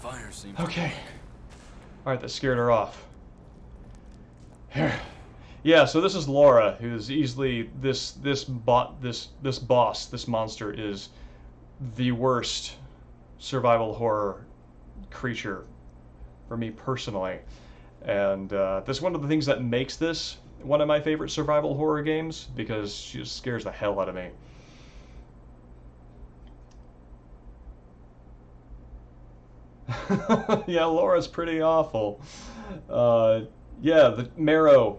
Fire seems Okay. Alright, that scared her off. Here. Yeah, so this is Laura, who's easily this boss, this monster is the worst survival horror creature for me personally. And that's one of the things that makes this one of my favorite survival horror games, because she just scares the hell out of me. Yeah, Laura's pretty awful. Yeah, the marrow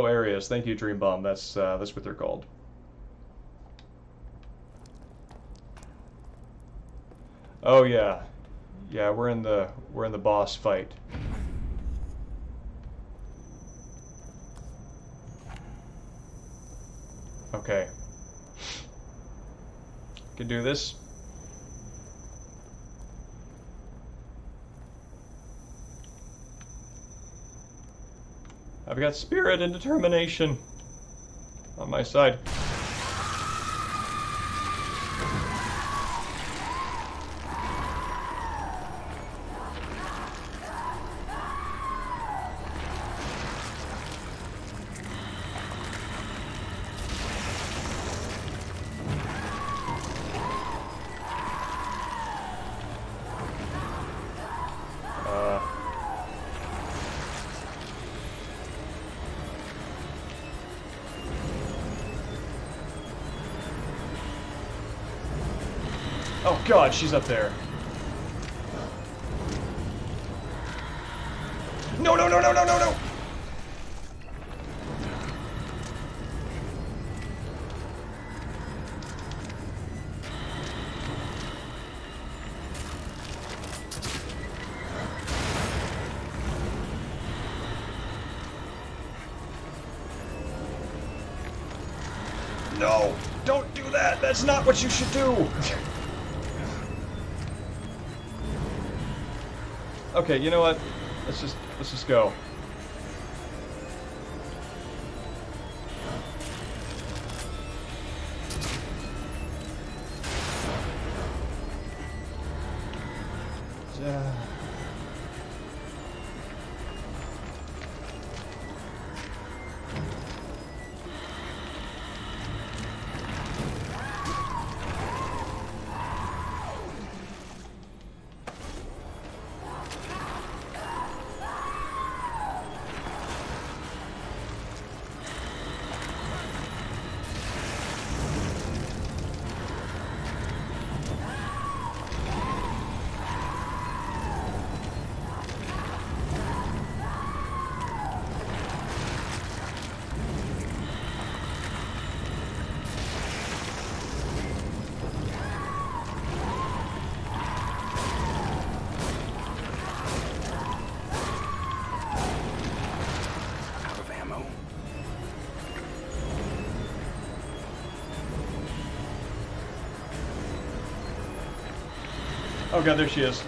areas. Thank you, Dream Bomb. That's what they're called. Oh yeah, yeah. We're in the boss fight. Okay. Can do this. I've got spirit and determination on my side. Oh God, she's up there. No, no, no, no, no, no, no! No! Don't do that! That's not what you should do! Okay, you know what? Let's just go. Oh god, there she is.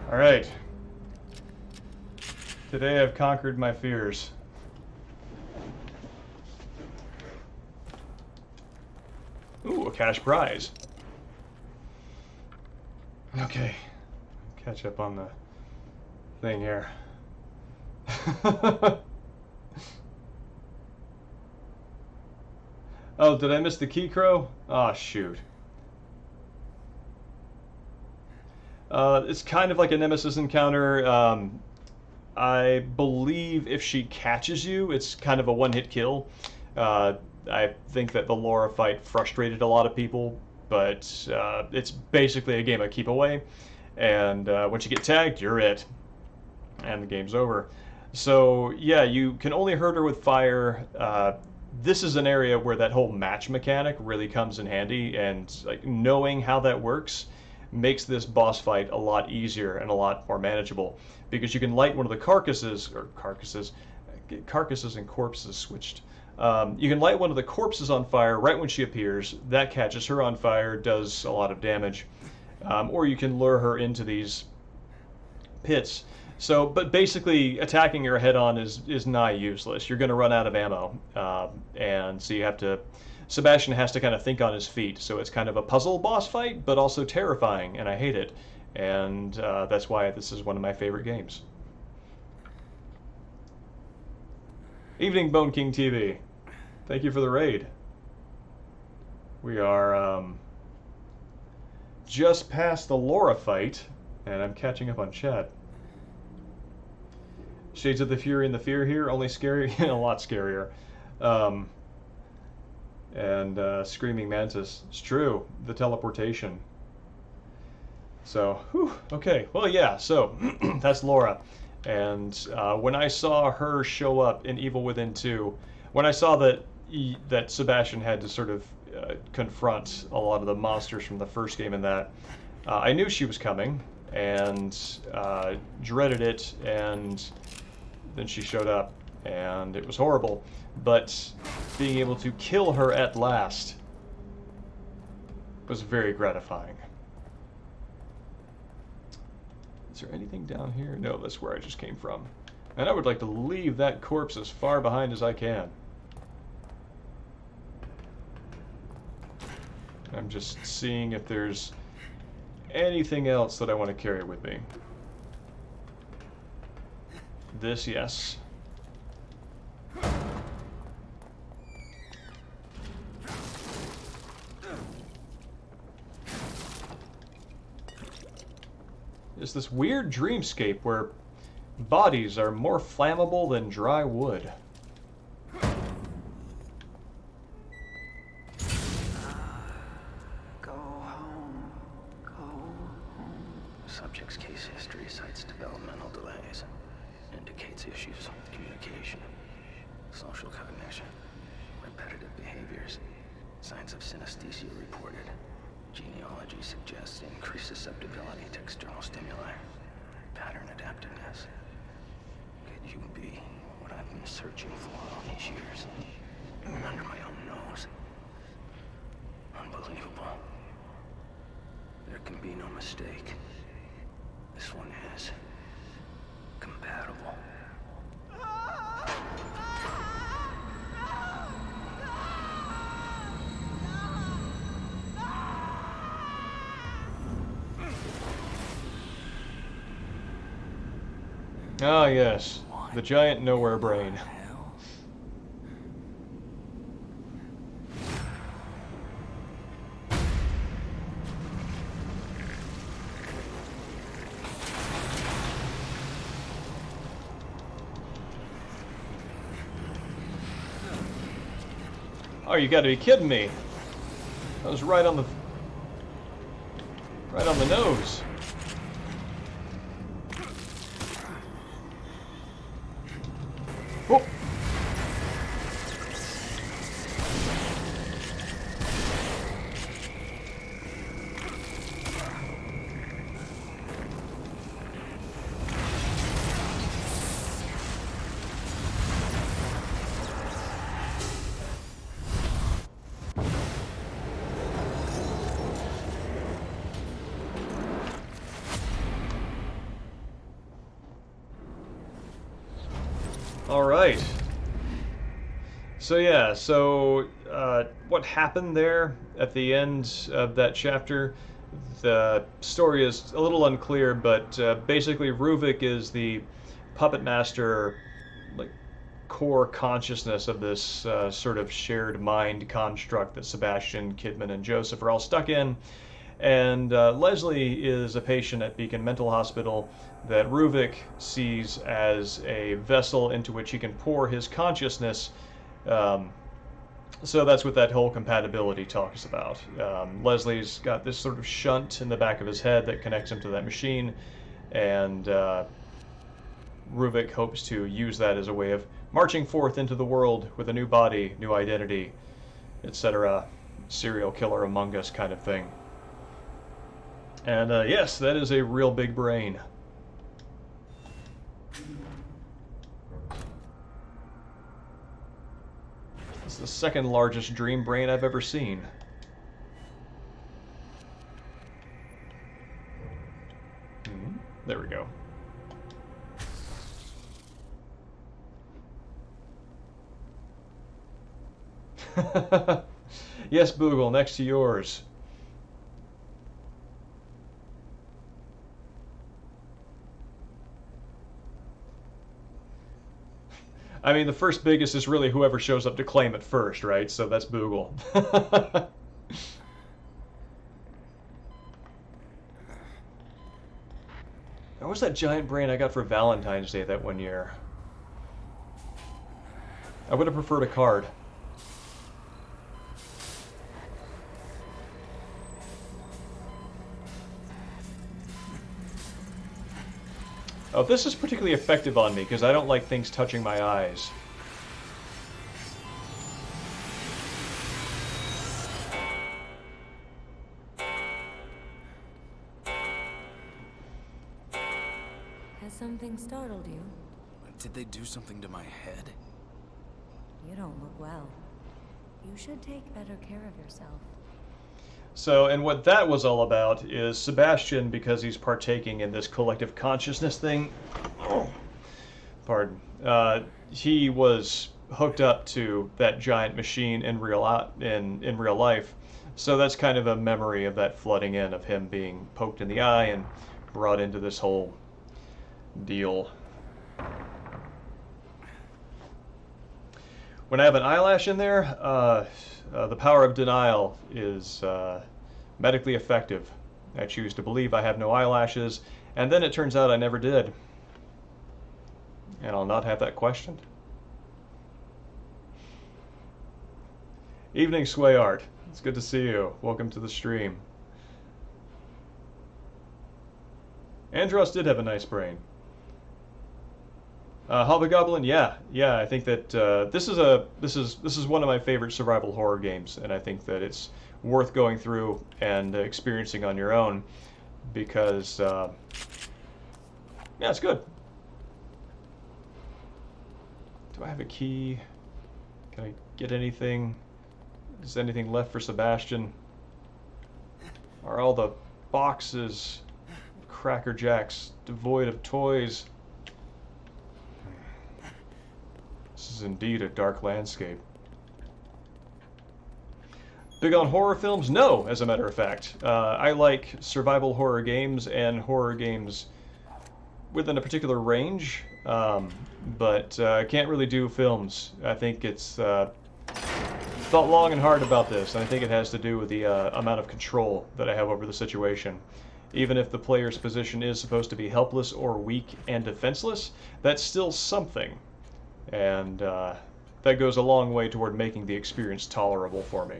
Alright. Today I've conquered my fears. Ooh, a cash prize. Okay. Catch up on the thing here. Oh, did I miss the key crow? Oh, shoot. It's kind of like a nemesis encounter. I believe if she catches you, it's kind of a one-hit kill. I think that the Laura fight frustrated a lot of people, but it's basically a game of keep away. And once you get tagged, you're it. And the game's over. So, yeah, you can only hurt her with fire. This is an area where that whole match mechanic really comes in handy, and like knowing how that works makes this boss fight a lot easier and a lot more manageable, because you can light one of the carcasses and corpses switched. You can light one of the corpses on fire right when she appears. That catches her on fire, does a lot of damage. Or you can lure her into these pits. So, but basically attacking her head on is nigh useless. You're going to run out of ammo. And so you have to... Sebastian has to kind of think on his feet. So it's kind of a puzzle boss fight, but also terrifying, and I hate it. And that's why this is one of my favorite games. Evening, Bone King TV. Thank you for the raid. We are just past the Laura fight, and I'm catching up on chat. Shades of the Fury and the Fear here, only scary, a lot scarier. And Screaming Mantis. It's true, the teleportation. So, whew, okay, well, yeah, so that's Laura. And when I saw her show up in Evil Within 2, when I saw that Sebastian had to sort of confront a lot of the monsters from the first game in that, I knew she was coming, and dreaded it, and then she showed up, and it was horrible. But being able to kill her at last was very gratifying. Is there anything down here? No, that's where I just came from. And I would like to leave that corpse as far behind as I can. I'm just seeing if there's anything else that I want to carry with me. This, yes. It's this weird dreamscape where bodies are more flammable than dry wood. Go home. Go home. Subject's case history cites developmental delays. Indicates issues with communication, social cognition, repetitive behaviors. Signs of synesthesia reported. Genealogy suggests increased susceptibility to external stimuli. Pattern adaptiveness. Could you be what I've been searching for all these years? Under my own nose. Unbelievable. There can be no mistake. This one is compatible. Ah, yes. The giant nowhere brain. Oh, you gotta be kidding me. That was right on the nose. right. So yeah, what happened there at the end of that chapter, the story is a little unclear, but basically Ruvik is the puppet master, like, core consciousness of this sort of shared mind construct that Sebastian, Kidman, and Joseph are all stuck in. And Leslie is a patient at Beacon Mental Hospital that Ruvik sees as a vessel into which he can pour his consciousness. Um, so that's what that whole compatibility talk is about. Leslie's got this sort of shunt in the back of his head that connects him to that machine, and Ruvik hopes to use that as a way of marching forth into the world with a new body, new identity, etc. Serial killer among us kind of thing. And yes, that is a real big brain. It's the second largest dream brain I've ever seen. There we go. Yes, Boogle, next to yours. I mean, the first biggest is really whoever shows up to claim it first, right? So that's Boogle. What was that giant brain I got for Valentine's Day that one year? I would have preferred a card. Oh, this is particularly effective on me because I don't like things touching my eyes. Has something startled you? Did they do something to my head? You don't look well. You should take better care of yourself. So, and what that was all about is Sebastian, because he's partaking in this collective consciousness thing, pardon, he was hooked up to that giant machine in real life. So that's kind of a memory of that flooding in, of him being poked in the eye and brought into this whole deal. When I have an eyelash in there, the power of denial is medically effective. I choose to believe I have no eyelashes, and then it turns out I never did. And I'll not have that questioned. Evening, Swayart. It's good to see you. Welcome to the stream. Andros did have a nice brain. Hobgoblin, yeah, I think that this is one of my favorite survival horror games, and I think that it's worth going through and experiencing on your own because yeah, it's good. Do I have a key? Can I get anything? Is anything left for Sebastian? Are all the boxes, Cracker Jacks, devoid of toys? This is indeed a dark landscape. Big on horror films? No, as a matter of fact. I like survival horror games and horror games within a particular range, but I can't really do films. I think it's thought long and hard about this, and I think it has to do with the amount of control that I have over the situation. Even if the player's position is supposed to be helpless or weak and defenseless, that's still something. And that goes a long way toward making the experience tolerable for me.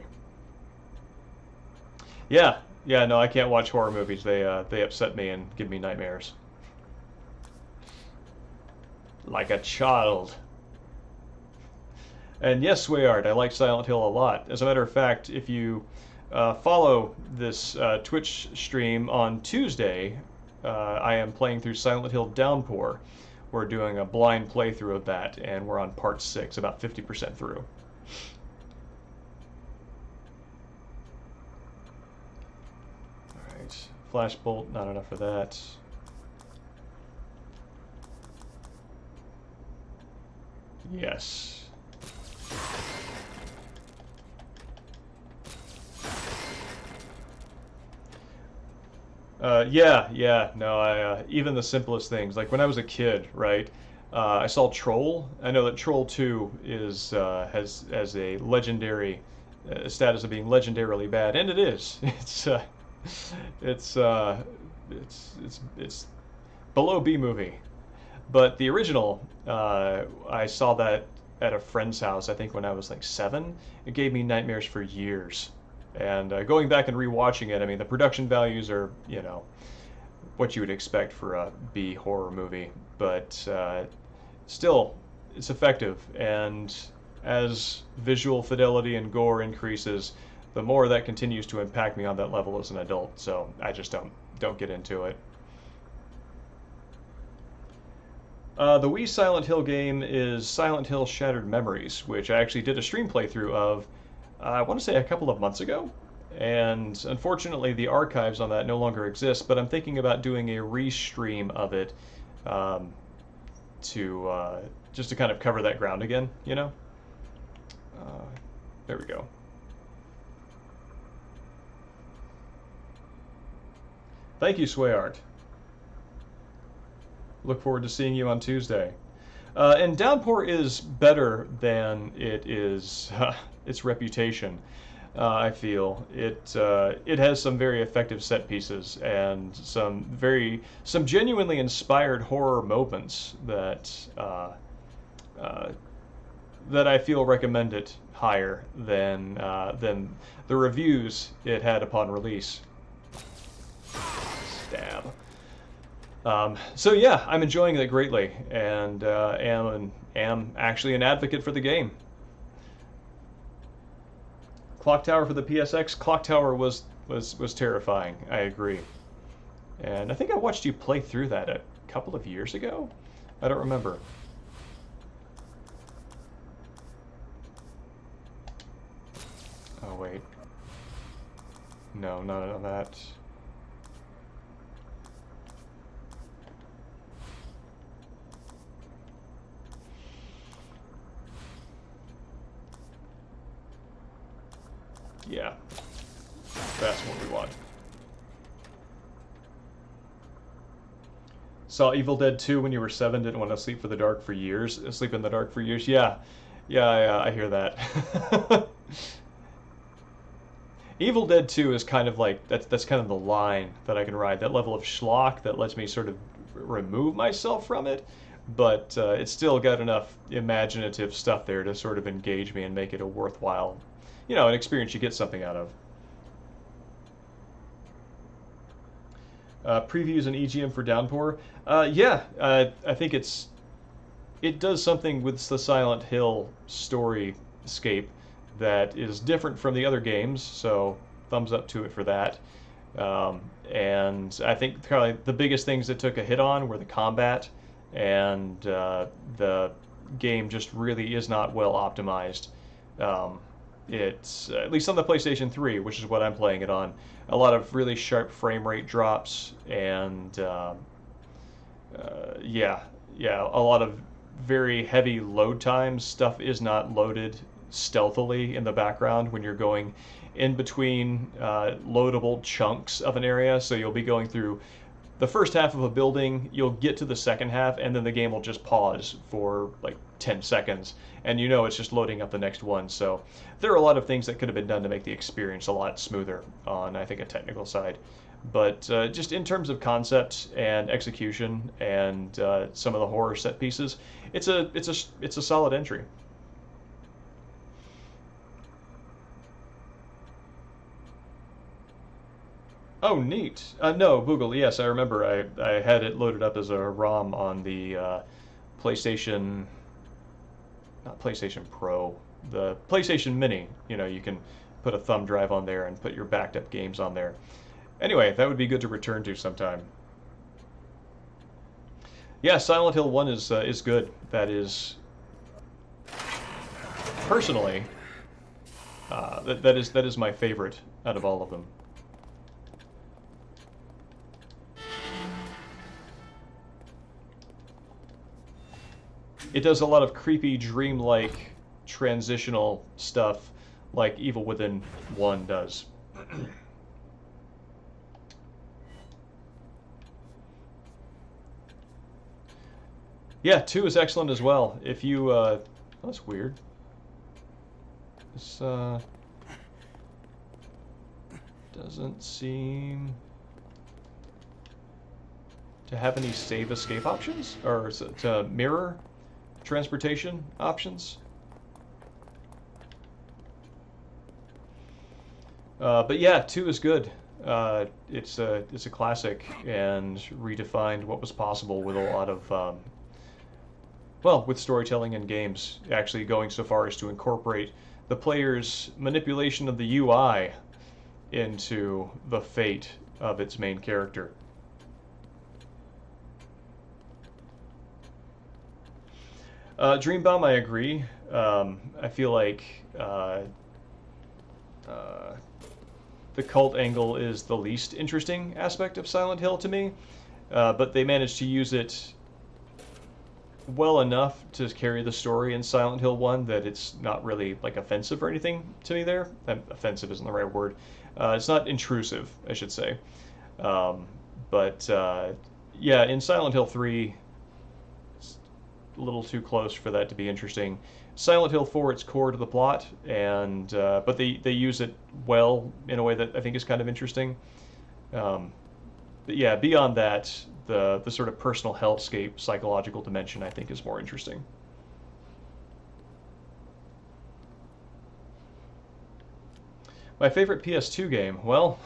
Yeah, no, I can't watch horror movies. They upset me and give me nightmares. Like a child. And yes, Swayard, I like Silent Hill a lot. As a matter of fact, if you follow this Twitch stream on Tuesday, I am playing through Silent Hill Downpour. We're doing a blind playthrough of that, and we're on part 6, about 50% through. Alright, Flashbolt, not enough for that. Yes. Yeah, no, even the simplest things, like when I was a kid, right? I saw Troll. I know that Troll 2 is has a legendary status of being legendarily bad, and it is. It's it's below B movie. But the original, I saw that at a friend's house, I think when I was like 7. It gave me nightmares for years. And going back and rewatching it, I mean, the production values are, you know, what you would expect for a B horror movie. But still, it's effective. And as visual fidelity and gore increases, the more that continues to impact me on that level as an adult. So I just don't get into it. The Wii Silent Hill game is Silent Hill Shattered Memories, which I actually did a stream playthrough of, I want to say a couple of months ago. And unfortunately, the archives on that no longer exist, but I'm thinking about doing a restream of it um, to just to kind of cover that ground again, you know? There we go. Thank you, Swayart. Look forward to seeing you on Tuesday. And Downpour is better than it is its reputation. I feel it has some very effective set pieces and some genuinely inspired horror moments that that I feel recommend it higher than the reviews it had upon release. Stab. So yeah, I'm enjoying it greatly, and am actually an advocate for the game. Clock Tower for the PSX. Clock Tower was terrifying. I agree, and I think I watched you play through that a couple of years ago. I don't remember. Oh wait, no, none of that. Yeah, that's what we want. Saw Evil Dead 2 when you were 7, didn't want to sleep for the dark for years. Sleep in the dark for years. Yeah, I hear that. Evil Dead 2 is kind of like, that's kind of the line that I can ride. That level of schlock that lets me sort of remove myself from it, but it's still got enough imaginative stuff there to sort of engage me and make it a worthwhile, you know, an experience you get something out of. Previews and EGM for Downpour. Yeah, I think it does something with the Silent Hill storyscape that is different from the other games, so thumbs up to it for that. And I think probably the biggest things that took a hit on were the combat, and the game just really is not well optimized. It's at least on the PlayStation 3, which is what I'm playing it on, a lot of really sharp frame rate drops, and yeah, a lot of very heavy load times. Stuff is not loaded stealthily in the background when you're going in between loadable chunks of an area. So you'll be going through the first half of a building, you'll get to the second half, and then the game will just pause for like 10 seconds, and you know it's just loading up the next one. So there are a lot of things that could have been done to make the experience a lot smoother on, I think, a technical side. But just in terms of concept and execution and some of the horror set pieces, it's a solid entry. Oh, neat. No, Google. Yes, I remember. I had it loaded up as a ROM on the PlayStation, not PlayStation Pro, the PlayStation Mini. You know, you can put a thumb drive on there and put your backed up games on there. Anyway, that would be good to return to sometime. Yeah, Silent Hill 1 is good. That is personally that is my favorite out of all of them. it does a lot of creepy, dreamlike, transitional stuff like Evil Within 1 does. Yeah, 2 is excellent as well. If you, oh, that's weird. This, doesn't seem to have any save escape options, or to mirror transportation options. But yeah, 2 is good. It's a classic and redefined what was possible with a lot of well, with storytelling in games, actually going so far as to incorporate the player's manipulation of the UI into the fate of its main character. Dreambound, I agree. I feel like the cult angle is the least interesting aspect of Silent Hill to me, but they managed to use it well enough to carry the story in Silent Hill 1 that it's not really like offensive or anything to me there. Offensive isn't the right word. It's not intrusive, I should say. But yeah, in Silent Hill 3, it's a little too close for that to be interesting. Silent Hill 4, it's core to the plot, and but they use it well in a way that I think is kind of interesting. But yeah, beyond that, the sort of personal hellscape psychological dimension I think is more interesting. My favorite PS2 game? Well,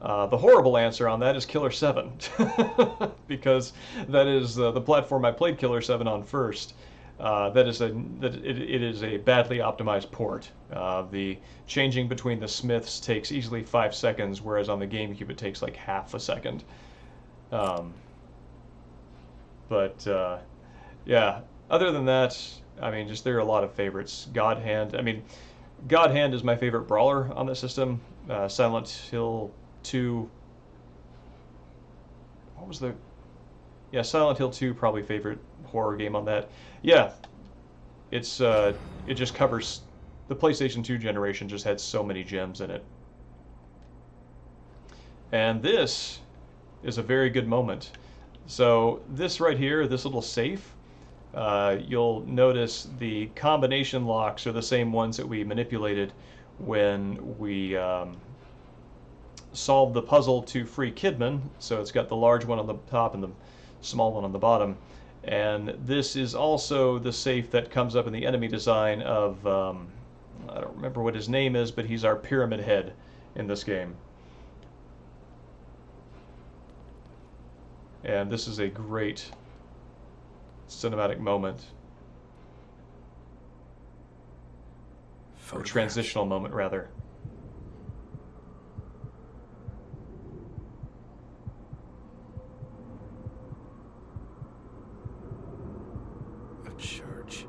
the horrible answer on that is Killer 7, because that is the platform I played Killer 7 on first. It is a badly optimized port. The changing between the Smiths takes easily 5 seconds, whereas on the GameCube it takes like half a second. Yeah, other than that, I mean, just there are a lot of favorites. God Hand, I mean, God Hand is my favorite brawler on the system. Silent Hill 2. What was the? Yeah, Silent Hill 2 probably favorite horror game on that. Yeah, it's it just covers the PlayStation 2 generation. Just had so many gems in it. And this is a very good moment. So this right here, this little safe, you'll notice the combination locks are the same ones that we manipulated when we solved the puzzle to free Kidman. So it's got the large one on the top and the small one on the bottom. And this is also the safe that comes up in the enemy design of, I don't remember what his name is, but he's our Pyramid Head in this game. And this is a great cinematic moment. Or transitional moment, rather. A church.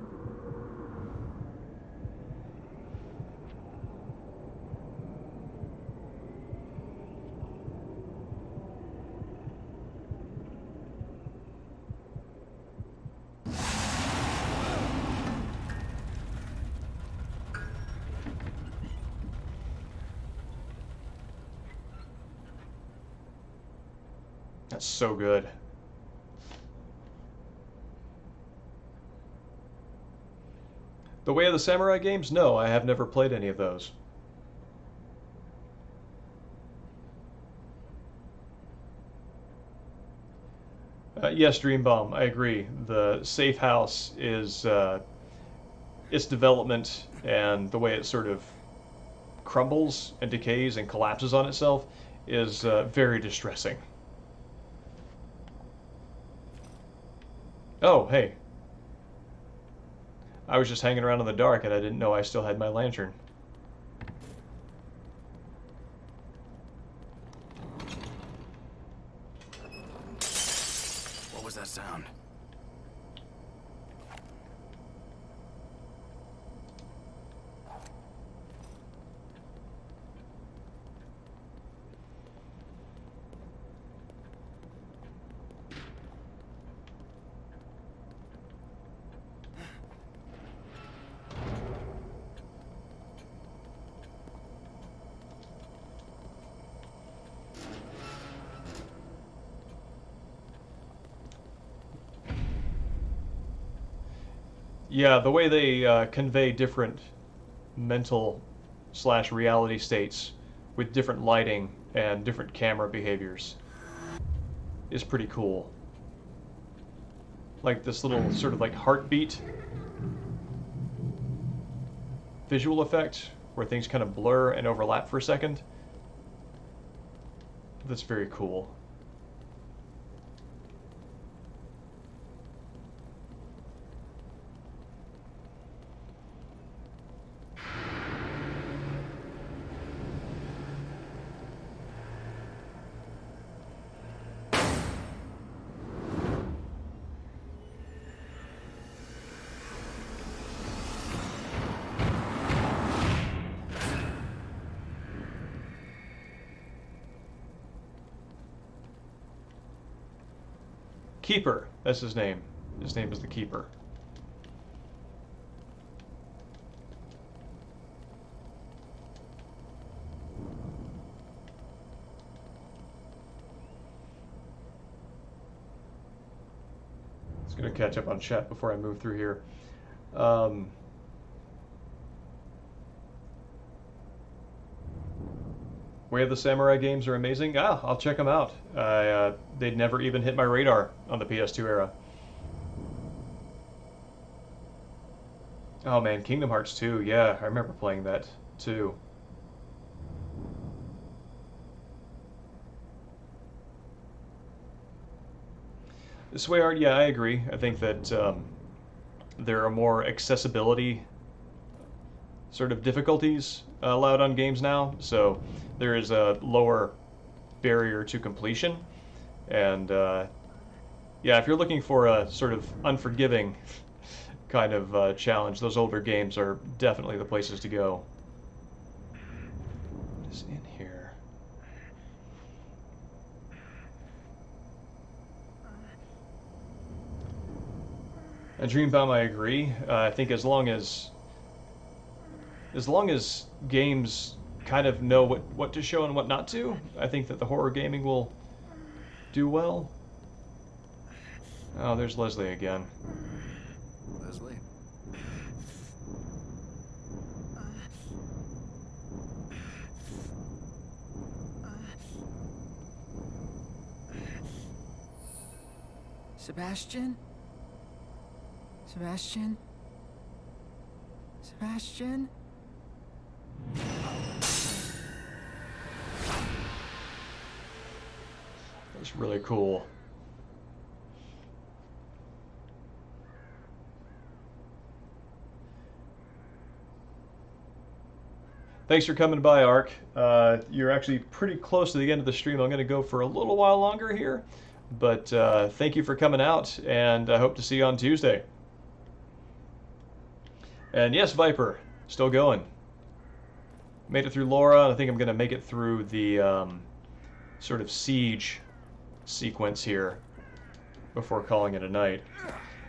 That's so good. The Way of the Samurai games? No, I have never played any of those. Yes, Dream Bomb, I agree. The safe house is its development and the way it sort of crumbles and decays and collapses on itself is very distressing. Oh, hey. I was just hanging around in the dark and I didn't know I still had my lantern. What was that sound? Yeah, the way they convey different mental slash reality states with different lighting and different camera behaviors is pretty cool. Like this little sort of like heartbeat visual effect where things kind of blur and overlap for a second. That's very cool. Keeper, that's his name. His name is the Keeper. Just gonna catch up on chat before I move through here. Way of the Samurai games are amazing. Ah, I'll check them out. They'd never even hit my radar on the PS2 era. Oh man, Kingdom Hearts 2. Yeah, I remember playing that too. This way art, yeah, I agree. I think that there are more accessibility sort of difficulties allowed on games now, so there is a lower barrier to completion. And yeah, if you're looking for a sort of unforgiving kind of challenge, those older games are definitely the places to go. What is in here? And Dreambound, I agree. I think as long as games kind of know what to show and what not to, I think that the horror gaming will do well. Oh, there's Leslie again. Leslie? Sebastian? Sebastian? Sebastian? That's really cool. Thanks for coming by, Ark. You're actually pretty close to the end of the stream. I'm going to go for a little while longer here, but thank you for coming out, and I hope to see you on Tuesday. And yes, Viper, still going. Made it through Laura, and I think I'm going to make it through the sort of siege sequence here before calling it a night.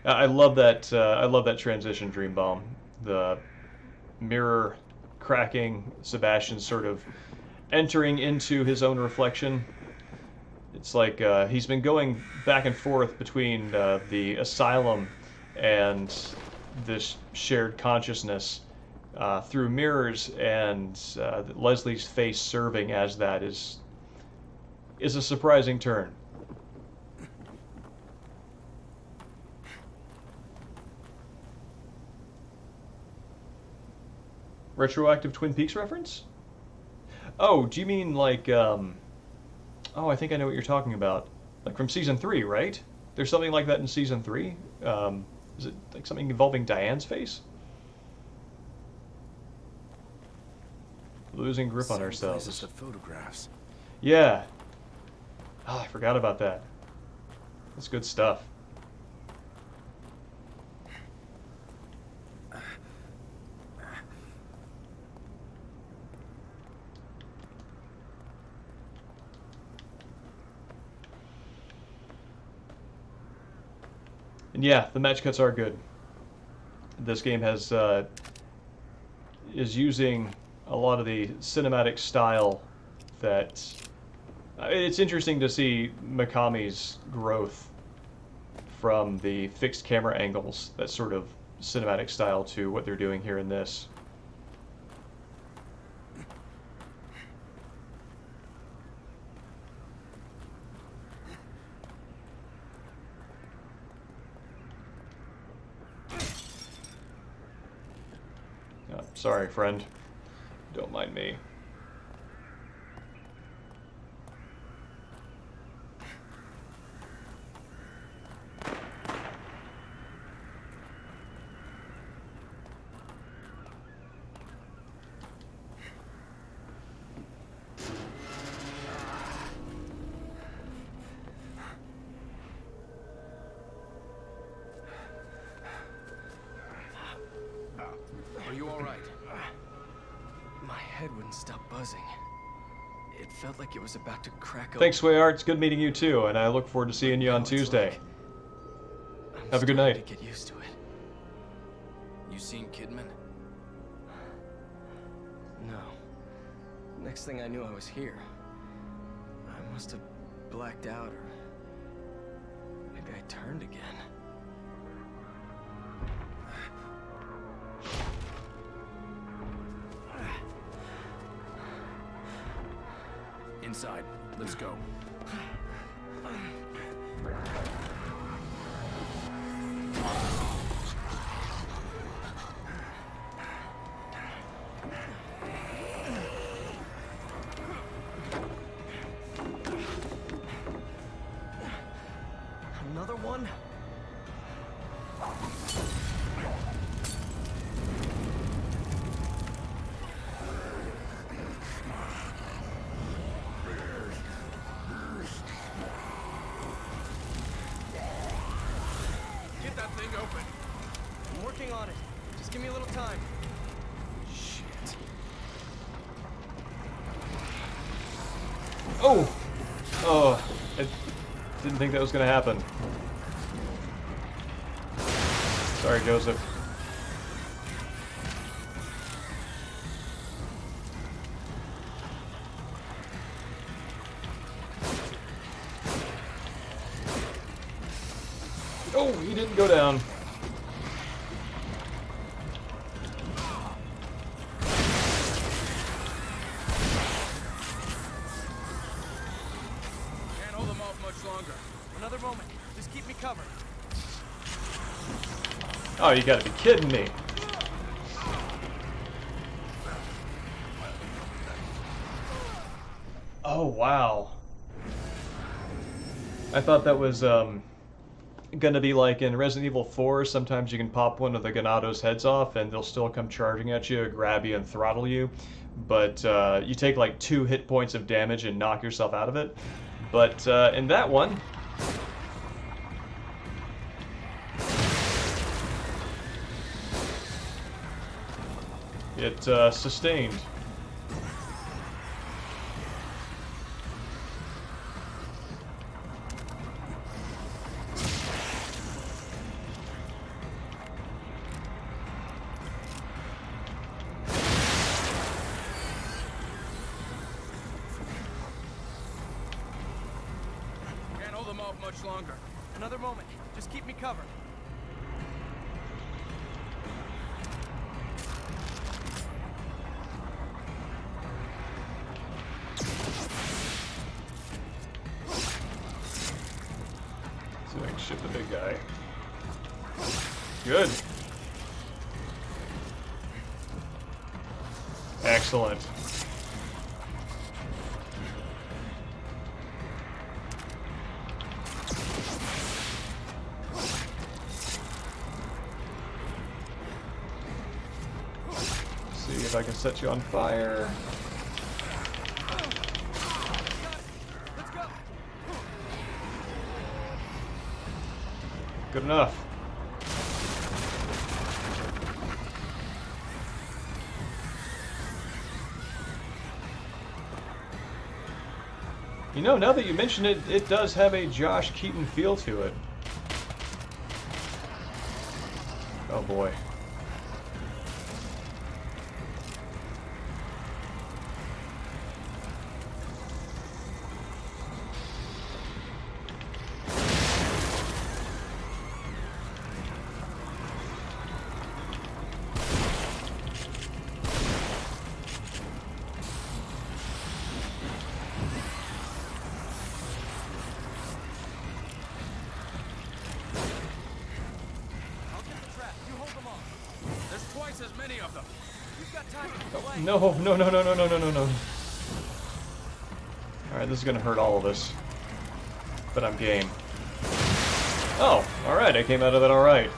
I love that. I love that transition, Dreambomb. The mirror cracking, Sebastian sort of entering into his own reflection. It's like he's been going back and forth between the asylum and this shared consciousness through mirrors, and Leslie's face serving as that is a surprising turn. Retroactive Twin Peaks reference? Oh, do you mean like, oh, I think I know what you're talking about. Like from season 3, right? There's something like that in season 3? Is it like something involving Diane's face? Losing grip on ourselves. Places to photographs. Yeah. Oh, I forgot about that. That's good stuff. And yeah, the match cuts are good. This game has is using a lot of the cinematic style that it's interesting to see Mikami's growth from the fixed camera angles that sort of cinematic style to what they're doing here in this. Sorry, friend. Don't mind me. Are you all right? My head wouldn't stop buzzing. It felt like it was about to crack open. Thanks, Swayart. It's good meeting you too, and I look forward to seeing you on Tuesday. Have a good night. To get used to it. You seen Kidman? No. Next thing I knew, I was here. I must have blacked out, or maybe I turned again. Inside. Let's go. Another one? Get that thing open. I'm working on it. Just give me a little time. Shit. Oh! Oh, I didn't think that was going to happen. Sorry, Joseph. Oh, he didn't go down. Can't hold them off much longer. Another moment. Just keep me covered. Oh, you gotta be kidding me. Oh, wow. I thought that was, gonna be like in Resident Evil 4, sometimes you can pop one of the Ganados' heads off and they'll still come charging at you, grab you, and throttle you. But you take like 2 hit points of damage and knock yourself out of it. But in that one, it sustained. Can't hold them off much longer. Another moment. Just keep me covered. See if I can shoot the big guy. Good. Excellent. See if I can set you on fire. Let's go. Good enough. You know, now that you mention it, it does have a Josh Keaton feel to it. Oh boy. No, no, no, no, no, no, no, no, no. Alright, this is gonna hurt all of us. But I'm game. Oh, alright, I came out of it alright.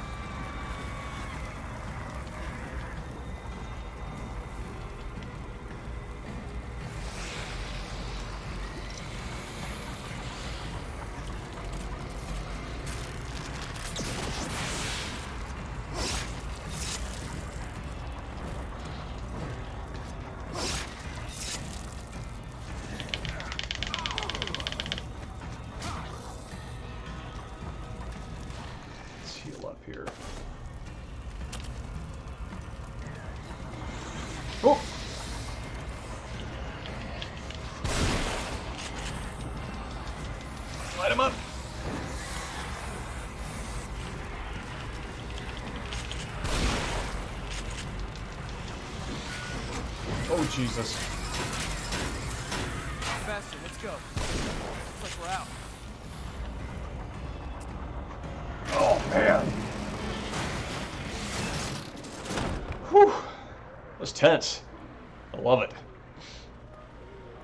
Here. Oh! Light him up! Oh, Jesus. Faster, let's go. Looks like we're out. Oh, man. Whew. That's tense. I love it.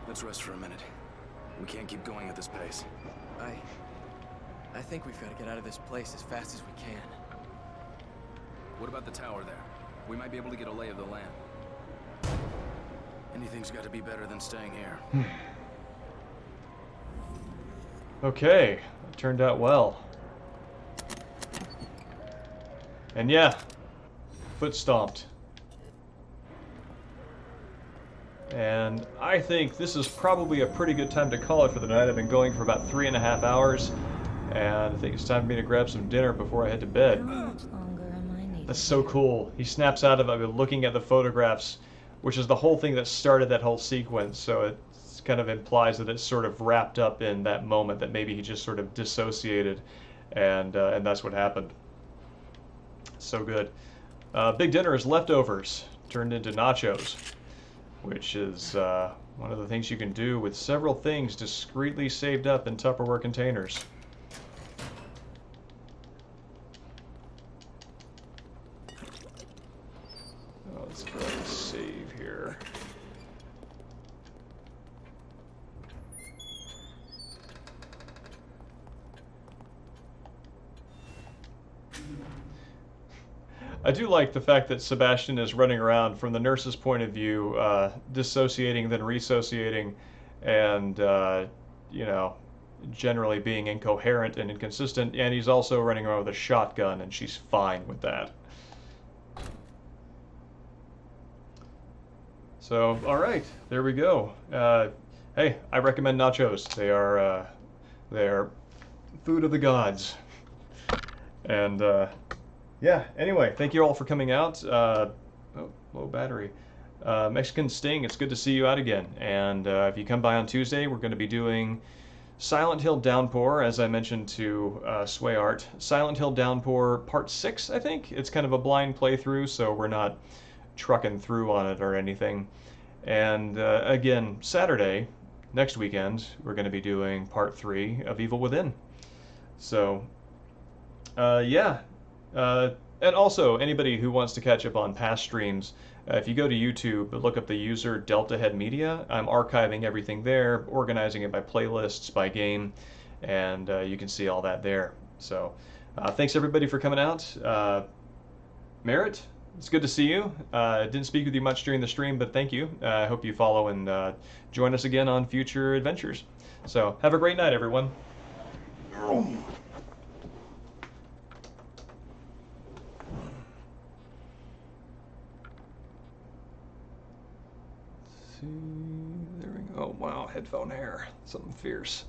Let's rest for a minute. We can't keep going at this pace. I think we've got to get out of this place as fast as we can. What about the tower there? We might be able to get a lay of the land. Anything's got to be better than staying here. Okay, it turned out well. And yeah, foot stomped. And I think this is probably a pretty good time to call it for the night. I've been going for about 3.5 hours, and I think it's time for me to grab some dinner before I head to bed. How much longer am I needed? That's so cool. He snaps out of it looking at the photographs, which is the whole thing that started that whole sequence, so it kind of implies that it's sort of wrapped up in that moment, that maybe he just sort of dissociated, and that's what happened. So good. Big dinner is leftovers turned into nachos, which is one of the things you can do with several things discreetly saved up in Tupperware containers. Oh, let's go ahead and save here. I do like the fact that Sebastian is running around from the nurse's point of view, dissociating, then resociating, and, you know, generally being incoherent and inconsistent, and he's also running around with a shotgun, and she's fine with that. So, alright, there we go. Hey, I recommend nachos. They are food of the gods. And, yeah, anyway, thank you all for coming out. Oh, low battery. Mexican Sting, it's good to see you out again. And if you come by on Tuesday, we're going to be doing Silent Hill Downpour, as I mentioned to Sway Art. Silent Hill Downpour Part 6, I think. It's kind of a blind playthrough, so we're not trucking through on it or anything. And again, Saturday, next weekend, we're going to be doing Part 3 of Evil Within. So, yeah. And also, anybody who wants to catch up on past streams, if you go to YouTube, look up the user Deltahead Media. I'm archiving everything there, organizing it by playlists, by game, and you can see all that there. So, thanks everybody for coming out. Merritt, it's good to see you. Didn't speak with you much during the stream, but thank you. I hope you follow and join us again on future adventures. So, have a great night, everyone. See, there we go. Oh wow, headphone hair, something fierce.